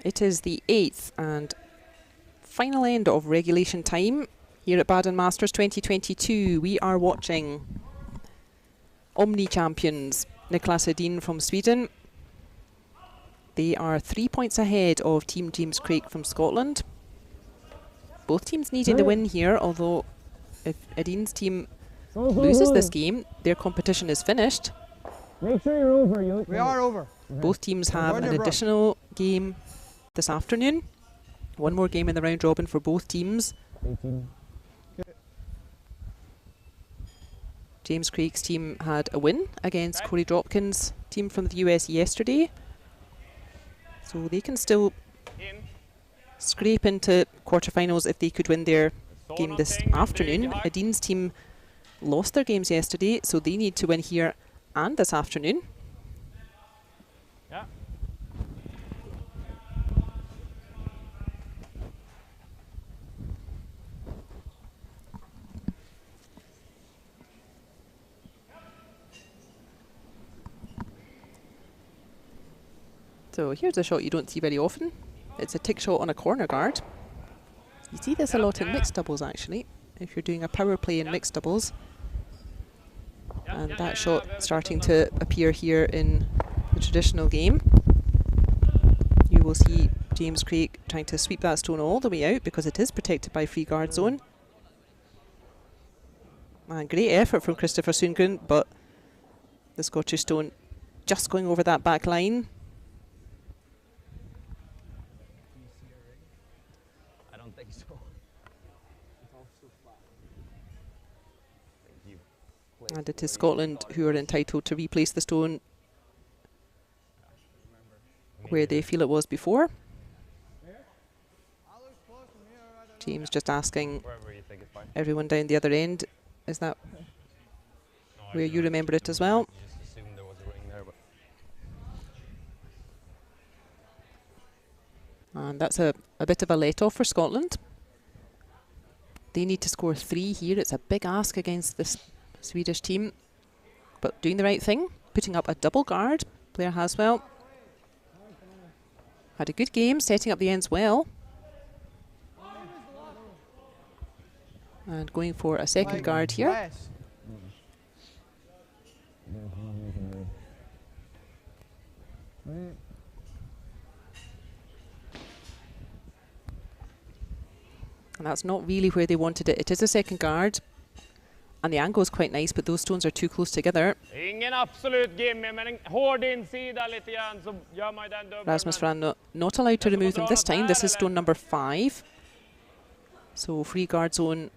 It is the 8th and final end of regulation time here at Baden Masters 2022. We are watching Omni champions Niklas Edin from Sweden. They are 3 points ahead of Team James Craik from Scotland. Both teams needing the win here, although if Edin's team loses this game, their competition is finished. Make sure you're over. You look We are over. Both teams have an additional game this afternoon. One more game in the round robin for both teams. 18. James Craik's team had a win against Corey Dropkin's team from the US yesterday. So they can still scrape into quarterfinals if they could win their game this afternoon. Edin's team lost their games yesterday, so they need to win here and this afternoon. Yeah. So here's a shot you don't see very often. It's a tick shot on a corner guard. You see this a lot in mixed doubles actually, if you're doing a power play in mixed doubles. And that shot starting to appear here in the traditional game. You will see James Craik trying to sweep that stone all the way out because it is protected by free guard zone. And great effort from Christopher Sundgren, but the Scottish stone just going over that back line. I don't think so. And it is Scotland who are entitled to replace the stone where they feel it was before. James just asking everyone down the other end, is that where you remember it as well? Just assumed there was a ring there, but And that's a bit of a let-off for Scotland. They need to score 3 here. It's a big ask against this Swedish team, but doing the right thing, putting up a double guard. Blair Haswell had a good game, setting up the ends well. And going for a second guard here. And that's not really where they wanted it. It is a second guard. And the angle is quite nice, but those stones are too close together. Ingen absolut gimme, men en hård insida lite grann så gör man den dubbeln. Rasmus Frand not allowed to remove them this time. This is stone number 5. So free guard zone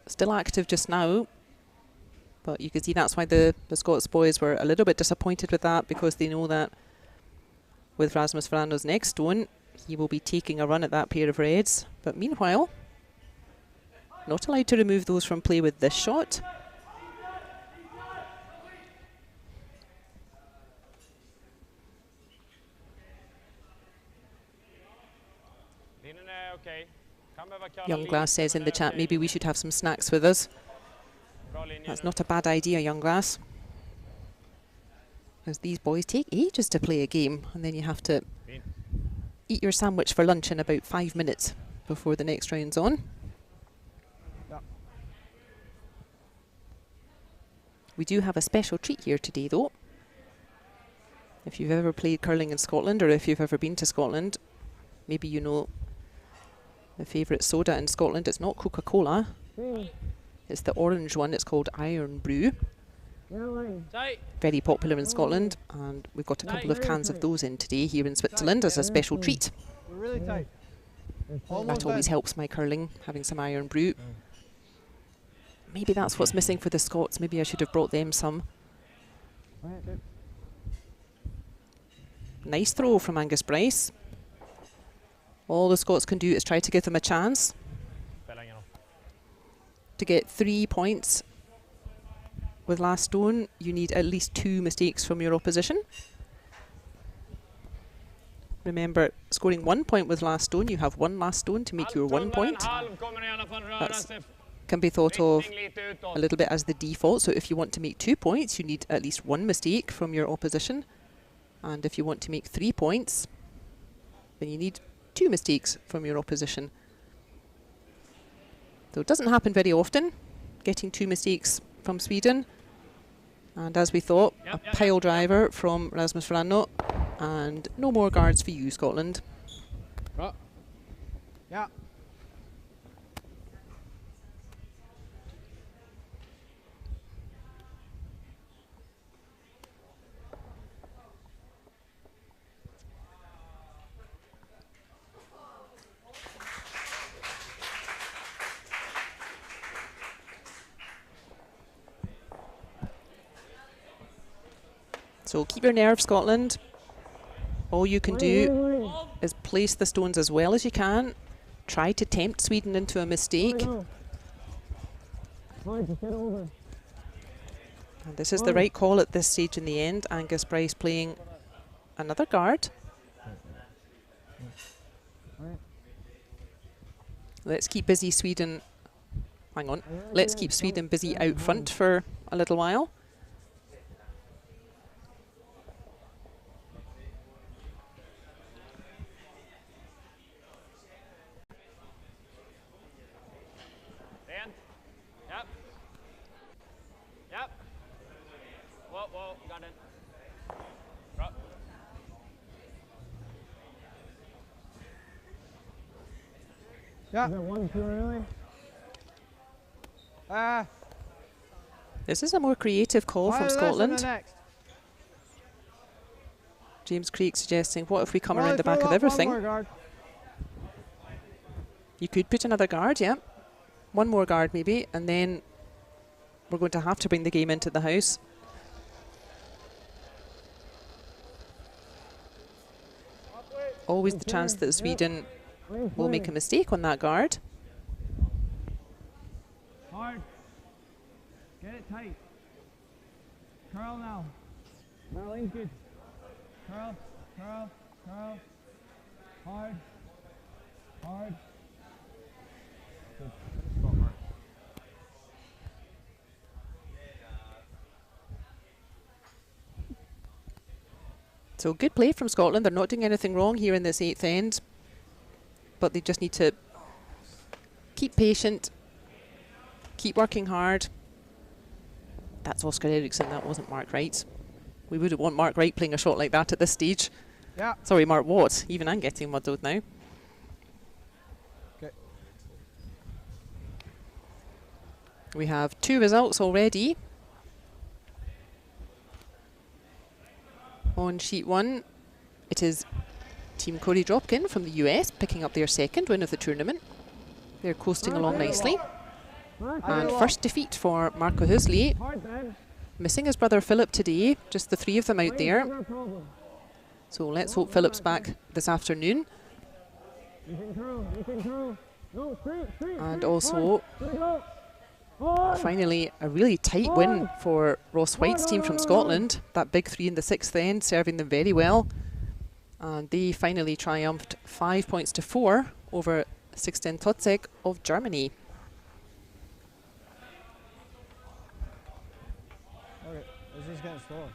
still active just now. But you can see that's why the Scots boys were a little bit disappointed with that, because they know that with Rasmus Frando's next stone, he will be taking a run at that pair of reds. But meanwhile, not allowed to remove those from play with this shot. Young Glass says in the chat, maybe we should have some snacks with us. That's not a bad idea, Young Glass. Because these boys take ages to play a game, and then you have to eat your sandwich for lunch in about 5 minutes before the next round's on. We do have a special treat here today though. If you've ever played curling in Scotland, or if you've ever been to Scotland, maybe you know the favourite soda in Scotland. It's not Coca-Cola. It's the orange one. It's called Iron Brew. Very popular in Scotland, and we've got a couple of cans of those in today here in Switzerland as a special treat. We're really tight. That always helps my curling, having some Iron Brew. Maybe that's what's missing for the Scots. Maybe I should have brought them some. Nice throw from Angus Bryce. All the Scots can do is try to give them a chance to get 3 points. With last stone, you need at least 2 mistakes from your opposition. Remember, scoring 1 point with last stone, you have 1 last stone to make your 1 point. That can be thought of a little bit as the default. So if you want to make 2 points, you need at least 1 mistake from your opposition. And if you want to make 3 points, then you need 2 mistakes from your opposition. So it doesn't happen very often, getting 2 mistakes from Sweden. And as we thought, a pile driver from Ramsfjell, and no more guards for you, Scotland. Yeah. So keep your nerve, Scotland. All you can do is place the stones as well as you can. Try to tempt Sweden into a mistake. And this is the right call at this stage in the end. Angus Bryce playing another guard. Let's keep busy Sweden. Hang on. Let's keep Sweden busy out front for a little while. Whoa, got it. Drop. Yeah. Is that one too early? This is a more creative call from Scotland. James Craik suggesting, what if we come around the back of everything? You could put another guard, yeah. One more guard maybe, and then we're going to have to bring the game into the house. Always the chance that Sweden will make a mistake on that guard. Hard. Get it tight. Curl now. Curling good. Curl, curl, curl. Hard. Hard. Good. Spot mark. So good play from Scotland. They're not doing anything wrong here in this 8th end, but they just need to keep patient, keep working hard. That's Oscar Eriksson, that wasn't Mark Wright. We wouldn't want Mark Wright playing a shot like that at this stage. Yeah. Sorry, Mark Watt. Even I'm getting muddled now. Okay. We have 2 results already. On sheet 1, it is Team Corey Dropkin from the US picking up their 2nd win of the tournament. They're coasting along nicely. And first defeat for Marco Hoesli, missing his brother Philip today, just the 3 of them out there. So let's hope Philip's back this afternoon. And also, finally, a really tight win for Ross Whyte's team from Scotland. That big 3 in the 6th end, serving them very well. And they finally triumphed 5 points to 4 over Sixten Totzek of Germany. Okay, this is getting slower.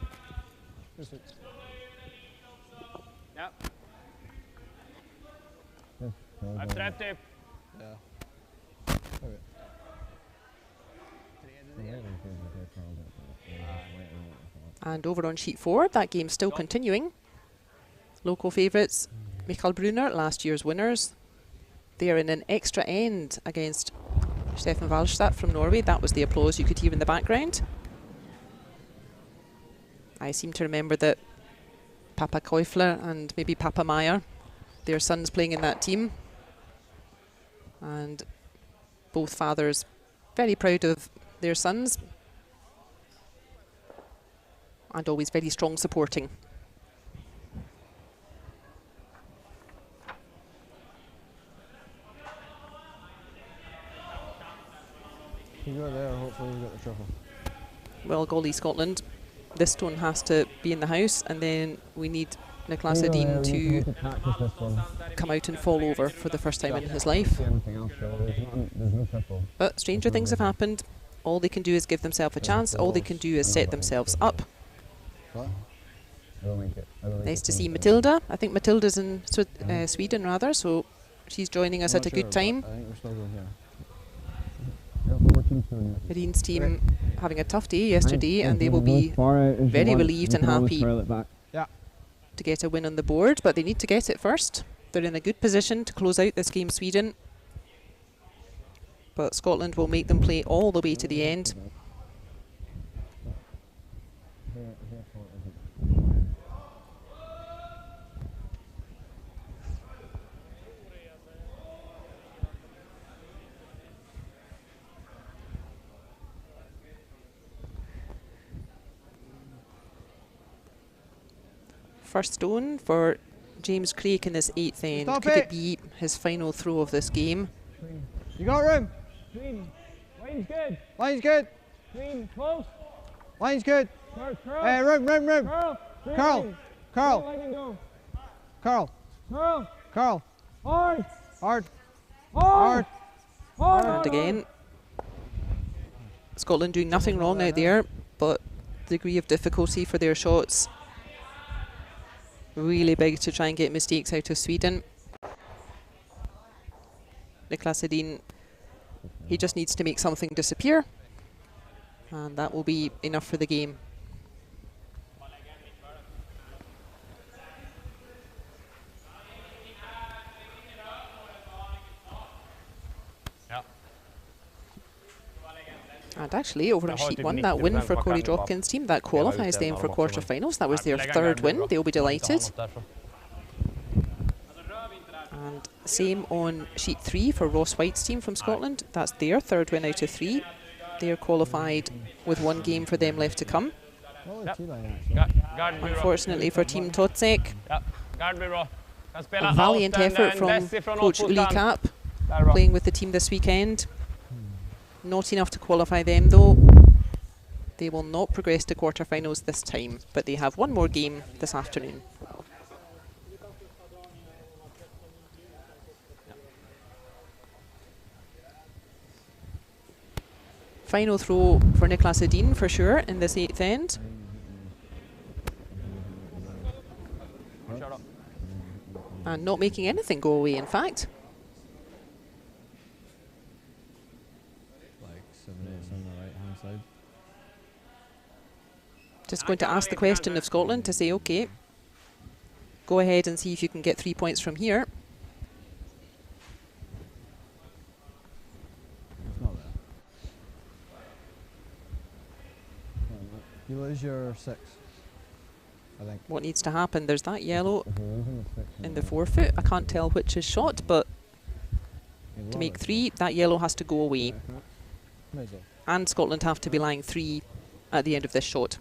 Yep. I've trapped it. Yeah. Okay. And over on sheet 4, that game's still continuing. Local favourites, Michael Brunner, last year's winners. They are in an extra end against Stefan Walstad from Norway. That was the applause you could hear in the background. I seem to remember that Papa Keufler and maybe Papa Meyer, their sons playing in that team. And both fathers very proud of their sons. And always very strong supporting. You go there, hopefully you get the truffle. Well, golly, Scotland, this stone has to be in the house, and then we need Nicholas Edin to come out and fall over for the first time in his life. But stranger things have happened. All they can do is give themselves a chance. All they can do is set themselves up. What? Nice to see Matilda. I think Matilda's in Sweden rather, so she's joining us at a good time. Edin's team having a tough day yesterday, and they will be very relieved and happy to get a win on the board, but they need to get it first. They're in a good position to close out this game, Sweden. But Scotland will make them play all the way to the end. First stone for James Craik in this 8th end. Could it be his final throw of this game? You got room. Line's good. Line's good. Green, close. Line's good. Curl. Room. Curl. Carl. Hard. And again, Scotland doing nothing wrong out there, but the degree of difficulty for their shots really big to try and get mistakes out of Sweden. Edin, he just needs to make something disappear, and that will be enough for the game. And actually, over on sheet 1, that win for Corey Dropkin's team, that qualifies them for quarter-finals. That was their 3rd win. They'll be delighted. And same on sheet 3 for Ross Whyte's team from Scotland. That's their 3rd win out of 3. They're qualified with 1 game for them left to come. Unfortunately for Team Todsek, a valiant effort from Coach Uli Kapp, playing with the team this weekend. Not enough to qualify them though. They will not progress to quarter-finals this time, but they have 1 more game this afternoon. Final throw for Edin for sure in this 8th end. And not making anything go away, in fact. Just going to ask the question of Scotland to say, okay, go ahead and see if you can get 3 points from here. You lose your 6, I think. What needs to happen? There's that yellow in the forefoot. I can't tell which is shot, but to make 3, that yellow has to go away. And Scotland have to be lying 3 at the end of this shot.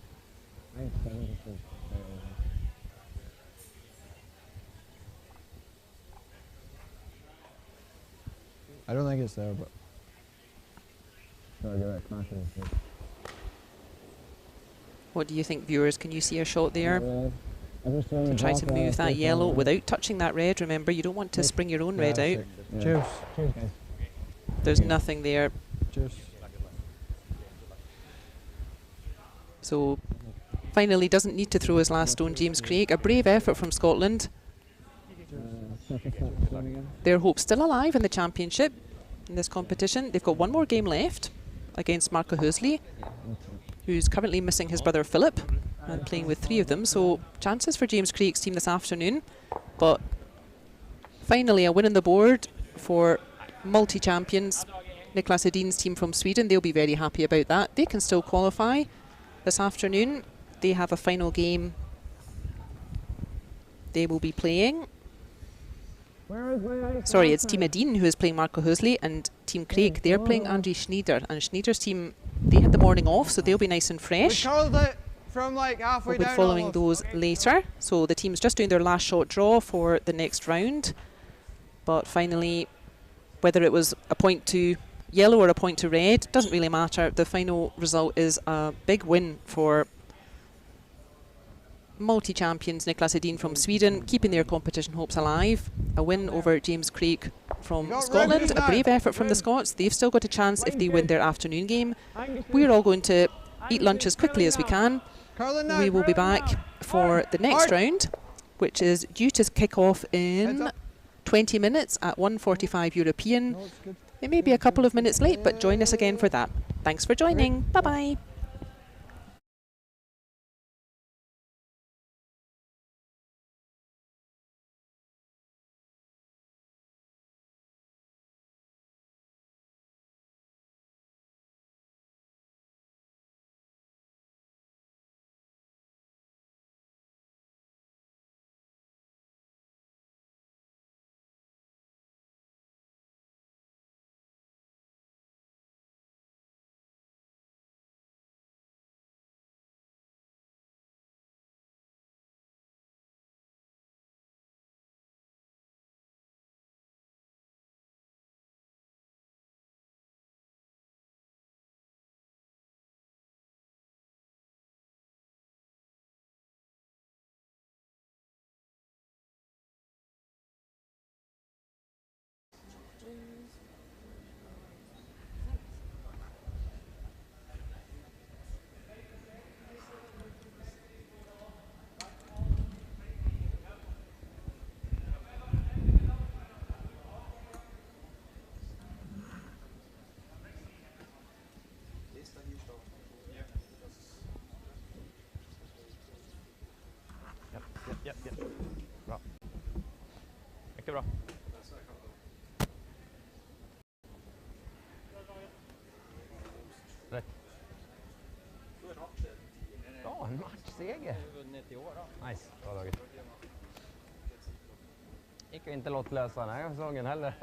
I don't think it's there, but what do you think, viewers? Can you see a shot there? To try to move that yellow without touching that red. Remember, you don't want to spring your own red out. Cheers. There's nothing there. Cheers. So finally doesn't need to throw his last stone, James Craik. A brave effort from Scotland. Their hope's still alive in the championship in this competition. They've got 1 more game left against Marco Hoesli, who's currently missing his brother Philip and playing with 3 of them. So chances for James Craik's team this afternoon. But finally a win on the board for multi-champions Edin's team from Sweden. They'll be very happy about that. They can still qualify this afternoon. They have a final game they will be playing. Sorry, it's Team Edin who is playing Marco Hoesli, and Team Craik, they're playing Andre Schnider. And Schnider's team, they had the morning off, so they'll be nice and fresh. We curled it from like halfway we'll be following those later. So the team's just doing their last shot draw for the next round. But finally, whether it was a point to yellow or a point to red, doesn't really matter. The final result is a big win for multi-champions Edin from Sweden, keeping their competition hopes alive. A win over James Craik from Scotland, a brave effort from the Scots. They've still got a chance if they win their afternoon game. We're all going to eat lunch as quickly as we can we will be back for the next round, which is due to kick off in 20 minutes at 1:45 European. It may be a couple of minutes late, but join us again for that. Thanks for joining. Bye-bye. Japp. Bra. Mycket bra. Rätt. Ja, en matchseger. Nice, bra laget. Gick ju inte lottlösa den här säsongen heller.